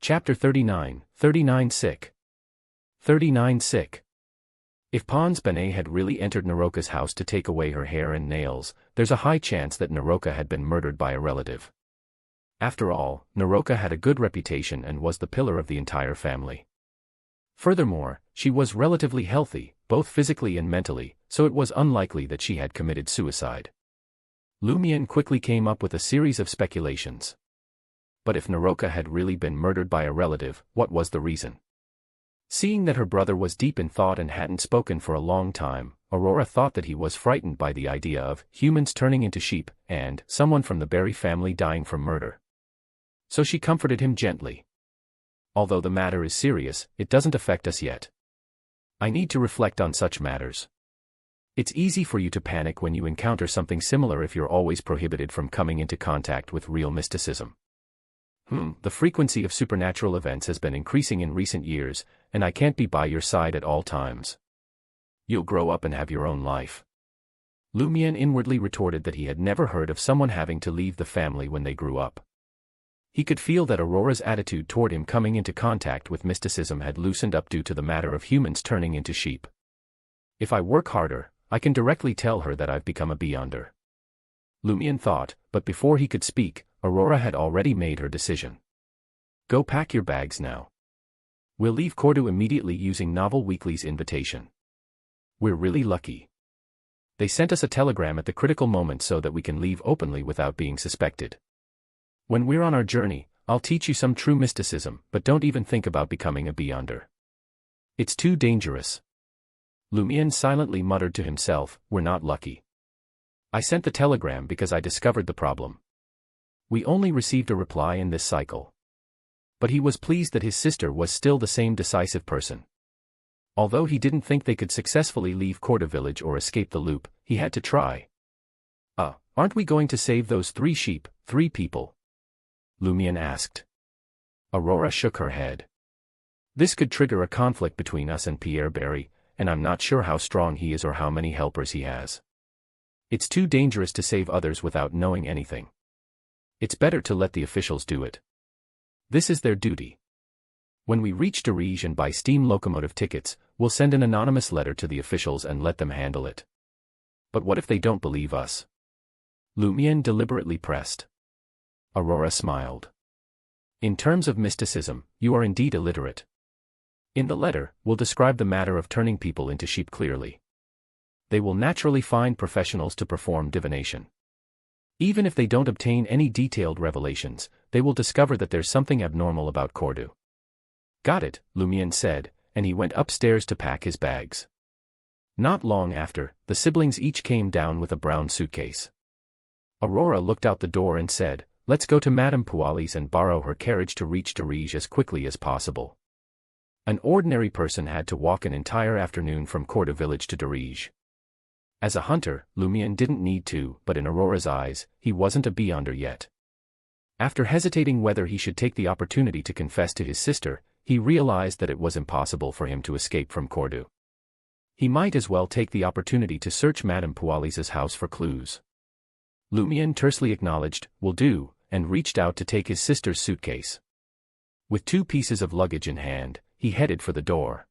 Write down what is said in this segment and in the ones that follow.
Chapter 39, 39 Sick. 39 Sick. If Pons Benet had really entered Naroka's house to take away her hair and nails, there's a high chance that Naroka had been murdered by a relative. After all, Naroka had a good reputation and was the pillar of the entire family. Furthermore, she was relatively healthy, both physically and mentally, so it was unlikely that she had committed suicide. Lumian quickly came up with a series of speculations. But if Naroka had really been murdered by a relative, what was the reason? Seeing that her brother was deep in thought and hadn't spoken for a long time, Aurora thought that he was frightened by the idea of humans turning into sheep and someone from the Berry family dying from murder. So she comforted him gently. Although the matter is serious, it doesn't affect us yet. I need to reflect on such matters. It's easy for you to panic when you encounter something similar if you're always prohibited from coming into contact with real mysticism. The frequency of supernatural events has been increasing in recent years, and I can't be by your side at all times. You'll grow up and have your own life. Lumian inwardly retorted that he had never heard of someone having to leave the family when they grew up. He could feel that Aurora's attitude toward him coming into contact with mysticism had loosened up due to the matter of humans turning into sheep. If I work harder, I can directly tell her that I've become a beyonder. Lumian thought, but before he could speak, Aurora had already made her decision. Go pack your bags now. We'll leave Cordu immediately using Novel Weekly's invitation. We're really lucky. They sent us a telegram at the critical moment so that we can leave openly without being suspected. When we're on our journey, I'll teach you some true mysticism, but don't even think about becoming a beyonder. It's too dangerous. Lumian silently muttered to himself, we're not lucky. I sent the telegram because I discovered the problem. We only received a reply in this cycle. But he was pleased that his sister was still the same decisive person. Although he didn't think they could successfully leave Cordu village or escape the loop, he had to try. Aren't we going to save those 3 sheep, 3 people? Lumian asked. Aurora shook her head. This could trigger a conflict between us and Pierre Berry, and I'm not sure how strong he is or how many helpers he has. It's too dangerous to save others without knowing anything. It's better to let the officials do it. This is their duty. When we reach Dirige and buy steam locomotive tickets, we'll send an anonymous letter to the officials and let them handle it. But what if they don't believe us? Lumian deliberately pressed. Aurora smiled. In terms of mysticism, you are indeed illiterate. In the letter, we'll describe the matter of turning people into sheep clearly. They will naturally find professionals to perform divination. Even if they don't obtain any detailed revelations, they will discover that there's something abnormal about Cordu. Got it, Lumian said, and he went upstairs to pack his bags. Not long after, the siblings each came down with a brown suitcase. Aurora looked out the door and said, let's go to Madame Puali's and borrow her carriage to reach Dirige as quickly as possible. An ordinary person had to walk an entire afternoon from Cordu village to Dirige. As a hunter, Lumian didn't need to, but in Aurora's eyes, he wasn't a beyonder yet. After hesitating whether he should take the opportunity to confess to his sister, he realized that it was impossible for him to escape from Cordu. He might as well take the opportunity to search Madame Puali's house for clues. Lumian tersely acknowledged, will do, and reached out to take his sister's suitcase. With 2 pieces of luggage in hand, he headed for the door.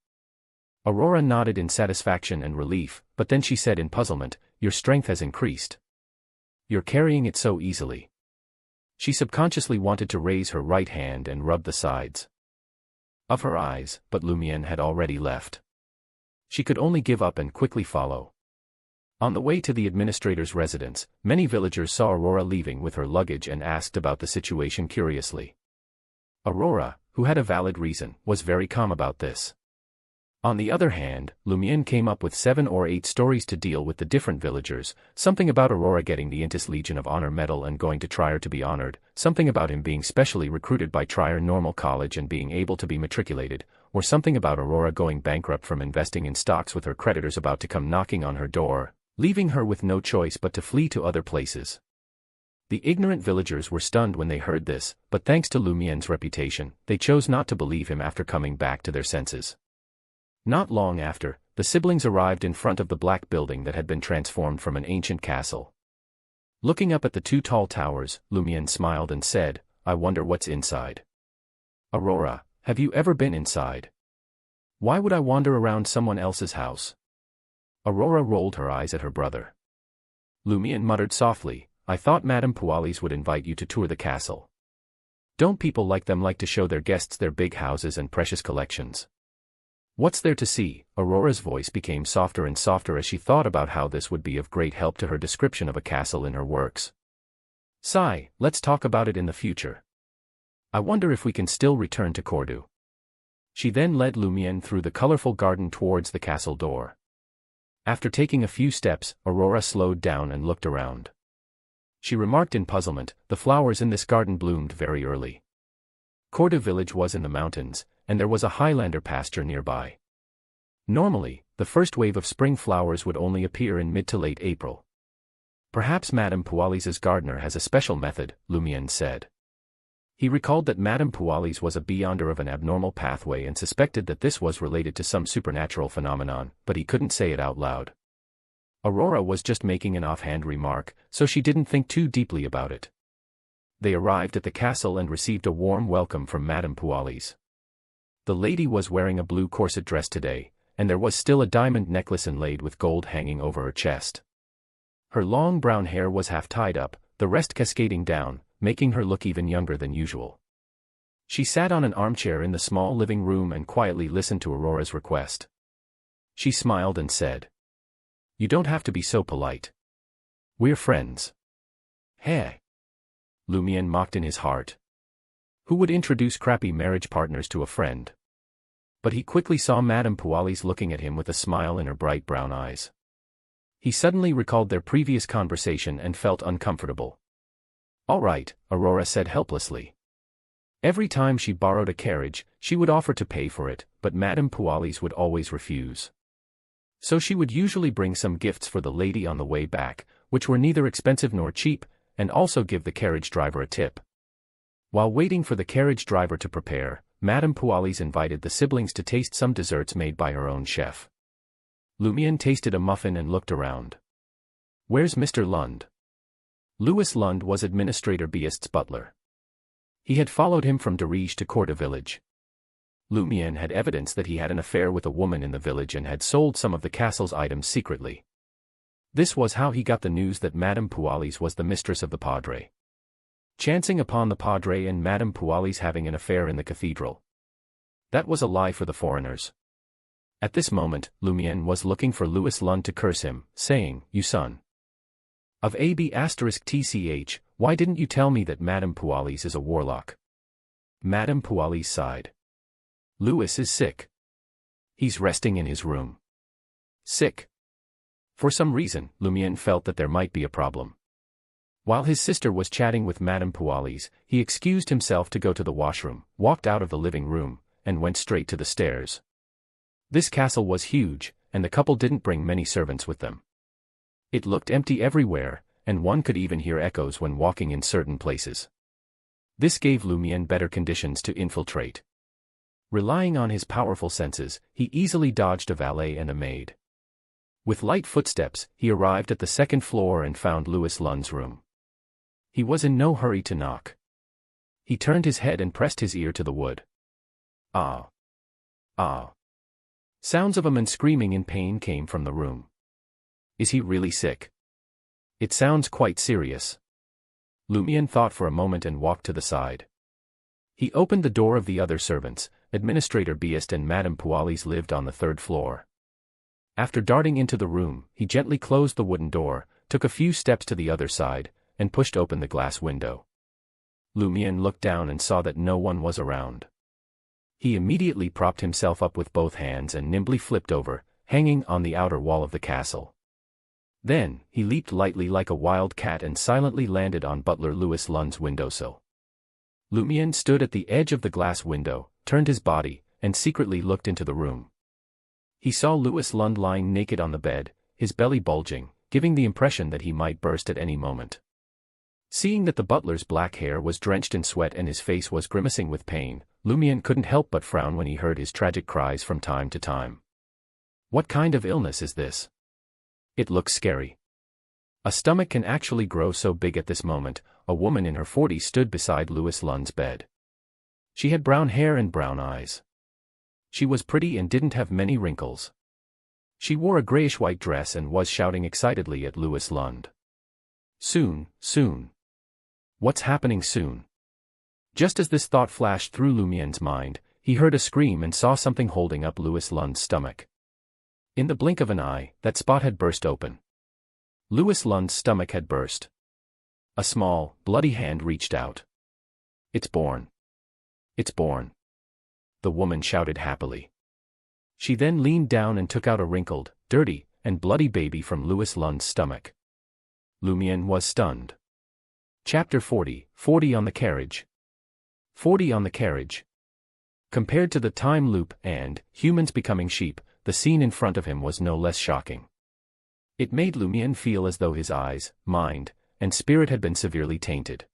Aurora nodded in satisfaction and relief, but then she said in puzzlement, your strength has increased. You're carrying it so easily. She subconsciously wanted to raise her right hand and rub the sides of her eyes, but Lumian had already left. She could only give up and quickly follow. On the way to the administrator's residence, many villagers saw Aurora leaving with her luggage and asked about the situation curiously. Aurora, who had a valid reason, was very calm about this. On the other hand, Lumian came up with 7 or 8 stories to deal with the different villagers, something about Aurora getting the Intis Legion of Honor medal and going to Trier to be honored, something about him being specially recruited by Trier Normal College and being able to be matriculated, or something about Aurora going bankrupt from investing in stocks with her creditors about to come knocking on her door, leaving her with no choice but to flee to other places. The ignorant villagers were stunned when they heard this, but thanks to Lumian's reputation, they chose not to believe him after coming back to their senses. Not long after, the siblings arrived in front of the black building that had been transformed from an ancient castle. Looking up at the 2 tall towers, Lumian smiled and said, I wonder what's inside. Aurora, have you ever been inside? Why would I wander around someone else's house? Aurora rolled her eyes at her brother. Lumion muttered softly, I thought Madame Pualis would invite you to tour the castle. Don't people like to show their guests their big houses and precious collections? What's there to see? Aurora's voice became softer and softer as she thought about how this would be of great help to her description of a castle in her works. Sigh, let's talk about it in the future. I wonder if we can still return to Cordu. She then led Lumion through the colorful garden towards the castle door. After taking a few steps, Aurora slowed down and looked around. She remarked in puzzlement, the flowers in this garden bloomed very early. Cordu village was in the mountains, and there was a Highlander pasture nearby. Normally, the first wave of spring flowers would only appear in mid to late April. Perhaps Madame Pualis's gardener has a special method, Lumion said. He recalled that Madame Pualis was a beyonder of an abnormal pathway and suspected that this was related to some supernatural phenomenon, but he couldn't say it out loud. Aurora was just making an offhand remark, so she didn't think too deeply about it. They arrived at the castle and received a warm welcome from Madame Pualis. The lady was wearing a blue corset dress today, and there was still a diamond necklace inlaid with gold hanging over her chest. Her long brown hair was half tied up, the rest cascading down, making her look even younger than usual. She sat on an armchair in the small living room and quietly listened to Aurora's request. She smiled and said, You don't have to be so polite. We're friends. Hey. Lumion mocked in his heart. Who would introduce crappy marriage partners to a friend? But he quickly saw Madame Pualis looking at him with a smile in her bright brown eyes. He suddenly recalled their previous conversation and felt uncomfortable. All right, Aurora said helplessly. Every time she borrowed a carriage, she would offer to pay for it, but Madame Pualis would always refuse. So she would usually bring some gifts for the lady on the way back, which were neither expensive nor cheap, and also give the carriage driver a tip. While waiting for the carriage driver to prepare, Madame Pualis invited the siblings to taste some desserts made by her own chef. Lumion tasted a muffin and looked around. Where's Mr. Lund? Louis Lund was Administrator Beast's butler. He had followed him from Darige to Corda village. Lumion had evidence that he had an affair with a woman in the village and had sold some of the castle's items secretly. This was how he got the news that Madame Pualis was the mistress of the Padre. Chancing upon the Padre and Madame Pualis having an affair in the cathedral. That was a lie for the foreigners. At this moment, Lumion was looking for Louis Lund to curse him, saying, You son of AB*TCH, why didn't you tell me that Madame Pualis is a warlock? Madame Pualis sighed. Louis is sick. He's resting in his room. Sick. For some reason, Lumion felt that there might be a problem. While his sister was chatting with Madame Pualis, he excused himself to go to the washroom, walked out of the living room, and went straight to the stairs. This castle was huge, and the couple didn't bring many servants with them. It looked empty everywhere, and one could even hear echoes when walking in certain places. This gave Lumion better conditions to infiltrate. Relying on his powerful senses, he easily dodged a valet and a maid. With light footsteps, he arrived at the second floor and found Louis Lund's room. He was in no hurry to knock. He turned his head and pressed his ear to the wood. Ah! Ah! Sounds of a man screaming in pain came from the room. Is he really sick? It sounds quite serious. Lumion thought for a moment and walked to the side. He opened the door of the other servants. Administrator Beast and Madame Pualis lived on the third floor. After darting into the room, he gently closed the wooden door, took a few steps to the other side, and pushed open the glass window. Lumion looked down and saw that no one was around. He immediately propped himself up with both hands and nimbly flipped over, hanging on the outer wall of the castle. Then, he leaped lightly like a wild cat and silently landed on butler Louis Lund's windowsill. Lumion stood at the edge of the glass window, turned his body, and secretly looked into the room. He saw Louis Lund lying naked on the bed, his belly bulging, giving the impression that he might burst at any moment. Seeing that the butler's black hair was drenched in sweat and his face was grimacing with pain, Lumion couldn't help but frown when he heard his tragic cries from time to time. What kind of illness is this? It looks scary. A stomach can actually grow so big at this moment. A woman in her 40s stood beside Louis Lund's bed. She had brown hair and brown eyes. She was pretty and didn't have many wrinkles. She wore a grayish-white dress and was shouting excitedly at Louis Lund. Soon, soon. What's happening soon? Just as this thought flashed through Lumien's mind, he heard a scream and saw something holding up Louis Lund's stomach. In the blink of an eye, that spot had burst open. Louis Lund's stomach had burst. A small, bloody hand reached out. It's born. It's born. The woman shouted happily. She then leaned down and took out a wrinkled, dirty, and bloody baby from Louis Lund's stomach. Lumien was stunned. Chapter 40, 40 on the carriage. 40 on the carriage. Compared to the time loop and humans becoming sheep, the scene in front of him was no less shocking. It made Lumien feel as though his eyes, mind, and spirit had been severely tainted.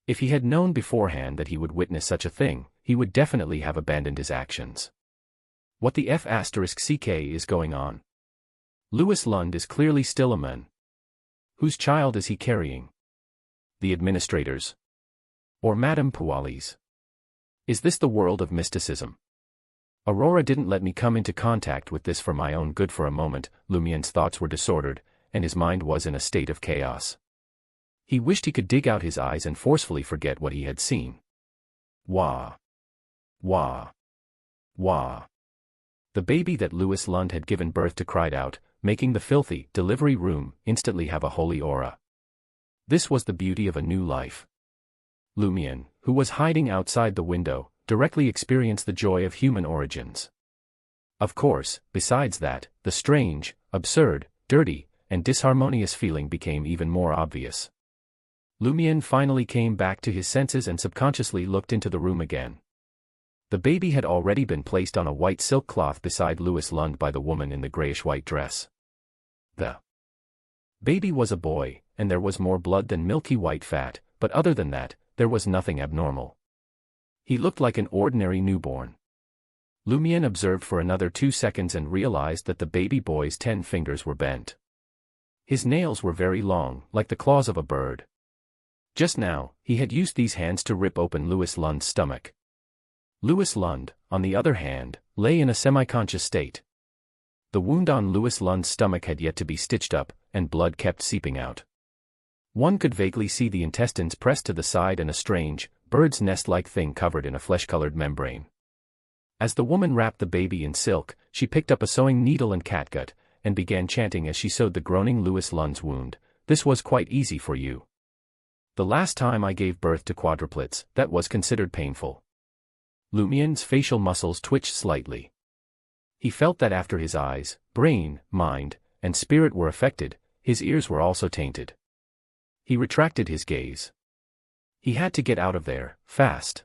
If he had known beforehand that he would witness such a thing, he would definitely have abandoned his actions. What the F***ck is going on? Louis Lund is clearly still a man. Whose child is he carrying? The administrator's? Or Madame Puali's? Is this the world of mysticism? Aurora didn't let me come into contact with this for my own good for a moment. Lumien's thoughts were disordered, and his mind was in a state of chaos. He wished he could dig out his eyes and forcefully forget what he had seen. Wah! Wah! Wah! The baby that Louis Lund had given birth to cried out, making the filthy delivery room instantly have a holy aura. This was the beauty of a new life. Lumien, who was hiding outside the window, directly experienced the joy of human origins. Of course, besides that, the strange, absurd, dirty, and disharmonious feeling became even more obvious. Lumien finally came back to his senses and subconsciously looked into the room again. The baby had already been placed on a white silk cloth beside Louis Lund by the woman in the grayish-white dress. The baby was a boy, and there was more blood than milky white fat, but other than that, there was nothing abnormal. He looked like an ordinary newborn. Lumien observed for another 2 seconds and realized that the baby boy's 10 fingers were bent. His nails were very long, like the claws of a bird. Just now, he had used these hands to rip open Louis Lund's stomach. Louis Lund, on the other hand, lay in a semi-conscious state. The wound on Louis Lund's stomach had yet to be stitched up, and blood kept seeping out. One could vaguely see the intestines pressed to the side and a strange, bird's nest-like thing covered in a flesh-colored membrane. As the woman wrapped the baby in silk, she picked up a sewing needle and catgut, and began chanting as she sewed the groaning Louis Lund's wound. This was quite easy for you. The last time I gave birth to quadruplets, that was considered painful. Lumien's facial muscles twitched slightly. He felt that after his eyes, brain, mind, and spirit were affected, his ears were also tainted. He retracted his gaze. He had to get out of there, fast.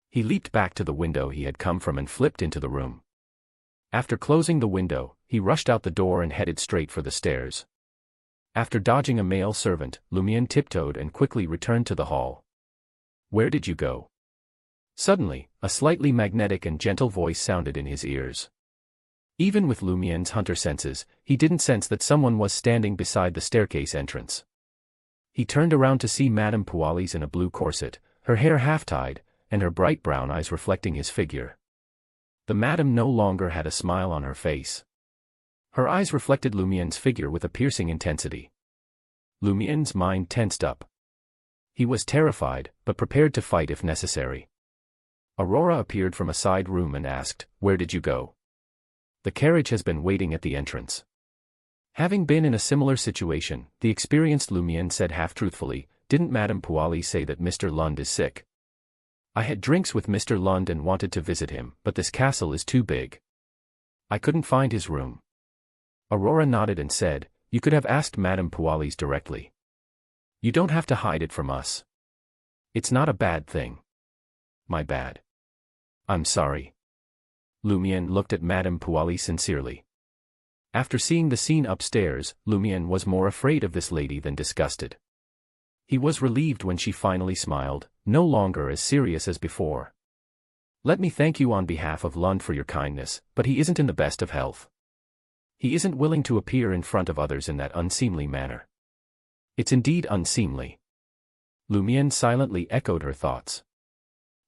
He leaped back to the window he had come from and flipped into the room. After closing the window, he rushed out the door and headed straight for the stairs. After dodging a male servant, Lumien tiptoed and quickly returned to the hall. Where did you go? Suddenly, a slightly magnetic and gentle voice sounded in his ears. Even with Lumien's hunter senses, he didn't sense that someone was standing beside the staircase entrance. He turned around to see Madame Puali's in a blue corset, her hair half-tied, and her bright brown eyes reflecting his figure. The madame no longer had a smile on her face. Her eyes reflected Lumien's figure with a piercing intensity. Lumien's mind tensed up. He was terrified, but prepared to fight if necessary. Aurora appeared from a side room and asked, "Where did you go?" "The carriage has been waiting at the entrance." Having been in a similar situation, the experienced Lumien said half-truthfully, "Didn't Madame Puali say that Mr. Lund is sick?" "I had drinks with Mr. Lund and wanted to visit him, but this castle is too big. I couldn't find his room." Aurora nodded and said, "You could have asked Madame Puali's directly. You don't have to hide it from us. It's not a bad thing." "My bad. I'm sorry." Lumien looked at Madame Puali sincerely. After seeing the scene upstairs, Lumien was more afraid of this lady than disgusted. He was relieved when she finally smiled, no longer as serious as before. "Let me thank you on behalf of Lund for your kindness, but he isn't in the best of health. He isn't willing to appear in front of others in that unseemly manner." "It's indeed unseemly." Lumien silently echoed her thoughts.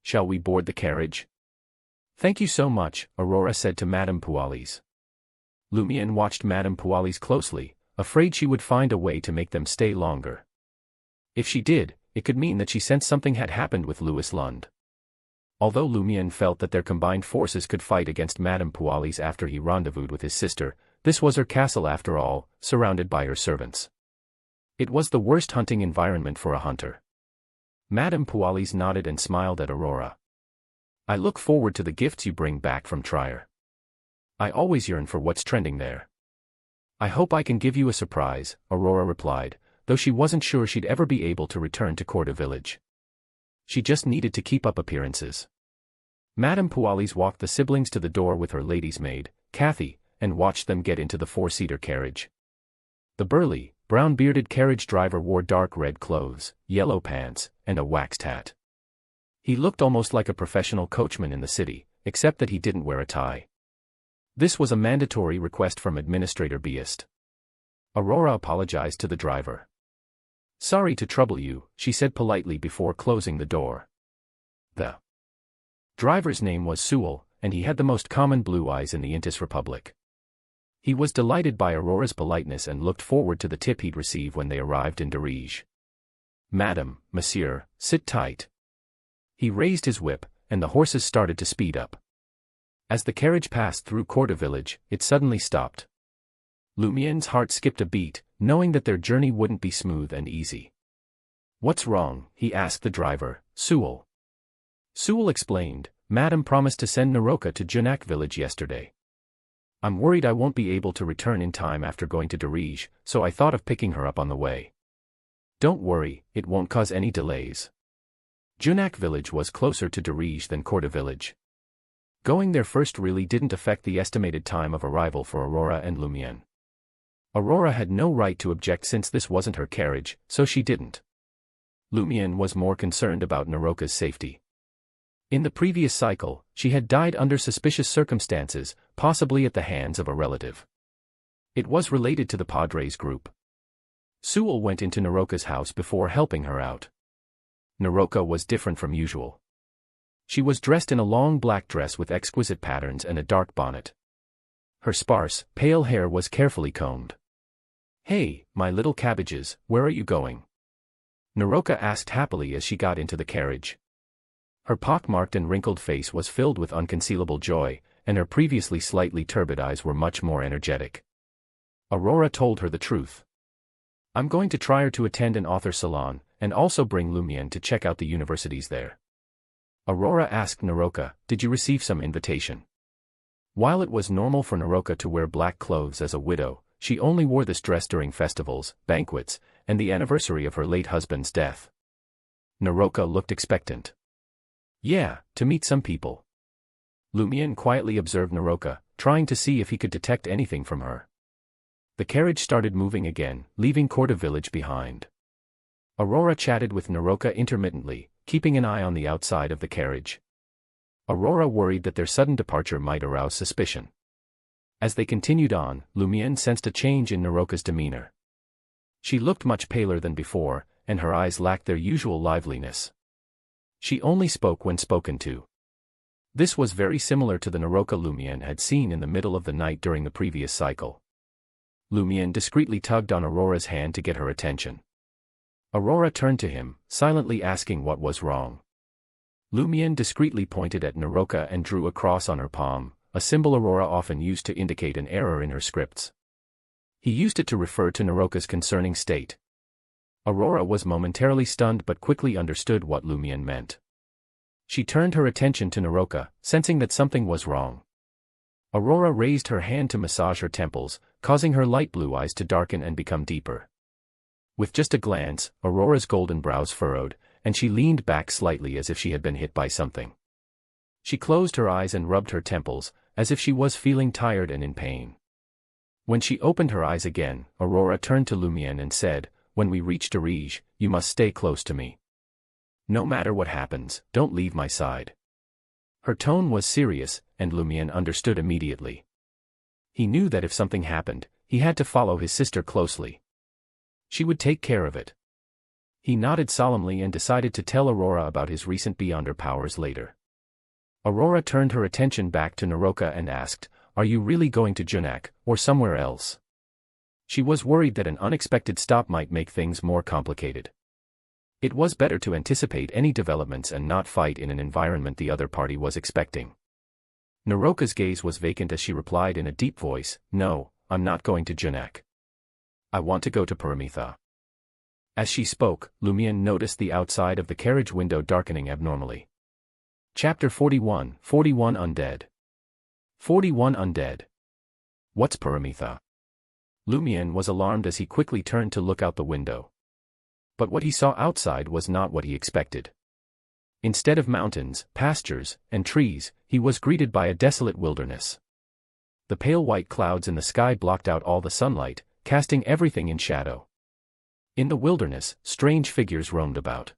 shall we board the carriage? Thank you so much, Aurora said to Madame Pualis. Lumion watched Madame Pualis closely, afraid she would find a way to make them stay longer. If she did, it could mean that she sensed something had happened with Louis Lund. Although Lumion felt that their combined forces could fight against Madame Pualis after he rendezvoused with his sister, this was her castle after all, surrounded by her servants. It was the worst hunting environment for a hunter. Madame Pualis nodded and smiled at Aurora. I look forward to the gifts you bring back from Trier. I always yearn for what's trending there. I hope I can give you a surprise, Aurora replied, though she wasn't sure she'd ever be able to return to Corda village. She just needed to keep up appearances. Madame Pualis walked the siblings to the door with her lady's maid, Kathy, and watched them get into the four-seater carriage. The burly, brown-bearded carriage driver wore dark red clothes, yellow pants, and a waxed hat. He looked almost like a professional coachman in the city, except that he didn't wear a tie. This was a mandatory request from Administrator Beast. Aurora apologized to the driver. Sorry to trouble you, she said politely before closing the door. The driver's name was Sewell, and he had the most common blue eyes in the Intis Republic. He was delighted by Aurora's politeness and looked forward to the tip he'd receive when they arrived in Dirige. Madam, Monsieur, sit tight. He raised his whip, and the horses started to speed up. As the carriage passed through Corda village, it suddenly stopped. Lumion's heart skipped a beat, knowing that their journey wouldn't be smooth and easy. What's wrong? He asked the driver, Sewell. Sewell explained, Madam promised to send Naroka to Junak village yesterday. I'm worried I won't be able to return in time after going to Dirige, so I thought of picking her up on the way. Don't worry, it won't cause any delays. Junak village was closer to Dirige than Corda village. Going there first really didn't affect the estimated time of arrival for Aurora and Lumion. Aurora had no right to object since this wasn't her carriage, so she didn't. Lumion was more concerned about Naroka's safety. In the previous cycle, she had died under suspicious circumstances, possibly at the hands of a relative. It was related to the Padres group. Sewell went into Naroka's house before helping her out. Naroka was different from usual. She was dressed in a long black dress with exquisite patterns and a dark bonnet. Her sparse, pale hair was carefully combed. Hey, my little cabbages, where are you going? Naroka asked happily as she got into the carriage. Her pockmarked and wrinkled face was filled with unconcealable joy, and her previously slightly turbid eyes were much more energetic. Aurora told her the truth. I'm going to Trier to attend an author salon, and also bring Lumion to check out the universities there. Aurora asked Naroka, did you receive some invitation? While it was normal for Naroka to wear black clothes as a widow, she only wore this dress during festivals, banquets, and the anniversary of her late husband's death. Naroka looked expectant. Yeah, to meet some people. Lumion quietly observed Naroka, trying to see if he could detect anything from her. The carriage started moving again, leaving Corda village behind. Aurora chatted with Naroka intermittently, keeping an eye on the outside of the carriage. Aurora worried that their sudden departure might arouse suspicion. As they continued on, Lumion sensed a change in Naroka's demeanor. She looked much paler than before, and her eyes lacked their usual liveliness. She only spoke when spoken to. This was very similar to the Naroka Lumion had seen in the middle of the night during the previous cycle. Lumion discreetly tugged on Aurora's hand to get her attention. Aurora turned to him, silently asking what was wrong. Lumion discreetly pointed at Naroka and drew a cross on her palm, a symbol Aurora often used to indicate an error in her scripts. He used it to refer to Naroka's concerning state. Aurora was momentarily stunned but quickly understood what Lumion meant. She turned her attention to Naroka, sensing that something was wrong. Aurora raised her hand to massage her temples, causing her light blue eyes to darken and become deeper. With just a glance, Aurora's golden brows furrowed, and she leaned back slightly as if she had been hit by something. She closed her eyes and rubbed her temples, as if she was feeling tired and in pain. When she opened her eyes again, Aurora turned to Lumion and said, when we reach Dirige, you must stay close to me. No matter what happens, don't leave my side. Her tone was serious, and Lumion understood immediately. He knew that if something happened, he had to follow his sister closely. She would take care of it. He nodded solemnly and decided to tell Aurora about his recent Beyonder powers later. Aurora turned her attention back to Naroka and asked, "Are you really going to Junak, or somewhere else?" She was worried that an unexpected stop might make things more complicated. It was better to anticipate any developments and not fight in an environment the other party was expecting. Naroka's gaze was vacant as she replied in a deep voice, "No, I'm not going to Junak. I want to go to Paramitha." As she spoke, Lumion noticed the outside of the carriage window darkening abnormally. Chapter 41, 41 Undead. 41 Undead. What's Paramitha? Lumion was alarmed as he quickly turned to look out the window. But what he saw outside was not what he expected. Instead of mountains, pastures, and trees, he was greeted by a desolate wilderness. The pale white clouds in the sky blocked out all the sunlight, casting everything in shadow. In the wilderness, strange figures roamed about.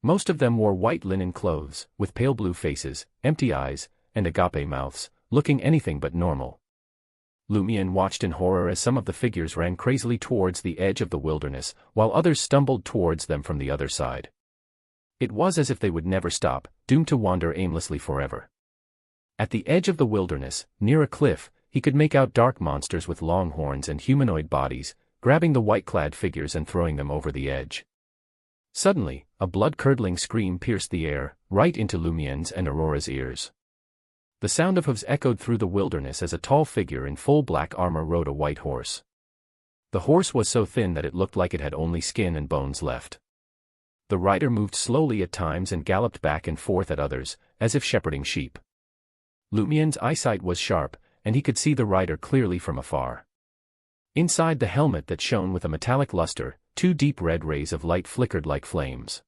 Most of them wore white linen clothes, with pale blue faces, empty eyes, and agape mouths, looking anything but normal. Lumion watched in horror as some of the figures ran crazily towards the edge of the wilderness, while others stumbled towards them from the other side. It was as if they would never stop, doomed to wander aimlessly forever. At the edge of the wilderness, near a cliff, he could make out dark monsters with long horns and humanoid bodies, grabbing the white-clad figures and throwing them over the edge. Suddenly, a blood-curdling scream pierced the air, right into Lumion's and Aurora's ears. The sound of hooves echoed through the wilderness as a tall figure in full black armor rode a white horse. The horse was so thin that it looked like it had only skin and bones left. The rider moved slowly at times and galloped back and forth at others, as if shepherding sheep. Lumion's eyesight was sharp, and he could see the rider clearly from afar. Inside the helmet that shone with a metallic luster, two deep red rays of light flickered like flames.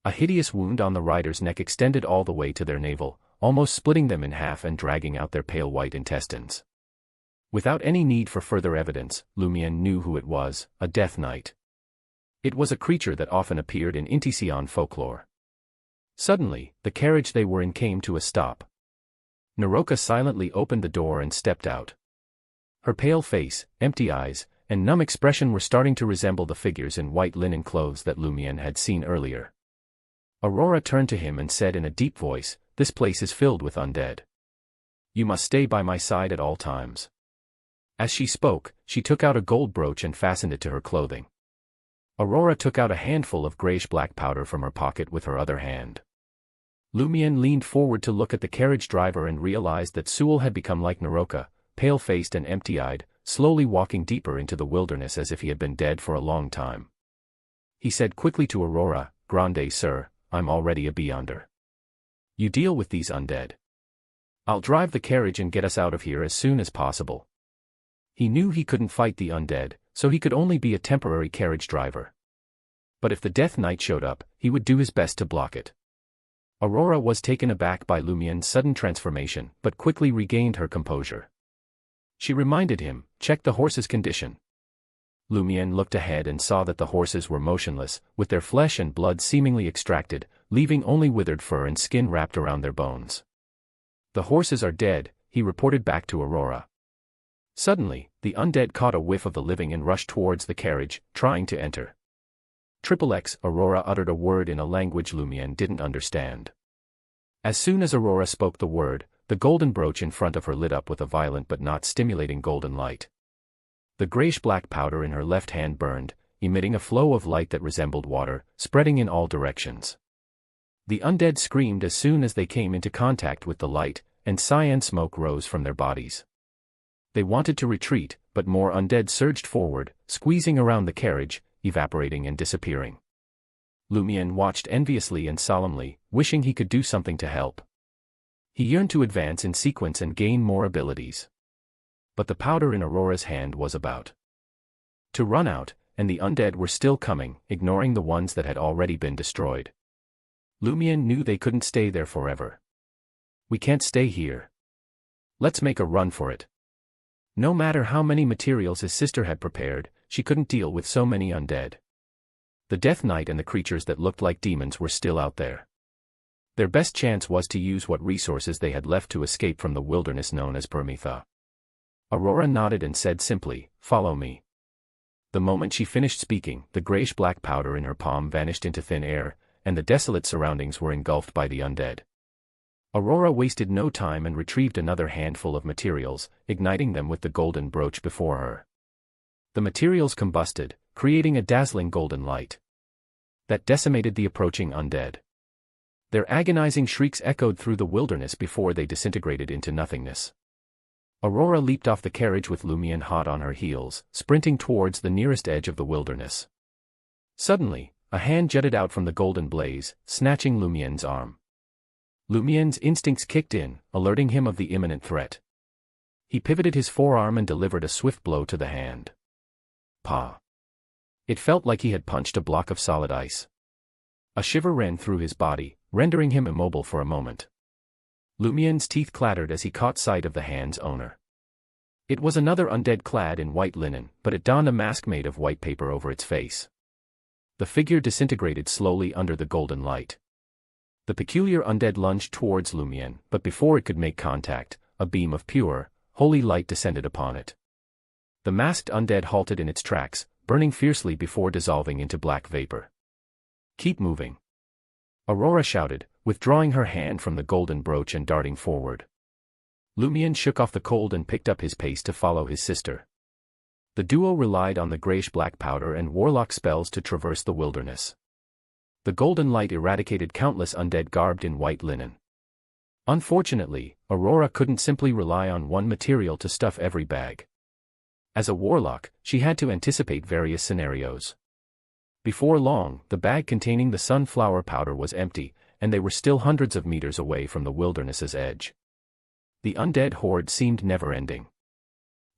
A hideous wound on the rider's neck extended all the way to their navel, almost splitting them in half and dragging out their pale white intestines. Without any need for further evidence, Lumion knew who it was, a Death Knight. It was a creature that often appeared in Intision folklore. Suddenly, the carriage they were in came to a stop. Naroka silently opened the door and stepped out. Her pale face, empty eyes, and numb expression were starting to resemble the figures in white linen clothes that Lumion had seen earlier. Aurora turned to him and said in a deep voice, "This place is filled with undead. You must stay by my side at all times." As she spoke, she took out a gold brooch and fastened it to her clothing. Aurora took out a handful of grayish-black powder from her pocket with her other hand. Lumion leaned forward to look at the carriage driver and realized that Sewell had become like Naroka, pale-faced and empty-eyed, slowly walking deeper into the wilderness as if he had been dead for a long time. He said quickly to Aurora, "Grande sir, I'm already a Beyonder. You deal with these undead. I'll drive the carriage and get us out of here as soon as possible." He knew he couldn't fight the undead, so he could only be a temporary carriage driver. But if the Death Knight showed up, he would do his best to block it. Aurora was taken aback by Lumion's sudden transformation, but quickly regained her composure. She reminded him, "Check the horse's condition." Lumion looked ahead and saw that the horses were motionless, with their flesh and blood seemingly extracted, leaving only withered fur and skin wrapped around their bones. "The horses are dead," he reported back to Aurora. Suddenly, the undead caught a whiff of the living and rushed towards the carriage, trying to enter. "XXX," Aurora uttered a word in a language Lumion didn't understand. As soon as Aurora spoke the word, the golden brooch in front of her lit up with a violent but not stimulating golden light. The grayish-black powder in her left hand burned, emitting a flow of light that resembled water, spreading in all directions. The undead screamed as soon as they came into contact with the light, and cyan smoke rose from their bodies. They wanted to retreat, but more undead surged forward, squeezing around the carriage, evaporating and disappearing. Lumion watched enviously and solemnly, wishing he could do something to help. He yearned to advance in sequence and gain more abilities. But the powder in Aurora's hand was about to run out, and the undead were still coming, ignoring the ones that had already been destroyed. Lumion knew they couldn't stay there forever. "We can't stay here. Let's make a run for it." No matter how many materials his sister had prepared, she couldn't deal with so many undead. The Death Knight and the creatures that looked like demons were still out there. Their best chance was to use what resources they had left to escape from the wilderness known as Paramitha. Aurora nodded and said simply, "Follow me." The moment she finished speaking, the grayish-black powder in her palm vanished into thin air, and the desolate surroundings were engulfed by the undead. Aurora wasted no time and retrieved another handful of materials, igniting them with the golden brooch before her. The materials combusted, creating a dazzling golden light that decimated the approaching undead. Their agonizing shrieks echoed through the wilderness before they disintegrated into nothingness. Aurora leaped off the carriage with Lumion hot on her heels, sprinting towards the nearest edge of the wilderness. Suddenly, a hand jutted out from the golden blaze, snatching Lumion's arm. Lumion's instincts kicked in, alerting him of the imminent threat. He pivoted his forearm and delivered a swift blow to the hand. Pa! It felt like he had punched a block of solid ice. A shiver ran through his body, rendering him immobile for a moment. Lumion's teeth clattered as he caught sight of the hand's owner. It was another undead clad in white linen, but it donned a mask made of white paper over its face. The figure disintegrated slowly under the golden light. The peculiar undead lunged towards Lumion, but before it could make contact, a beam of pure, holy light descended upon it. The masked undead halted in its tracks, burning fiercely before dissolving into black vapor. "Keep moving," Aurora shouted, withdrawing her hand from the golden brooch and darting forward. Lumion shook off the cold and picked up his pace to follow his sister. The duo relied on the grayish-black powder and warlock spells to traverse the wilderness. The golden light eradicated countless undead garbed in white linen. Unfortunately, Aurora couldn't simply rely on one material to stuff every bag. As a warlock, she had to anticipate various scenarios. Before long, the bag containing the sunflower powder was empty, and they were still hundreds of meters away from the wilderness's edge. The undead horde seemed never-ending.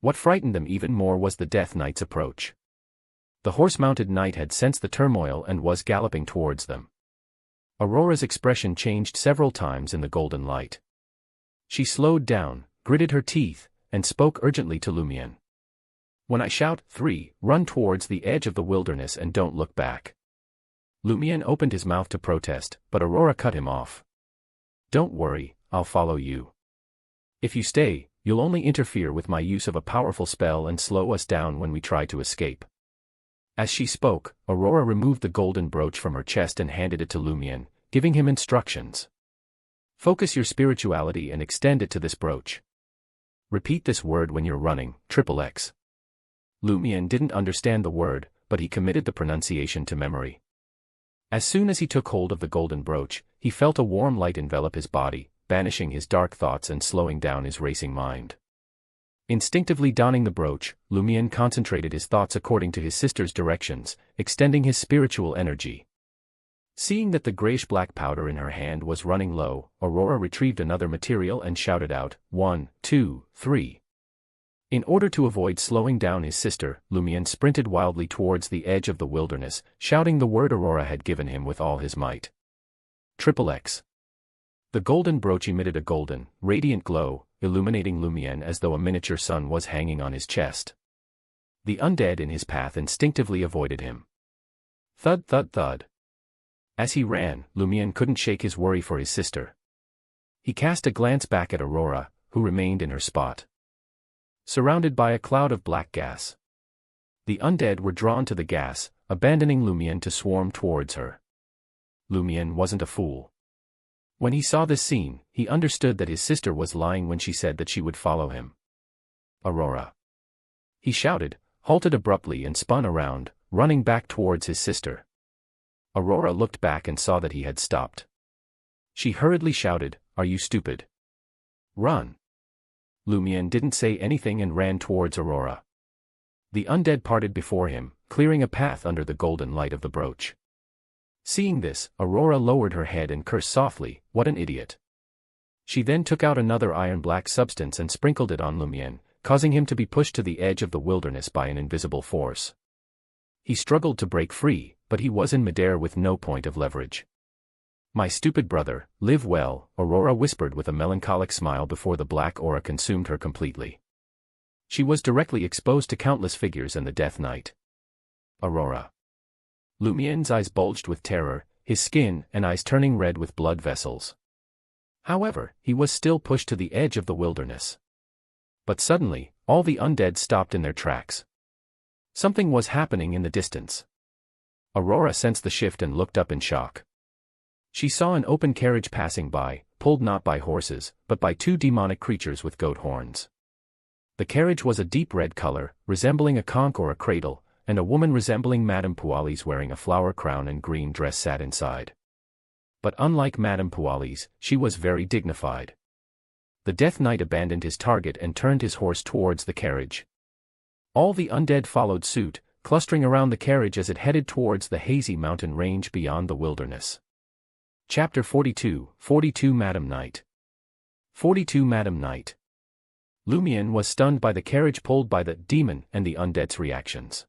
What frightened them even more was the Death Knight's approach. The horse-mounted knight had sensed the turmoil and was galloping towards them. Aurora's expression changed several times in the golden light. She slowed down, gritted her teeth, and spoke urgently to Lumion. "When I shout 3, run towards the edge of the wilderness and don't look back." Lumion opened his mouth to protest, but Aurora cut him off. "Don't worry, I'll follow you. If you stay, you'll only interfere with my use of a powerful spell and slow us down when we try to escape." As she spoke, Aurora removed the golden brooch from her chest and handed it to Lumion, giving him instructions. "Focus your spirituality and extend it to this brooch. Repeat this word when you're running, XXX. Lumion didn't understand the word, but he committed the pronunciation to memory. As soon as he took hold of the golden brooch, he felt a warm light envelop his body, banishing his dark thoughts and slowing down his racing mind. Instinctively donning the brooch, Lumion concentrated his thoughts according to his sister's directions, extending his spiritual energy. Seeing that the grayish-black powder in her hand was running low, Aurora retrieved another material and shouted out, 1, 2, 3. In order to avoid slowing down his sister, Lumion sprinted wildly towards the edge of the wilderness, shouting the word Aurora had given him with all his might. XXX. The golden brooch emitted a golden, radiant glow, illuminating Lumion as though a miniature sun was hanging on his chest. The undead in his path instinctively avoided him. Thud thud thud. As he ran, Lumion couldn't shake his worry for his sister. He cast a glance back at Aurora, who remained in her spot, surrounded by a cloud of black gas. The undead were drawn to the gas, abandoning Lumion to swarm towards her. Lumion wasn't a fool. When he saw this scene, he understood that his sister was lying when she said that she would follow him. "Aurora!" he shouted, halted abruptly and spun around, running back towards his sister. Aurora looked back and saw that he had stopped. She hurriedly shouted, "Are you stupid? Run!" Lumion didn't say anything and ran towards Aurora. The undead parted before him, clearing a path under the golden light of the brooch. Seeing this, Aurora lowered her head and cursed softly, "What an idiot." She then took out another iron-black substance and sprinkled it on Lumion, causing him to be pushed to the edge of the wilderness by an invisible force. He struggled to break free, but he was in midair with no point of leverage. "My stupid brother, live well," Aurora whispered with a melancholic smile before the black aura consumed her completely. She was directly exposed to countless figures and the Death Knight. "Aurora!" Lumion's eyes bulged with terror, his skin and eyes turning red with blood vessels. However, he was still pushed to the edge of the wilderness. But suddenly, all the undead stopped in their tracks. Something was happening in the distance. Aurora sensed the shift and looked up in shock. She saw an open carriage passing by, pulled not by horses, but by two demonic creatures with goat horns. The carriage was a deep red color, resembling a conch or a cradle, and a woman resembling Madame Pualis wearing a flower crown and green dress sat inside. But unlike Madame Pualis, she was very dignified. The Death Knight abandoned his target and turned his horse towards the carriage. All the undead followed suit, clustering around the carriage as it headed towards the hazy mountain range beyond the wilderness. Chapter 42, 42 Madam Knight. 42 Madam Knight. Lumion was stunned by the carriage pulled by the demon and the undead's reactions.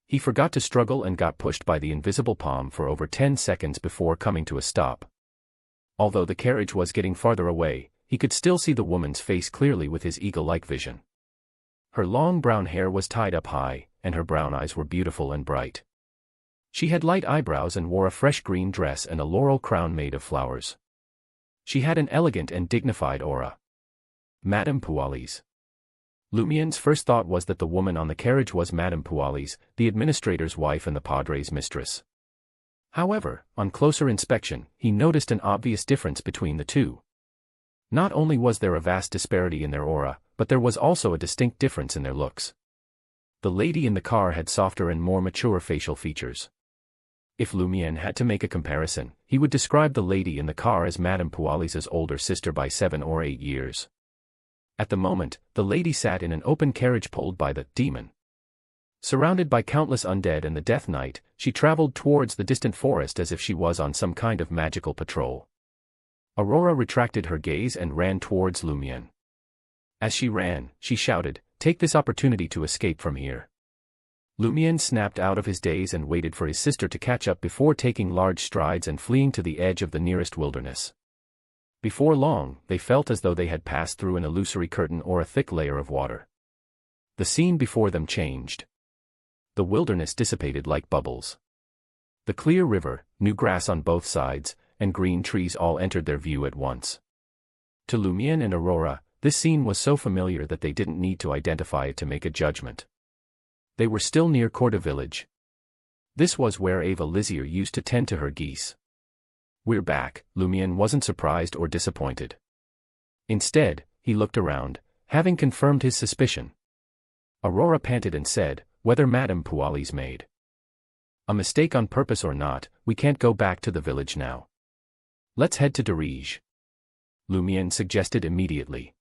He forgot to struggle and got pushed by the invisible palm for over 10 seconds before coming to a stop. Although the carriage was getting farther away, he could still see the woman's face clearly with his eagle-like vision. Her long brown hair was tied up high, and her brown eyes were beautiful and bright. She had light eyebrows and wore a fresh green dress and a laurel crown made of flowers. She had an elegant and dignified aura. Madame Pualis. Lumion's first thought was that the woman on the carriage was Madame Pualis, the administrator's wife and the padre's mistress. However, on closer inspection, he noticed an obvious difference between the two. Not only was there a vast disparity in their aura, but there was also a distinct difference in their looks. The lady in the car had softer and more mature facial features. If Lumion had to make a comparison, he would describe the lady in the car as Madame Pualis's older sister by 7 or 8 years. At the moment, the lady sat in an open carriage pulled by the demon. Surrounded by countless undead and the Death Knight, she traveled towards the distant forest as if she was on some kind of magical patrol. Aurora retracted her gaze and ran towards Lumion. As she ran, she shouted, "Take this opportunity to escape from here." Lumion snapped out of his daze and waited for his sister to catch up before taking large strides and fleeing to the edge of the nearest wilderness. Before long, they felt as though they had passed through an illusory curtain or a thick layer of water. The scene before them changed. The wilderness dissipated like bubbles. The clear river, new grass on both sides, and green trees all entered their view at once. To Lumion and Aurora, this scene was so familiar that they didn't need to identify it to make a judgment. They were still near Corda village. This was where Ava Lizier used to tend to her geese. "We're back," Lumion wasn't surprised or disappointed. Instead, he looked around, having confirmed his suspicion. Aurora panted and said, "Whether Madame Pualis made a mistake on purpose or not, we can't go back to the village now. Let's head to Dirige," Lumion suggested immediately.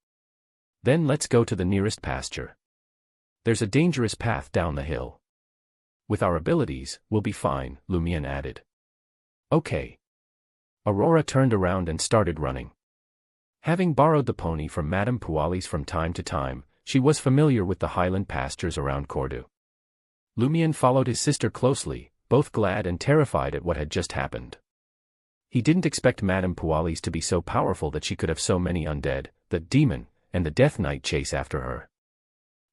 "Then let's go to the nearest pasture. There's a dangerous path down the hill. With our abilities, we'll be fine," Lumion added. "Okay." Aurora turned around and started running. Having borrowed the pony from Madame Pualis from time to time, she was familiar with the highland pastures around Cordu. Lumion followed his sister closely, both glad and terrified at what had just happened. He didn't expect Madame Pualis to be so powerful that she could have so many undead, the demon, and the Death Knight chase after her.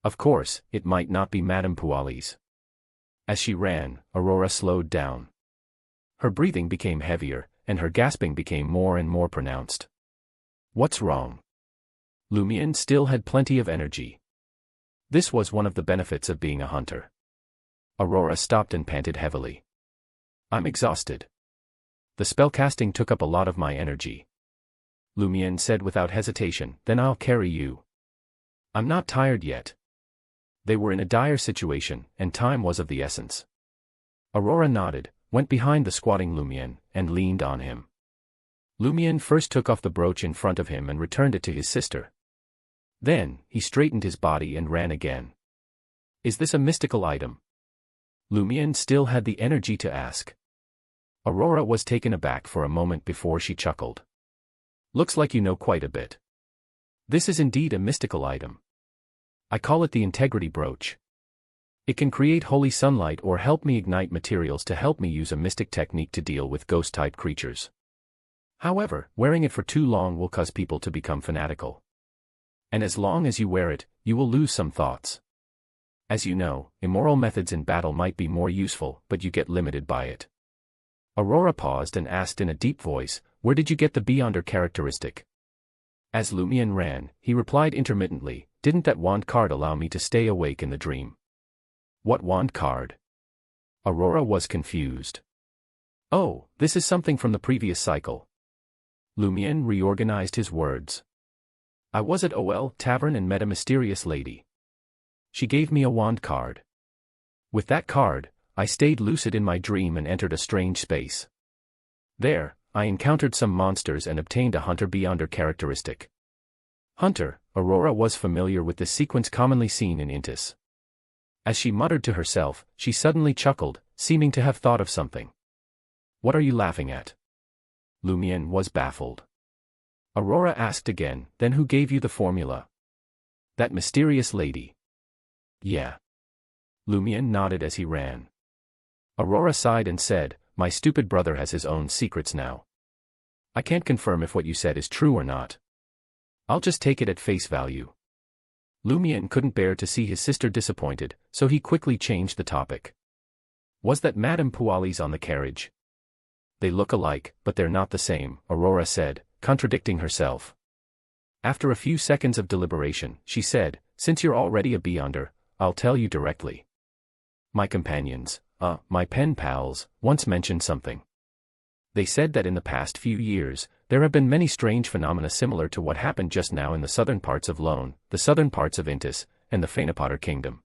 Of course, it might not be Madame Pualis. As she ran, Aurora slowed down. Her breathing became heavier, and her gasping became more and more pronounced. "What's wrong?" Lumion still had plenty of energy. This was one of the benefits of being a hunter. Aurora stopped and panted heavily. "I'm exhausted. The spellcasting took up a lot of my energy." Lumion said without hesitation, "Then I'll carry you." "I'm not tired yet." They were in a dire situation, and time was of the essence. Aurora nodded, went behind the squatting Lumion, and leaned on him. Lumion first took off the brooch in front of him and returned it to his sister. Then, he straightened his body and ran again. "Is this a mystical item?" Lumion still had the energy to ask. Aurora was taken aback for a moment before she chuckled. "Looks like you know quite a bit. This is indeed a mystical item. I call it the Integrity Brooch. It can create holy sunlight or help me ignite materials to help me use a mystic technique to deal with ghost-type creatures. However, wearing it for too long will cause people to become fanatical. And as long as you wear it, you will lose some thoughts. As you know, immoral methods in battle might be more useful, but you get limited by it." Aurora paused and asked in a deep voice, "Where did you get the Beyonder characteristic?" As Lumion ran, he replied intermittently, "Didn't that wand card allow me to stay awake in the dream?" What wand card? Aurora was confused. Oh, this is something from the previous cycle. Lumiere reorganized his words. I was at OL Tavern and met a mysterious lady. She gave me a wand card. With that card, I stayed lucid in my dream and entered a strange space. There, I encountered some monsters and obtained a Hunter Beyonder characteristic. Hunter, Aurora was familiar with this sequence commonly seen in Intis. As she muttered to herself, she suddenly chuckled, seeming to have thought of something. What are you laughing at? Lumiere was baffled. Aurora asked again, then who gave you the formula? That mysterious lady. Yeah. Lumiere nodded as he ran. Aurora sighed and said, my stupid brother has his own secrets now. I can't confirm if what you said is true or not. I'll just take it at face value. Lumiere couldn't bear to see his sister disappointed, so he quickly changed the topic. Was that Madame Puali's on the carriage? They look alike, but they're not the same, Aurora said, contradicting herself. After a few seconds of deliberation, she said, since you're already a Beyonder, I'll tell you directly. My companions, my pen pals, once mentioned something. They said that in the past few years, there have been many strange phenomena similar to what happened just now in the southern parts of Lone, the southern parts of Intis, and the Phaenopotter Kingdom.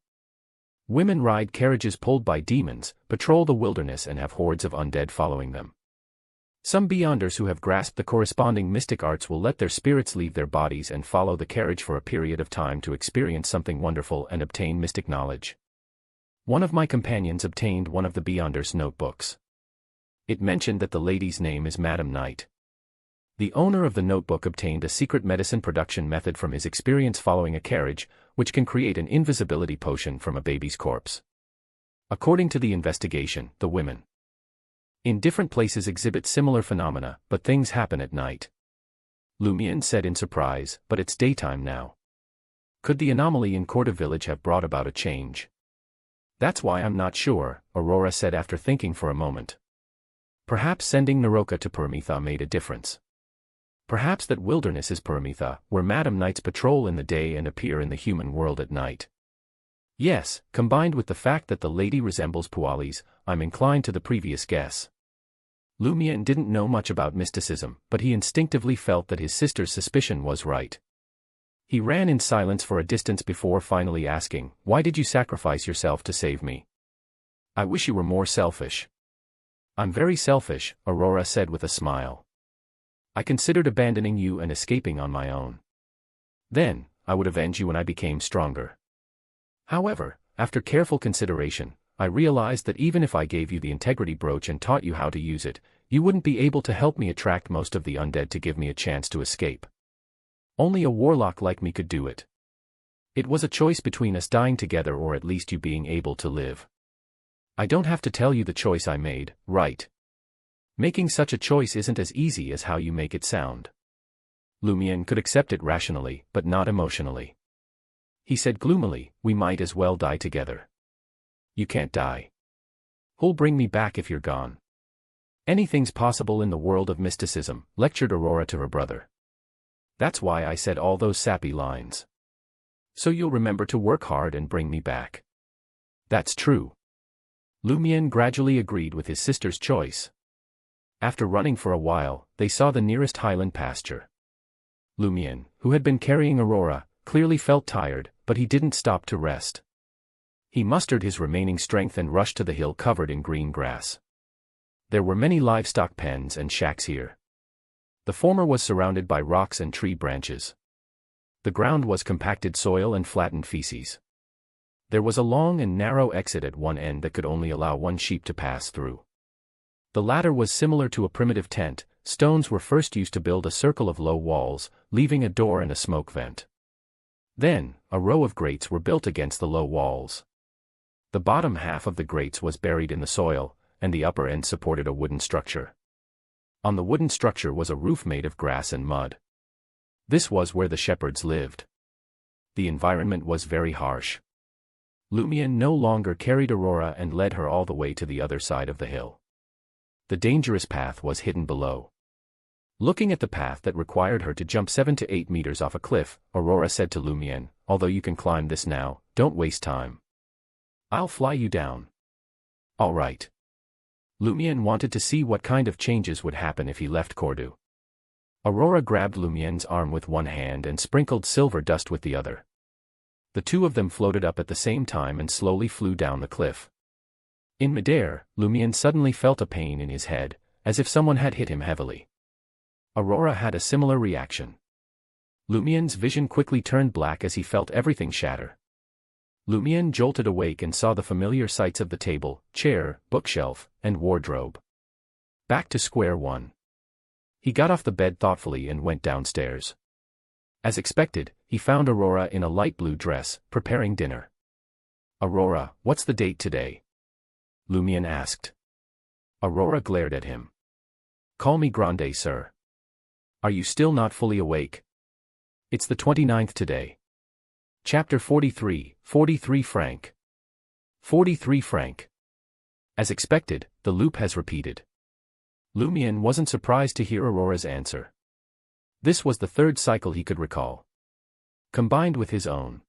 Women ride carriages pulled by demons, patrol the wilderness and have hordes of undead following them. Some Beyonders who have grasped the corresponding mystic arts will let their spirits leave their bodies and follow the carriage for a period of time to experience something wonderful and obtain mystic knowledge. One of my companions obtained one of the Beyonders' notebooks. It mentioned that the lady's name is Madam Knight. The owner of the notebook obtained a secret medicine production method from his experience following a carriage, which can create an invisibility potion from a baby's corpse. According to the investigation, the women in different places exhibit similar phenomena, but things happen at night. Lumiere said in surprise, but it's daytime now. Could the anomaly in Corda village have brought about a change? That's why I'm not sure, Aurora said after thinking for a moment. Perhaps sending Naroka to Paramitha made a difference. Perhaps that wilderness is Paramitha, where Madam Knights patrol in the day and appear in the human world at night. Yes, combined with the fact that the lady resembles Puali's, I'm inclined to the previous guess. Lumiere didn't know much about mysticism, but he instinctively felt that his sister's suspicion was right. He ran in silence for a distance before finally asking, why did you sacrifice yourself to save me? I wish you were more selfish. I'm very selfish, Aurora said with a smile. I considered abandoning you and escaping on my own. Then, I would avenge you when I became stronger. However, after careful consideration, I realized that even if I gave you the integrity brooch and taught you how to use it, you wouldn't be able to help me attract most of the undead to give me a chance to escape. Only a warlock like me could do it. It was a choice between us dying together or at least you being able to live. I don't have to tell you the choice I made, right? Making such a choice isn't as easy as how you make it sound. Lumiere could accept it rationally, but not emotionally. He said gloomily, we might as well die together. You can't die. Who'll bring me back if you're gone? Anything's possible in the world of mysticism, lectured Aurora to her brother. That's why I said all those sappy lines. So you'll remember to work hard and bring me back. That's true. Lumiere gradually agreed with his sister's choice. After running for a while, they saw the nearest highland pasture. Lumiere, who had been carrying Aurora, clearly felt tired, but he didn't stop to rest. He mustered his remaining strength and rushed to the hill covered in green grass. There were many livestock pens and shacks here. The former was surrounded by rocks and tree branches. The ground was compacted soil and flattened feces. There was a long and narrow exit at one end that could only allow one sheep to pass through. The latter was similar to a primitive tent. Stones were first used to build a circle of low walls, leaving a door and a smoke vent. Then, a row of grates were built against the low walls. The bottom half of the grates was buried in the soil, and the upper end supported a wooden structure. On the wooden structure was a roof made of grass and mud. This was where the shepherds lived. The environment was very harsh. Lumiere no longer carried Aurora and led her all the way to the other side of the hill. The dangerous path was hidden below. Looking at the path that required her to jump 7 to 8 meters off a cliff, Aurora said to Lumiere, although you can climb this now, don't waste time. I'll fly you down. All right. Lumion wanted to see what kind of changes would happen if he left Cordu. Aurora grabbed Lumion's arm with one hand and sprinkled silver dust with the other. The two of them floated up at the same time and slowly flew down the cliff. In midair, Lumion suddenly felt a pain in his head, as if someone had hit him heavily. Aurora had a similar reaction. Lumion's vision quickly turned black as he felt everything shatter. Lumion jolted awake and saw the familiar sights of the table, chair, bookshelf, and wardrobe. Back to square one. He got off the bed thoughtfully and went downstairs. As expected, he found Aurora in a light blue dress, preparing dinner. "Aurora, what's the date today?" Lumion asked. Aurora glared at him. "Call me Grande, sir. Are you still not fully awake? It's the 29th today." Chapter 43, 43 franc. 43 franc. As expected, the loop has repeated. Lumion wasn't surprised to hear Aurora's answer. This was the third cycle he could recall. Combined with his own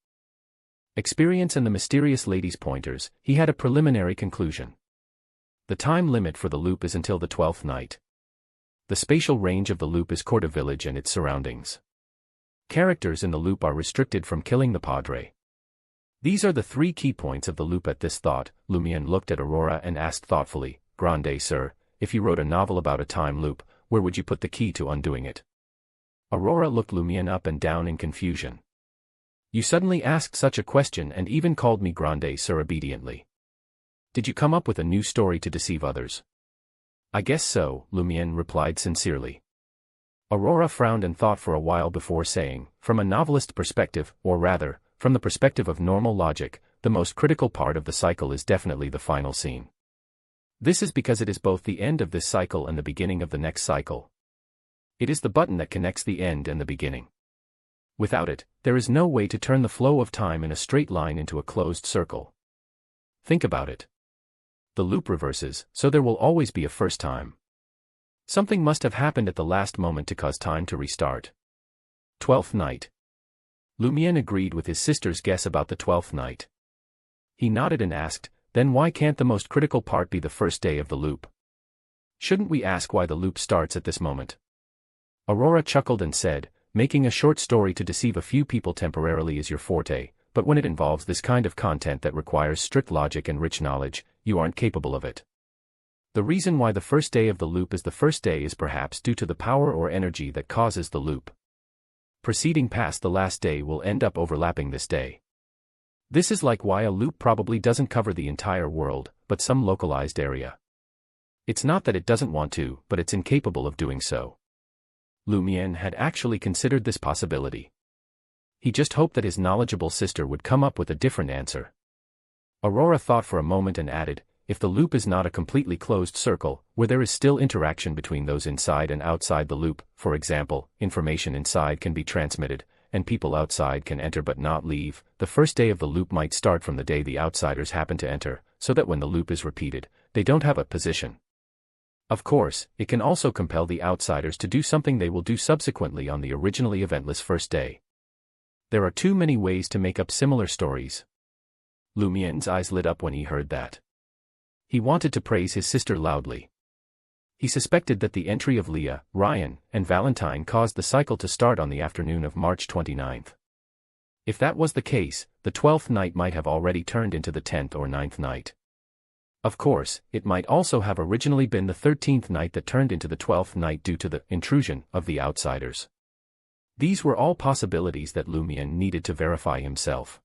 experience and the mysterious lady's pointers, he had a preliminary conclusion. The time limit for the loop is until the 12th night. The spatial range of the loop is Corda village and its surroundings. Characters in the loop are restricted from killing the Padre. These are the three key points of the loop. At this thought, Lumion looked at Aurora and asked thoughtfully, "Grande, sir, if you wrote a novel about a time loop, where would you put the key to undoing it?" Aurora looked Lumion up and down in confusion. "You suddenly asked such a question and even called me Grande, sir, obediently. Did you come up with a new story to deceive others?" "I guess so," Lumion replied sincerely. Aurora frowned and thought for a while before saying, "From a novelist's perspective, or rather, from the perspective of normal logic, the most critical part of the cycle is definitely the final scene. This is because it is both the end of this cycle and the beginning of the next cycle. It is the button that connects the end and the beginning. Without it, there is no way to turn the flow of time in a straight line into a closed circle. Think about it. The loop reverses, so there will always be a first time. Something must have happened at the last moment to cause time to restart." 12th night. Lumion agreed with his sister's guess about the 12th night. He nodded and asked, "Then why can't the most critical part be the first day of the loop? Shouldn't we ask why the loop starts at this moment?" Aurora chuckled and said, "Making a short story to deceive a few people temporarily is your forte, but when it involves this kind of content that requires strict logic and rich knowledge, you aren't capable of it. The reason why the first day of the loop is the first day is perhaps due to the power or energy that causes the loop. Proceeding past the last day will end up overlapping this day. This is like why a loop probably doesn't cover the entire world, but some localized area. It's not that it doesn't want to, but it's incapable of doing so." Lumion had actually considered this possibility. He just hoped that his knowledgeable sister would come up with a different answer. Aurora thought for a moment and added, "If the loop is not a completely closed circle, where there is still interaction between those inside and outside the loop, for example, information inside can be transmitted, and people outside can enter but not leave, the first day of the loop might start from the day the outsiders happen to enter, so that when the loop is repeated, they don't have a position. Of course, it can also compel the outsiders to do something they will do subsequently on the originally eventless first day. There are too many ways to make up similar stories." Lumion's eyes lit up when he heard that. He wanted to praise his sister loudly. He suspected that the entry of Leah, Ryan, and Valentine caused the cycle to start on the afternoon of March 29th. If that was the case, the 12th night might have already turned into the 10th or 9th night. Of course, it might also have originally been the 13th night that turned into the 12th night due to the intrusion of the outsiders. These were all possibilities that Lumion needed to verify himself.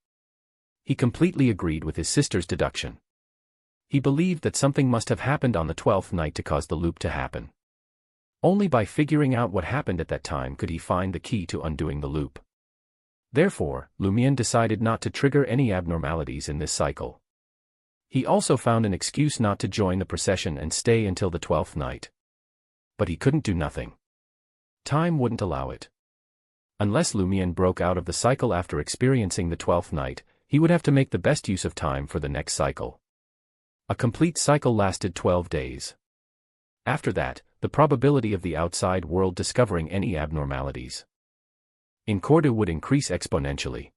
He completely agreed with his sister's deduction. He believed that something must have happened on the 12th night to cause the loop to happen. Only by figuring out what happened at that time could he find the key to undoing the loop. Therefore, Lumion decided not to trigger any abnormalities in this cycle. He also found an excuse not to join the procession and stay until the 12th night. But he couldn't do nothing. Time wouldn't allow it. Unless Lumion broke out of the cycle after experiencing the 12th night, he would have to make the best use of time for the next cycle. A complete cycle lasted 12 days. After that, the probability of the outside world discovering any abnormalities in Cordu would increase exponentially.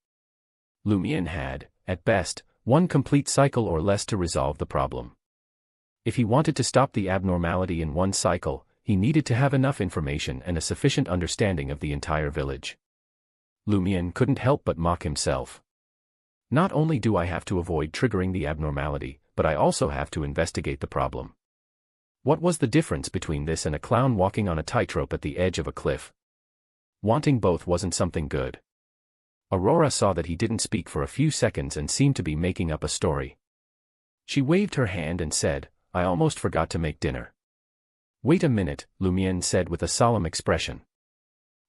Lumion had, at best, One complete cycle or less to resolve the problem. If he wanted to stop the abnormality in one cycle, he needed to have enough information and a sufficient understanding of the entire village. Lumian couldn't help but mock himself. Not only do I have to avoid triggering the abnormality, but I also have to investigate the problem. What was the difference between this and a clown walking on a tightrope at the edge of a cliff? Wanting both wasn't something good. Aurora saw that he didn't speak for a few seconds and seemed to be making up a story. She waved her hand and said, "I almost forgot to make dinner." "Wait a minute," Lumian said with a solemn expression.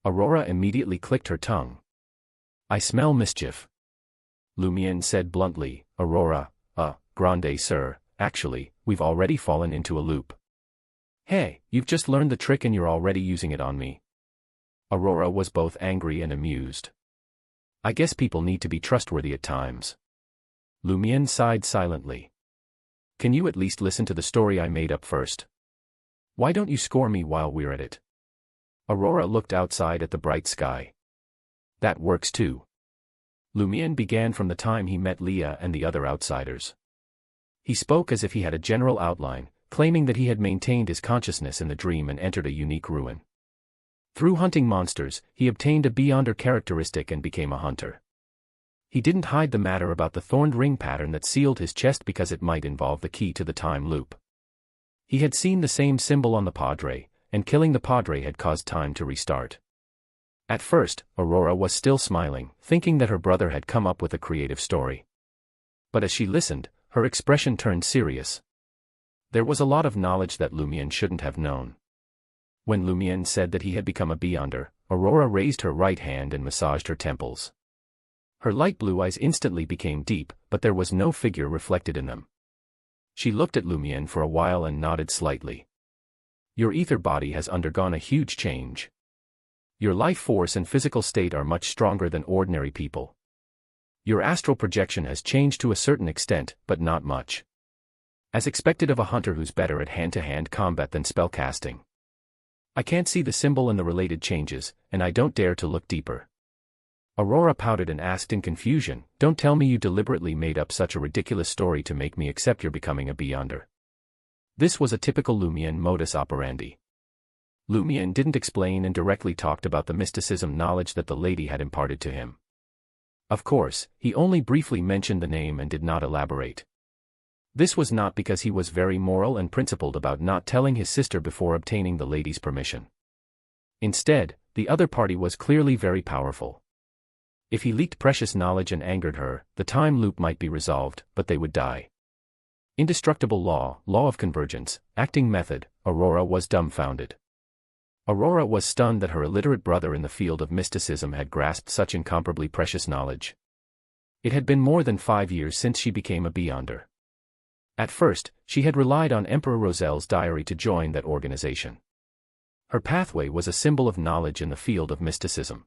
Aurora immediately clicked her tongue. "I smell mischief." Lumian said bluntly, "Aurora, grande sir, actually, we've already fallen into a loop." "Hey, you've just learned the trick and you're already using it on me." Aurora was both angry and amused. "I guess people need to be trustworthy at times." Lumian sighed silently. "Can you at least listen to the story I made up first? Why don't you score me while we're at it?" Aurora looked outside at the bright sky. "That works too." Lumian began from the time he met Leah and the other outsiders. He spoke as if he had a general outline, claiming that he had maintained his consciousness in the dream and entered a unique ruin. Through hunting monsters, he obtained a Beyonder characteristic and became a hunter. He didn't hide the matter about the thorned ring pattern that sealed his chest because it might involve the key to the time loop. He had seen the same symbol on the Padre, and killing the Padre had caused time to restart. At first, Aurora was still smiling, thinking that her brother had come up with a creative story. But as she listened, her expression turned serious. There was a lot of knowledge that Lumian shouldn't have known. When Lumian said that he had become a Beyonder, Aurora raised her right hand and massaged her temples. Her light blue eyes instantly became deep, but there was no figure reflected in them. She looked at Lumian for a while and nodded slightly. "Your ether body has undergone a huge change. Your life force and physical state are much stronger than ordinary people. Your astral projection has changed to a certain extent, but not much. As expected of a hunter who's better at hand-to-hand combat than spellcasting. I can't see the symbol and the related changes, and I don't dare to look deeper." Aurora pouted and asked in confusion, "Don't tell me you deliberately made up such a ridiculous story to make me accept you're becoming a Beyonder." This was a typical Lumian modus operandi. Lumian didn't explain and directly talked about the mysticism knowledge that the lady had imparted to him. Of course, he only briefly mentioned the name and did not elaborate. This was not because he was very moral and principled about not telling his sister before obtaining the lady's permission. Instead, the other party was clearly very powerful. If he leaked precious knowledge and angered her, the time loop might be resolved, but they would die. Indestructible law of convergence, acting method, Aurora was dumbfounded. Aurora was stunned that her illiterate brother in the field of mysticism had grasped such incomparably precious knowledge. It had been more than 5 years since she became a Beyonder. At first, she had relied on Emperor Rosel's diary to join that organization. Her pathway was a symbol of knowledge in the field of mysticism.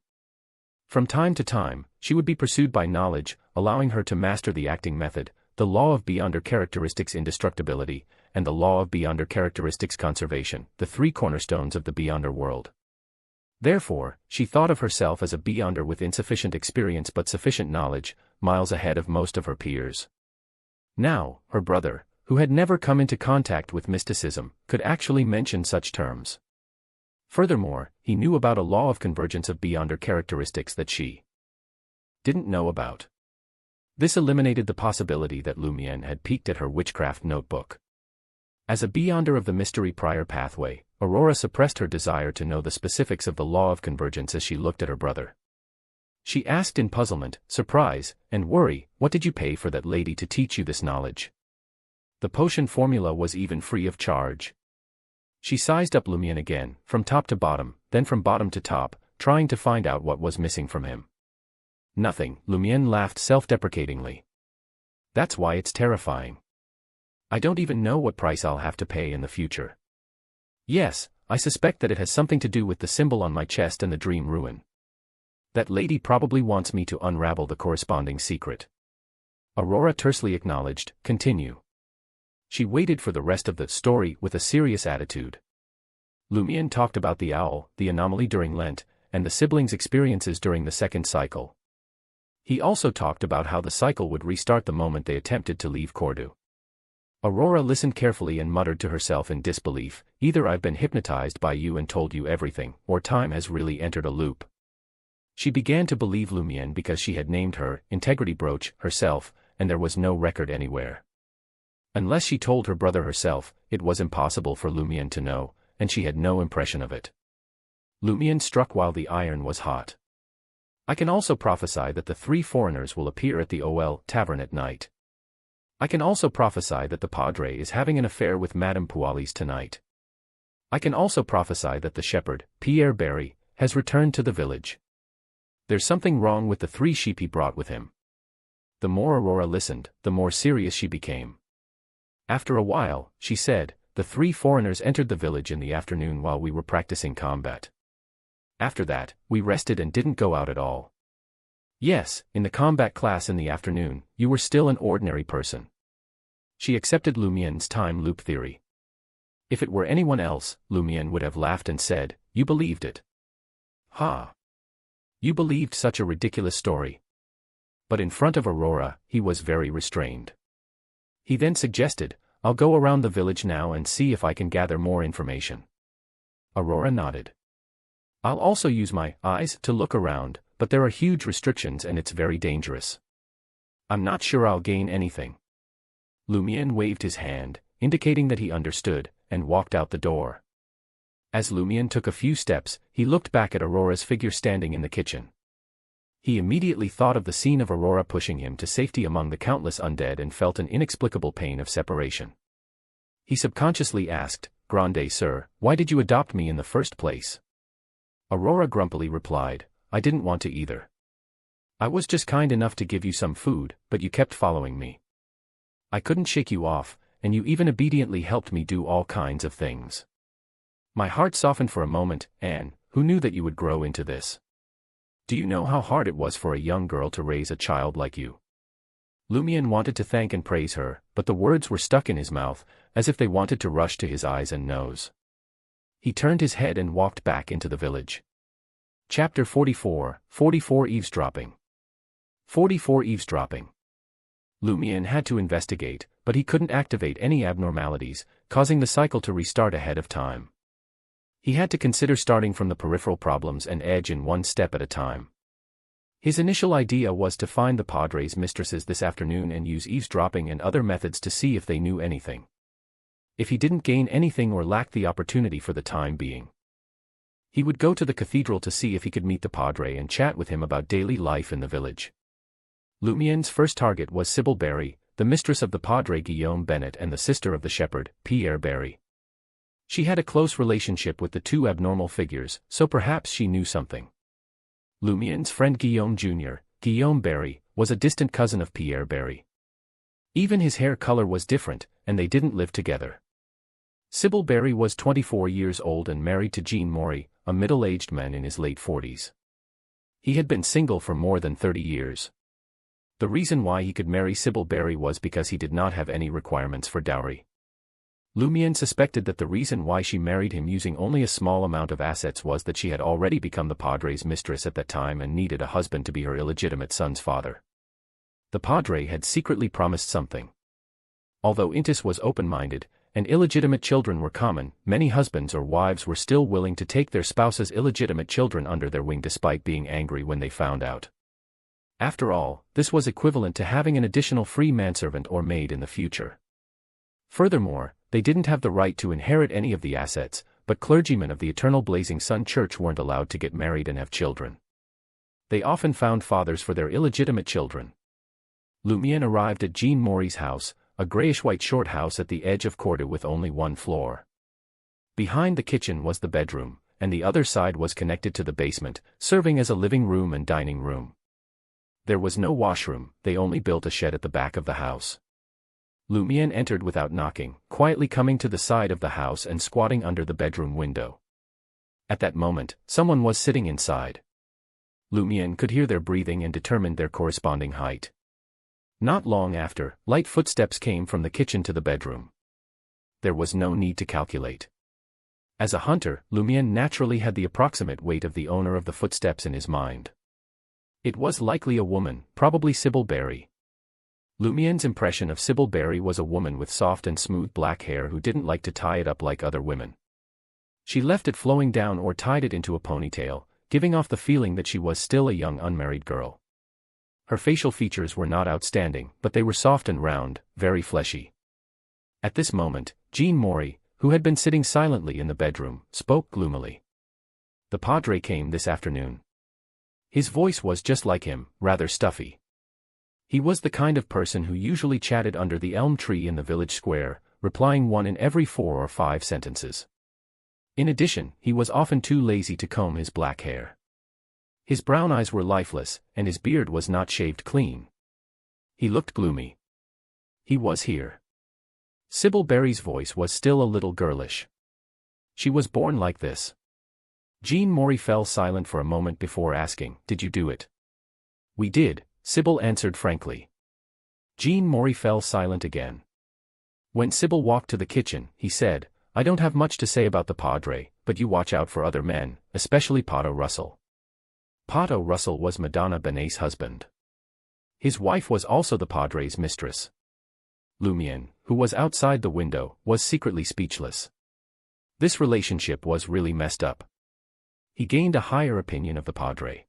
From time to time, she would be pursued by knowledge, allowing her to master the acting method, the law of Beyonder characteristics indestructibility, and the law of Beyonder characteristics conservation, the 3 cornerstones of the Beyonder world. Therefore, she thought of herself as a Beyonder with insufficient experience but sufficient knowledge, miles ahead of most of her peers. Now, her brother, who had never come into contact with mysticism, could actually mention such terms. Furthermore, he knew about a law of convergence of Beyonder characteristics that she didn't know about. This eliminated the possibility that Lumian had peeked at her witchcraft notebook. As a Beyonder of the mystery prior pathway, Aurora suppressed her desire to know the specifics of the law of convergence as she looked at her brother. She asked in puzzlement, surprise, and worry, "What did you pay for that lady to teach you this knowledge?" The potion formula was even free of charge. She sized up Lumian again, from top to bottom, then from bottom to top, trying to find out what was missing from him. "Nothing," Lumian laughed self-deprecatingly. "That's why it's terrifying. I don't even know what price I'll have to pay in the future. Yes, I suspect that it has something to do with the symbol on my chest and the dream ruin. That lady probably wants me to unravel the corresponding secret." Aurora tersely acknowledged, "Continue." She waited for the rest of the story with a serious attitude. Lumian talked about the owl, the anomaly during Lent, and the siblings' experiences during the second cycle. He also talked about how the cycle would restart the moment they attempted to leave Cordu. Aurora listened carefully and muttered to herself in disbelief, either I've been hypnotized by you and told you everything, or time has really entered a loop. She began to believe Lumiere because she had named her integrity brooch herself, and there was no record anywhere. Unless she told her brother herself, it was impossible for Lumiere to know, and she had no impression of it. Lumiere struck while the iron was hot. I can also prophesy that the 3 foreigners will appear at the OL tavern at night. I can also prophesy that the Padre is having an affair with Madame Pualis tonight. I can also prophesy that the shepherd, Pierre Barry, has returned to the village. There's something wrong with the 3 sheep he brought with him. The more Aurora listened, the more serious she became. After a while, she said, the 3 foreigners entered the village in the afternoon while we were practicing combat. After that, we rested and didn't go out at all. Yes, in the combat class in the afternoon, you were still an ordinary person. She accepted Lumiere's time loop theory. If it were anyone else, Lumiere would have laughed and said, you believed it. Ha! You believed such a ridiculous story. But in front of Aurora, he was very restrained. He then suggested, I'll go around the village now and see if I can gather more information. Aurora nodded. I'll also use my eyes to look around, but there are huge restrictions and it's very dangerous. I'm not sure I'll gain anything. Lumiere waved his hand, indicating that he understood, and walked out the door. As Lumiere took a few steps, he looked back at Aurora's figure standing in the kitchen. He immediately thought of the scene of Aurora pushing him to safety among the countless undead and felt an inexplicable pain of separation. He subconsciously asked, Grande sir, why did you adopt me in the first place? Aurora grumpily replied, I didn't want to either. I was just kind enough to give you some food, but you kept following me. I couldn't shake you off, and you even obediently helped me do all kinds of things. My heart softened for a moment, Anne, who knew that you would grow into this? Do you know how hard it was for a young girl to raise a child like you? Lumiere wanted to thank and praise her, but the words were stuck in his mouth, as if they wanted to rush to his eyes and nose. He turned his head and walked back into the village. Chapter 44, 44 Eavesdropping. 44 Eavesdropping. Lumiere had to investigate, but he couldn't activate any abnormalities, causing the cycle to restart ahead of time. He had to consider starting from the peripheral problems and edge in one step at a time. His initial idea was to find the Padre's mistresses this afternoon and use eavesdropping and other methods to see if they knew anything. If he didn't gain anything or lacked the opportunity for the time being, he would go to the cathedral to see if he could meet the Padre and chat with him about daily life in the village. Lumiere's first target was Sybil Barry, the mistress of the Padre Guillaume Bennett and the sister of the shepherd, Pierre Barry. She had a close relationship with the 2 abnormal figures, so perhaps she knew something. Lumiere's friend Guillaume Jr., Guillaume Barry, was a distant cousin of Pierre Barry. Even his hair color was different, and they didn't live together. Sybil Barry was 24 years old and married to Jean Maury, a middle-aged man in his late 40s. He had been single for more than 30 years. The reason why he could marry Sybil Barry was because he did not have any requirements for dowry. Lumiere suspected that the reason why she married him using only a small amount of assets was that she had already become the Padre's mistress at that time and needed a husband to be her illegitimate son's father. The Padre had secretly promised something. Although Intis was open-minded, and illegitimate children were common, many husbands or wives were still willing to take their spouse's illegitimate children under their wing despite being angry when they found out. After all, this was equivalent to having an additional free manservant or maid in the future. Furthermore, they didn't have the right to inherit any of the assets, but clergymen of the Eternal Blazing Sun Church weren't allowed to get married and have children. They often found fathers for their illegitimate children. Lumiere arrived at Jean Maury's house, a grayish-white short house at the edge of Cordu with only 1 floor. Behind the kitchen was the bedroom, and the other side was connected to the basement, serving as a living room and dining room. There was no washroom, they only built a shed at the back of the house. Lumiere entered without knocking, quietly coming to the side of the house and squatting under the bedroom window. At that moment, someone was sitting inside. Lumiere could hear their breathing and determined their corresponding height. Not long after, light footsteps came from the kitchen to the bedroom. There was no need to calculate. As a hunter, Lumiere naturally had the approximate weight of the owner of the footsteps in his mind. It was likely a woman, probably Sybil Berry. Lumien's impression of Sybil Berry was a woman with soft and smooth black hair who didn't like to tie it up like other women. She left it flowing down or tied it into a ponytail, giving off the feeling that she was still a young unmarried girl. Her facial features were not outstanding, but they were soft and round, very fleshy. At this moment, Jean Maury, who had been sitting silently in the bedroom, spoke gloomily. The padre came this afternoon. His voice was just like him, rather stuffy. He was the kind of person who usually chatted under the elm tree in the village square, replying one in every 4 or 5 sentences. In addition, he was often too lazy to comb his black hair. His brown eyes were lifeless, and his beard was not shaved clean. He looked gloomy. He was here. Sybil Berry's voice was still a little girlish. She was born like this. Jean Maury fell silent for a moment before asking, "Did you do it?" "We did," Sybil answered frankly. Jean Maury fell silent again. When Sybil walked to the kitchen, he said, "I don't have much to say about the padre, but you watch out for other men, especially Pato Russell." Pato Russell was Madonna Benet's husband. His wife was also the padre's mistress. Lumien, who was outside the window, was secretly speechless. This relationship was really messed up. He gained a higher opinion of the padre.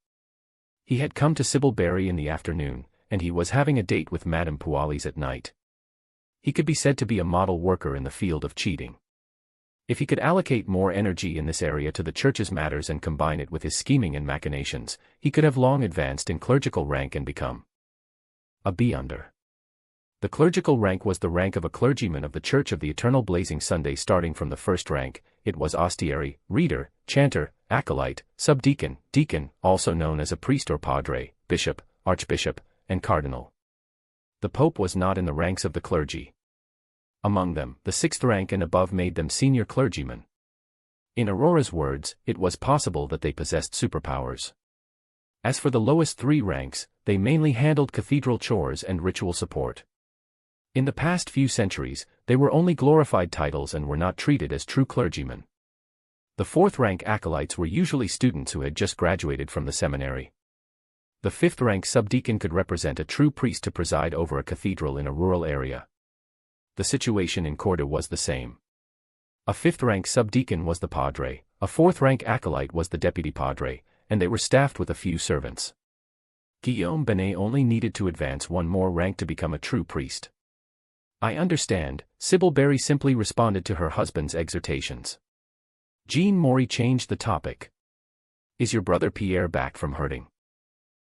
He had come to Sybil Berry in the afternoon, and he was having a date with Madame Pualis at night. He could be said to be a model worker in the field of cheating. If he could allocate more energy in this area to the church's matters and combine it with his scheming and machinations, he could have long advanced in clerical rank and become a B-under. The clerical rank was the rank of a clergyman of the Church of the Eternal Blazing Sunday. Starting from the first rank, it was ostiary, reader, chanter, acolyte, subdeacon, deacon, also known as a priest or padre, bishop, archbishop, and cardinal. The pope was not in the ranks of the clergy. Among them, the 6th rank and above made them senior clergymen. In Aurora's words, it was possible that they possessed superpowers. As for the lowest 3 ranks, they mainly handled cathedral chores and ritual support. In the past few centuries, they were only glorified titles and were not treated as true clergymen. The 4th rank acolytes were usually students who had just graduated from the seminary. The 5th rank subdeacon could represent a true priest to preside over a cathedral in a rural area. The situation in Cordoba was the same. A 5th rank subdeacon was the padre, a 4th rank acolyte was the deputy padre, and they were staffed with a few servants. Guillaume Benet only needed to advance one more rank to become a true priest. "I understand," Sybil Berry simply responded to her husband's exhortations. Jean Maury changed the topic. "Is your brother Pierre back from hurting?"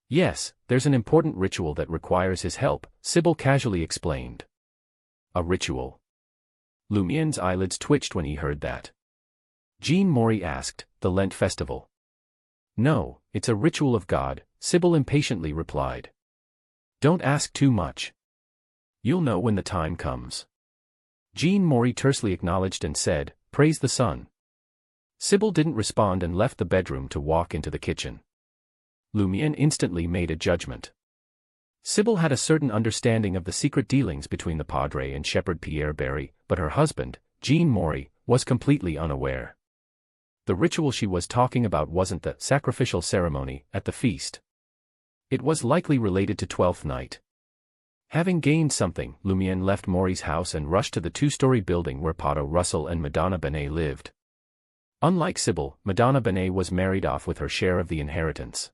"Yes, there's an important ritual that requires his help," Sybil casually explained. "A ritual?" Lumien's eyelids twitched when he heard that. Jean Maury asked, "The Lent festival?" "No, it's a ritual of God," Sybil impatiently replied. "Don't ask too much. You'll know when the time comes." Jean Maury tersely acknowledged and said, "Praise the sun." Sybil didn't respond and left the bedroom to walk into the kitchen. Lumien instantly made a judgment. Sybil had a certain understanding of the secret dealings between the padre and shepherd Pierre Berry, but her husband, Jean Maury, was completely unaware. The ritual she was talking about wasn't the sacrificial ceremony at the feast. It was likely related to Twelfth Night. Having gained something, Lumien left Maury's house and rushed to the 2-story building where Pato Russell and Madonna Benet lived. Unlike Sybil, Madonna Benet was married off with her share of the inheritance.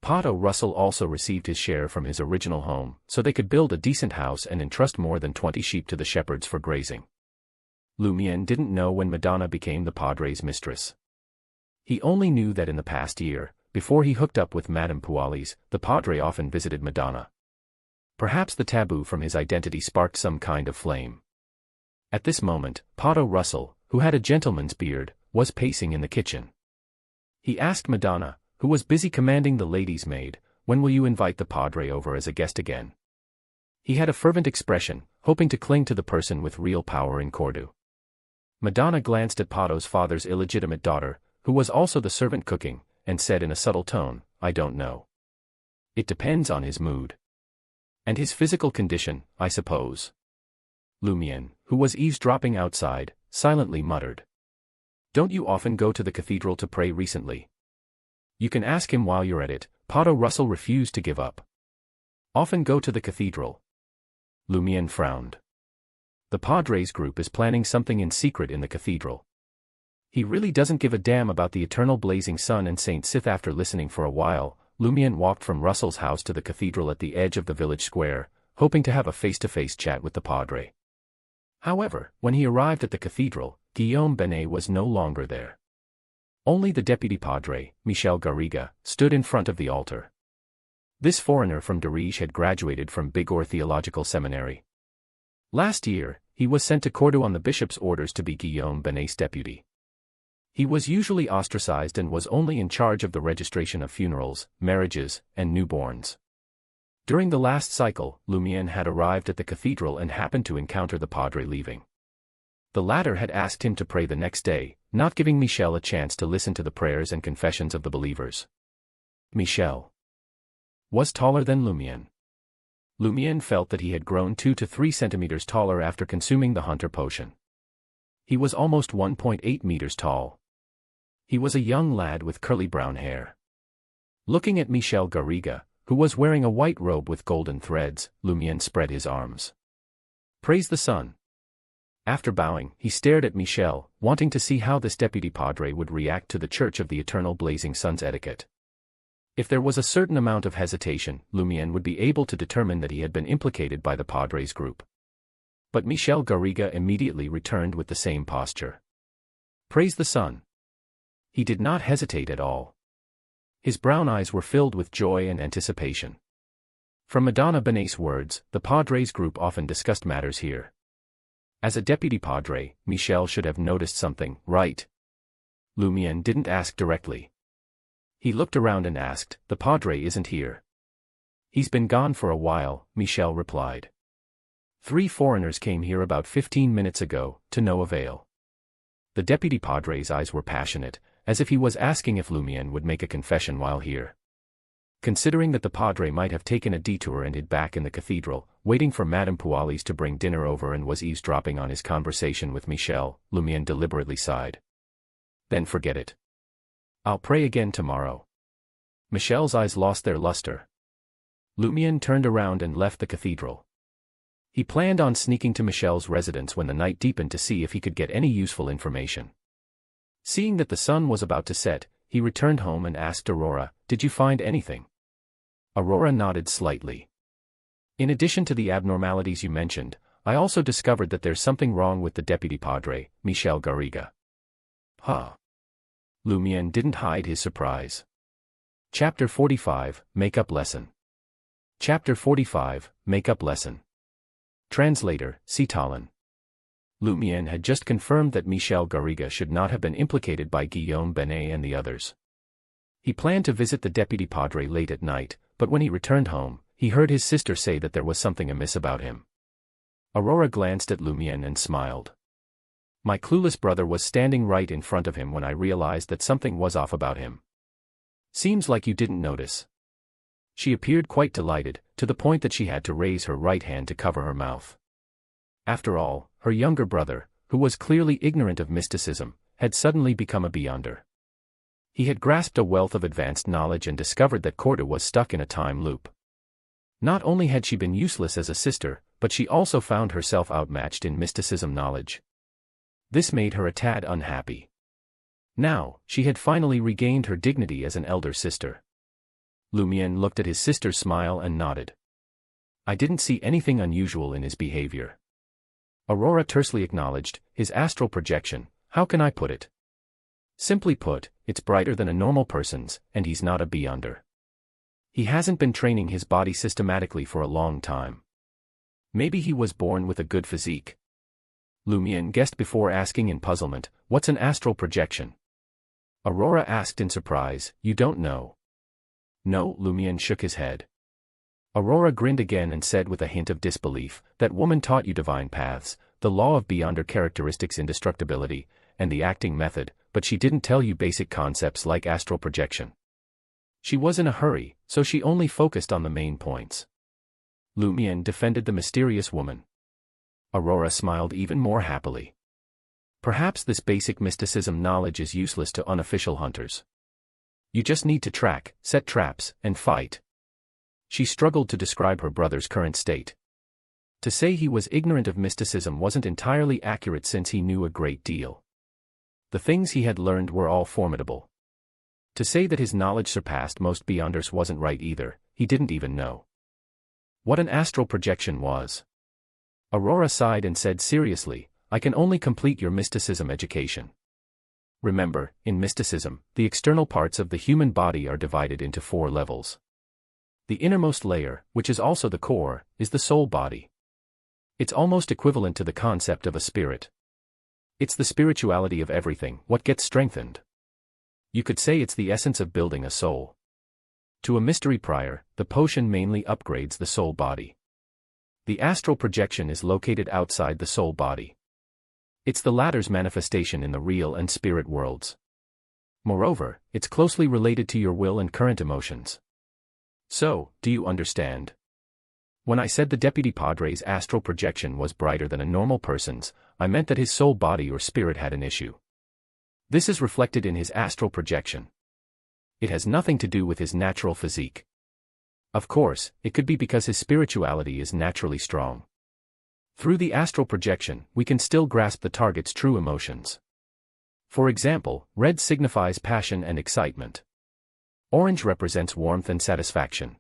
Pato Russell also received his share from his original home, so they could build a decent house and entrust more than 20 sheep to the shepherds for grazing. Lumien didn't know when Madonna became the padre's mistress. He only knew that in the past year, before he hooked up with Madame Pualis, the padre often visited Madonna. Perhaps the taboo from his identity sparked some kind of flame. At this moment, Pato Russell, who had a gentleman's beard, was pacing in the kitchen. He asked Madonna, who was busy commanding the lady's maid, "When will you invite the padre over as a guest again?" He had a fervent expression, hoping to cling to the person with real power in Cordoba. Madonna glanced at Pato's father's illegitimate daughter, who was also the servant cooking, and said in a subtle tone, "I don't know. It depends on his mood. And his physical condition, I suppose." Lumien, who was eavesdropping outside, silently muttered, "Don't you often go to the cathedral to pray recently? You can ask him while you're at it, Padre Russell refused to give up. Often go to the cathedral. Lumiere frowned. The Padres group is planning something in secret in the cathedral. He really doesn't give a damn about the eternal blazing sun and Saint Sith. After listening for a while, Lumiere walked from Russell's house to the cathedral at the edge of the village square, hoping to have a face-to-face chat with the Padre. However, when he arrived at the cathedral, Guillaume Benet was no longer there. Only the deputy Padre, Michel Garriga, stood in front of the altar. This foreigner from Darige had graduated from Bigorre Theological Seminary. Last year, he was sent to Cordoue on the bishop's orders to be Guillaume Benet's deputy. He was usually ostracized and was only in charge of the registration of funerals, marriages, and newborns. During the last cycle, Lumiere had arrived at the cathedral and happened to encounter the Padre leaving. The latter had asked him to pray the next day, not giving Michel a chance to listen to the prayers and confessions of the believers. Michel was taller than Lumiere. Lumiere felt that he had grown 2 to 3 centimeters taller after consuming the hunter potion. He was almost 1.8 meters tall. He was a young lad with curly brown hair. Looking at Michel Garriga, who was wearing a white robe with golden threads, Lumiere spread his arms. Praise the sun. After bowing, he stared at Michel, wanting to see how this deputy Padre would react to the Church of the Eternal Blazing Sun's etiquette. If there was a certain amount of hesitation, Lumiere would be able to determine that he had been implicated by the Padres group. But Michel Garriga immediately returned with the same posture. Praise the sun. He did not hesitate at all. His brown eyes were filled with joy and anticipation. From Madonna Benet's words, the Padres group often discussed matters here. As a deputy Padre, Michel should have noticed something, right? Lumiere didn't ask directly. He looked around and asked, the Padre isn't here. He's been gone for a while, Michel replied. 3 foreigners came here about 15 minutes ago, to no avail. The deputy Padre's eyes were passionate, as if he was asking if Lumiere would make a confession while here. Considering that the Padre might have taken a detour and hid back in the cathedral, waiting for Madame Pualis to bring dinner over and was eavesdropping on his conversation with Michel, Lumiere deliberately sighed. Then forget it. I'll pray again tomorrow. Michel's eyes lost their luster. Lumiere turned around and left the cathedral. He planned on sneaking to Michel's residence when the night deepened to see if he could get any useful information. Seeing that the sun was about to set, he returned home and asked Aurora, "Did you find anything?" Aurora nodded slightly. "In addition to the abnormalities you mentioned, I also discovered that there's something wrong with the deputy Padre, Michel Garriga." Huh. Lumiere didn't hide his surprise. Chapter 45, Makeup Lesson. Chapter 45, Makeup Lesson. Translator, Citalin. Lumiere had just confirmed that Michel Garriga should not have been implicated by Guillaume Benet and the others. He planned to visit the deputy Padre late at night, but when he returned home, he heard his sister say that there was something amiss about him. Aurora glanced at Lumiere and smiled. My clueless brother was standing right in front of him when I realized that something was off about him. Seems like you didn't notice. She appeared quite delighted, to the point that she had to raise her right hand to cover her mouth. After all, her younger brother, who was clearly ignorant of mysticism, had suddenly become a beyonder. He had grasped a wealth of advanced knowledge and discovered that Cordoue was stuck in a time loop. Not only had she been useless as a sister, but she also found herself outmatched in mysticism knowledge. This made her a tad unhappy. Now, she had finally regained her dignity as an elder sister. Lumiere looked at his sister's smile and nodded. I didn't see anything unusual in his behavior. Aurora tersely acknowledged, his astral projection, how can I put it? Simply put, it's brighter than a normal person's, and he's not a beyonder. He hasn't been training his body systematically for a long time. Maybe he was born with a good physique. Lumiere guessed before asking in puzzlement, what's an astral projection? Aurora asked in surprise, you don't know? No, Lumiere shook his head. Aurora grinned again and said with a hint of disbelief, that woman taught you divine paths, the law of beyonder characteristics indestructibility, and the acting method, but she didn't tell you basic concepts like astral projection. She was in a hurry, so she only focused on the main points. Lumiere defended the mysterious woman. Aurora smiled even more happily. Perhaps this basic mysticism knowledge is useless to unofficial hunters. You just need to track, set traps, and fight. She struggled to describe her brother's current state. To say he was ignorant of mysticism wasn't entirely accurate since he knew a great deal. The things he had learned were all formidable. To say that his knowledge surpassed most beyonders wasn't right either, he didn't even know what an astral projection was. Aurora sighed and said seriously, I can only complete your mysticism education. Remember, in mysticism, the external parts of the human body are divided into 4 levels. The innermost layer, which is also the core, is the soul body. It's almost equivalent to the concept of a spirit. It's the spirituality of everything, what gets strengthened. You could say it's the essence of building a soul. To a mystery prior, the potion mainly upgrades the soul body. The astral projection is located outside the soul body. It's the latter's manifestation in the real and spirit worlds. Moreover, it's closely related to your will and current emotions. So, do you understand? When I said the Deputy Padre's astral projection was brighter than a normal person's, I meant that his soul body or spirit had an issue. This is reflected in his astral projection. It has nothing to do with his natural physique. Of course, it could be because his spirituality is naturally strong. Through the astral projection, we can still grasp the target's true emotions. For example, red signifies passion and excitement. Orange represents warmth and satisfaction.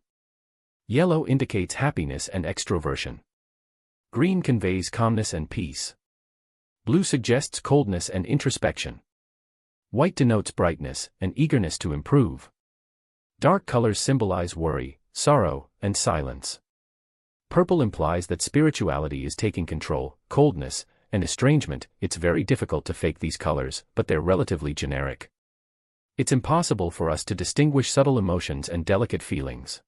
Yellow indicates happiness and extroversion. Green conveys calmness and peace. Blue suggests coldness and introspection. White denotes brightness and eagerness to improve. Dark colors symbolize worry, sorrow, and silence. Purple implies that spirituality is taking control, coldness, and estrangement. It's very difficult to fake these colors, but they're relatively generic. It's impossible for us to distinguish subtle emotions and delicate feelings.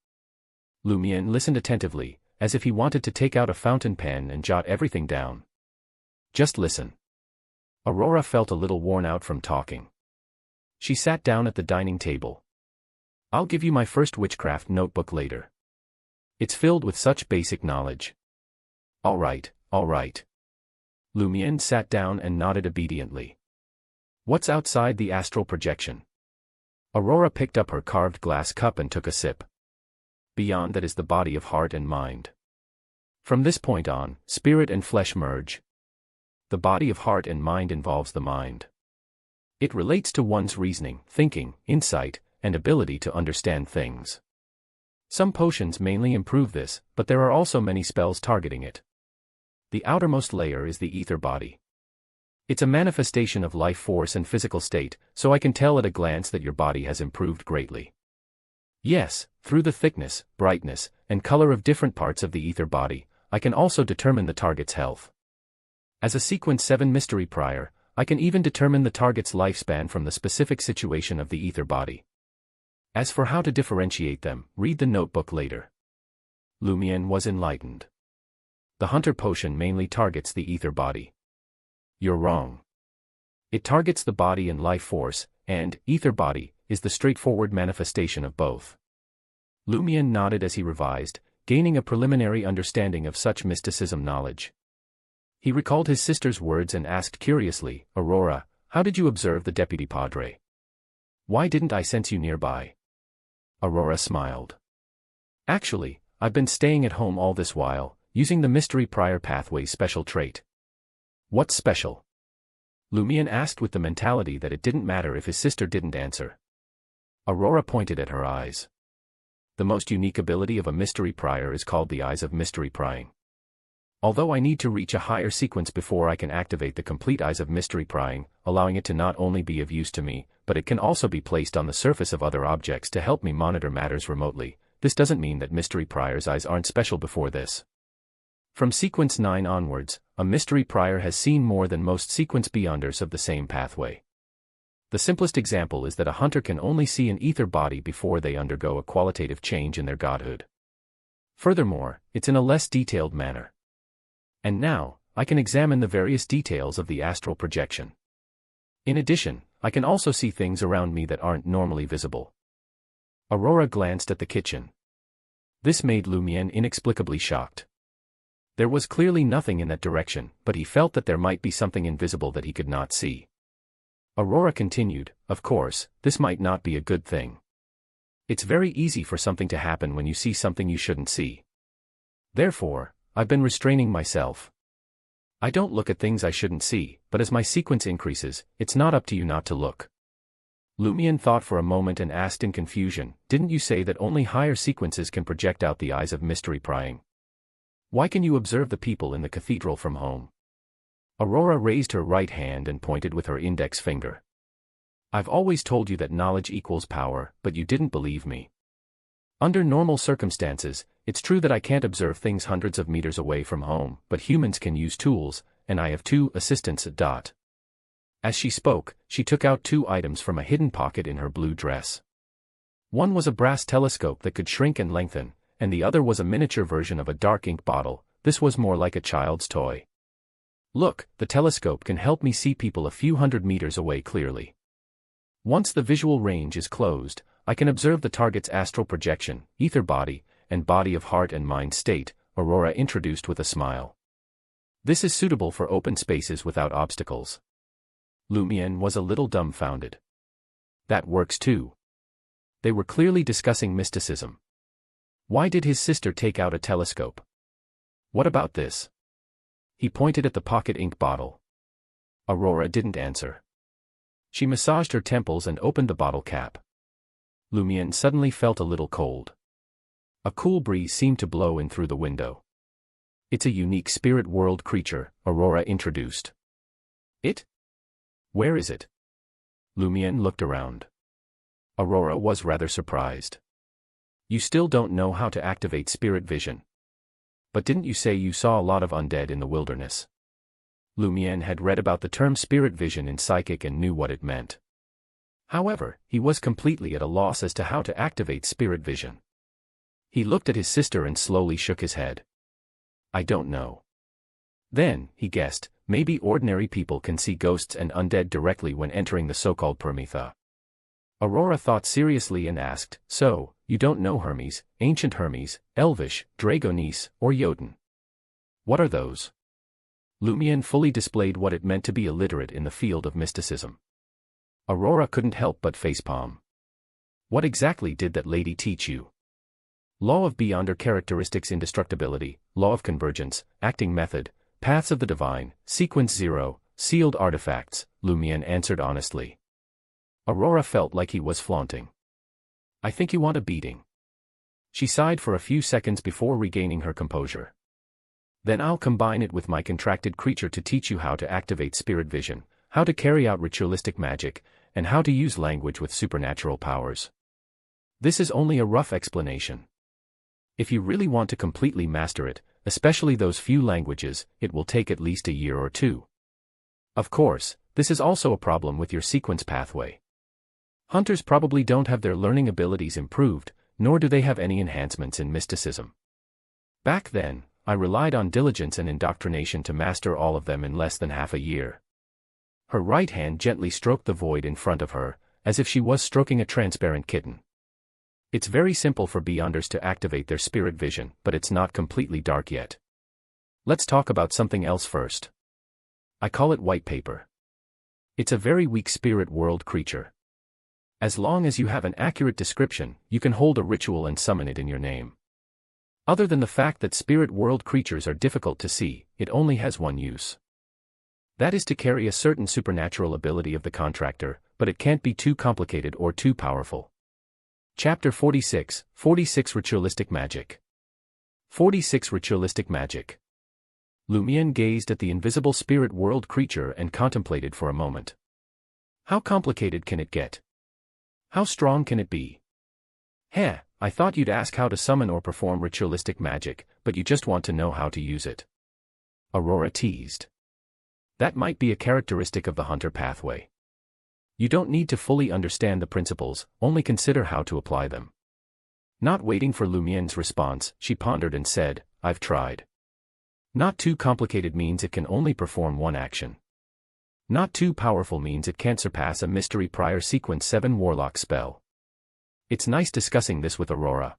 Lumiere listened attentively, as if he wanted to take out a fountain pen and jot everything down. Just listen. Aurora felt a little worn out from talking. She sat down at the dining table. I'll give you my first witchcraft notebook later. It's filled with such basic knowledge. All right, all right. Lumiere sat down and nodded obediently. What's outside the astral projection? Aurora picked up her carved glass cup and took a sip. Beyond that is the body of heart and mind. From this point on, spirit and flesh merge. The body of heart and mind involves the mind. It relates to one's reasoning, thinking, insight, and ability to understand things. Some potions mainly improve this, but there are also many spells targeting it. The outermost layer is the ether body. It's a manifestation of life force and physical state, so I can tell at a glance that your body has improved greatly. Yes, through the thickness, brightness, and color of different parts of the ether body, I can also determine the target's health. As a Sequence 7 mystery prior, I can even determine the target's lifespan from the specific situation of the ether body. As for how to differentiate them, read the notebook later. Lumiere was enlightened. The Hunter potion mainly targets the ether body. You're wrong. It targets the body and life force, and ether body is the straightforward manifestation of both. Lumiere nodded as he revised, gaining a preliminary understanding of such mysticism knowledge. He recalled his sister's words and asked curiously, Aurora, how did you observe the Deputy Padre? Why didn't I sense you nearby? Aurora smiled. Actually, I've been staying at home all this while, using the mystery prior pathway's special trait. What's special? Lumiere asked with the mentality that it didn't matter if his sister didn't answer. Aurora pointed at her eyes. The most unique ability of a mystery prior is called the Eyes of Mystery Prying. Although I need to reach a higher sequence before I can activate the complete Eyes of Mystery Prying, allowing it to not only be of use to me, but it can also be placed on the surface of other objects to help me monitor matters remotely. This doesn't mean that mystery prior's eyes aren't special before this. From Sequence 9 onwards, a mystery prior has seen more than most sequence beyonders of the same pathway. The simplest example is that a hunter can only see an ether body before they undergo a qualitative change in their godhood. Furthermore, it's in a less detailed manner. And now, I can examine the various details of the astral projection. In addition, I can also see things around me that aren't normally visible. Aurora glanced at the kitchen. This made Lumiere inexplicably shocked. There was clearly nothing in that direction, but he felt that there might be something invisible that he could not see. Aurora continued, of course, this might not be a good thing. It's very easy for something to happen when you see something you shouldn't see. Therefore, I've been restraining myself. I don't look at things I shouldn't see, but as my sequence increases, it's not up to you not to look. Lumion thought for a moment and asked in confusion, didn't you say that only higher sequences can project out the eyes of mystery prying? Why can you observe the people in the cathedral from home? Aurora raised her right hand and pointed with her index finger. I've always told you that knowledge equals power, but you didn't believe me. Under normal circumstances, it's true that I can't observe things hundreds of meters away from home, but humans can use tools, and I have 2 assistants. As she spoke, she took out 2 items from a hidden pocket in her blue dress. One was a brass telescope that could shrink and lengthen, and the other was a miniature version of a dark ink bottle. This was more like a child's toy. Look, the telescope can help me see people a few hundred meters away clearly. Once the visual range is closed, I can observe the target's astral projection, ether body, and body of heart and mind state, Aurora introduced with a smile. This is suitable for open spaces without obstacles. Lumion was a little dumbfounded. That works too. They were clearly discussing mysticism. Why did his sister take out a telescope? What about this? He pointed at the pocket ink bottle. Aurora didn't answer. She massaged her temples and opened the bottle cap. Lumion suddenly felt a little cold. A cool breeze seemed to blow in through the window. It's a unique spirit world creature, Aurora introduced. It? Where is it? Lumion looked around. Aurora was rather surprised. You still don't know how to activate spirit vision. But didn't you say you saw a lot of undead in the wilderness? Lumion had read about the term spirit vision in Psychic and knew what it meant. However, he was completely at a loss as to how to activate spirit vision. He looked at his sister and slowly shook his head. I don't know. Then, he guessed, maybe ordinary people can see ghosts and undead directly when entering the so-called Prometha. Aurora thought seriously and asked, so, you don't know Hermes, ancient Hermes, Elvish, Dragonese, or Jotun? What are those? Lumion fully displayed what it meant to be illiterate in the field of mysticism. Aurora couldn't help but facepalm. What exactly did that lady teach you? Law of Beyonder characteristics indestructibility, law of convergence, acting method, paths of the divine, sequence 0, sealed artifacts, Lumion answered honestly. Aurora felt like he was flaunting. I think you want a beating. She sighed for a few seconds before regaining her composure. Then I'll combine it with my contracted creature to teach you how to activate spirit vision, how to carry out ritualistic magic, and how to use language with supernatural powers. This is only a rough explanation. If you really want to completely master it, especially those few languages, it will take at least a year or 2. Of course, this is also a problem with your sequence pathway. Hunters probably don't have their learning abilities improved, nor do they have any enhancements in mysticism. Back then, I relied on diligence and indoctrination to master all of them in less than half a year. Her right hand gently stroked the void in front of her, as if she was stroking a transparent kitten. It's very simple for Beyonders to activate their spirit vision, but it's not completely dark yet. Let's talk about something else first. I call it white paper. It's a very weak spirit world creature. As long as you have an accurate description, you can hold a ritual and summon it in your name. Other than the fact that spirit world creatures are difficult to see, it only has one use. That is to carry a certain supernatural ability of the contractor, but it can't be too complicated or too powerful. Chapter 46, 46 Ritualistic Magic. 46 Ritualistic Magic. Lumion gazed at the invisible spirit world creature and contemplated for a moment. How complicated can it get? How strong can it be? Heh, I thought you'd ask how to summon or perform ritualistic magic, but you just want to know how to use it. Aurora teased. That might be a characteristic of the hunter pathway. You don't need to fully understand the principles, only consider how to apply them. Not waiting for Lumion's response, she pondered and said, I've tried. Not too complicated means it can only perform one action. Not too powerful means it can't surpass a mystery prior sequence 7 warlock spell. It's nice discussing this with Aurora.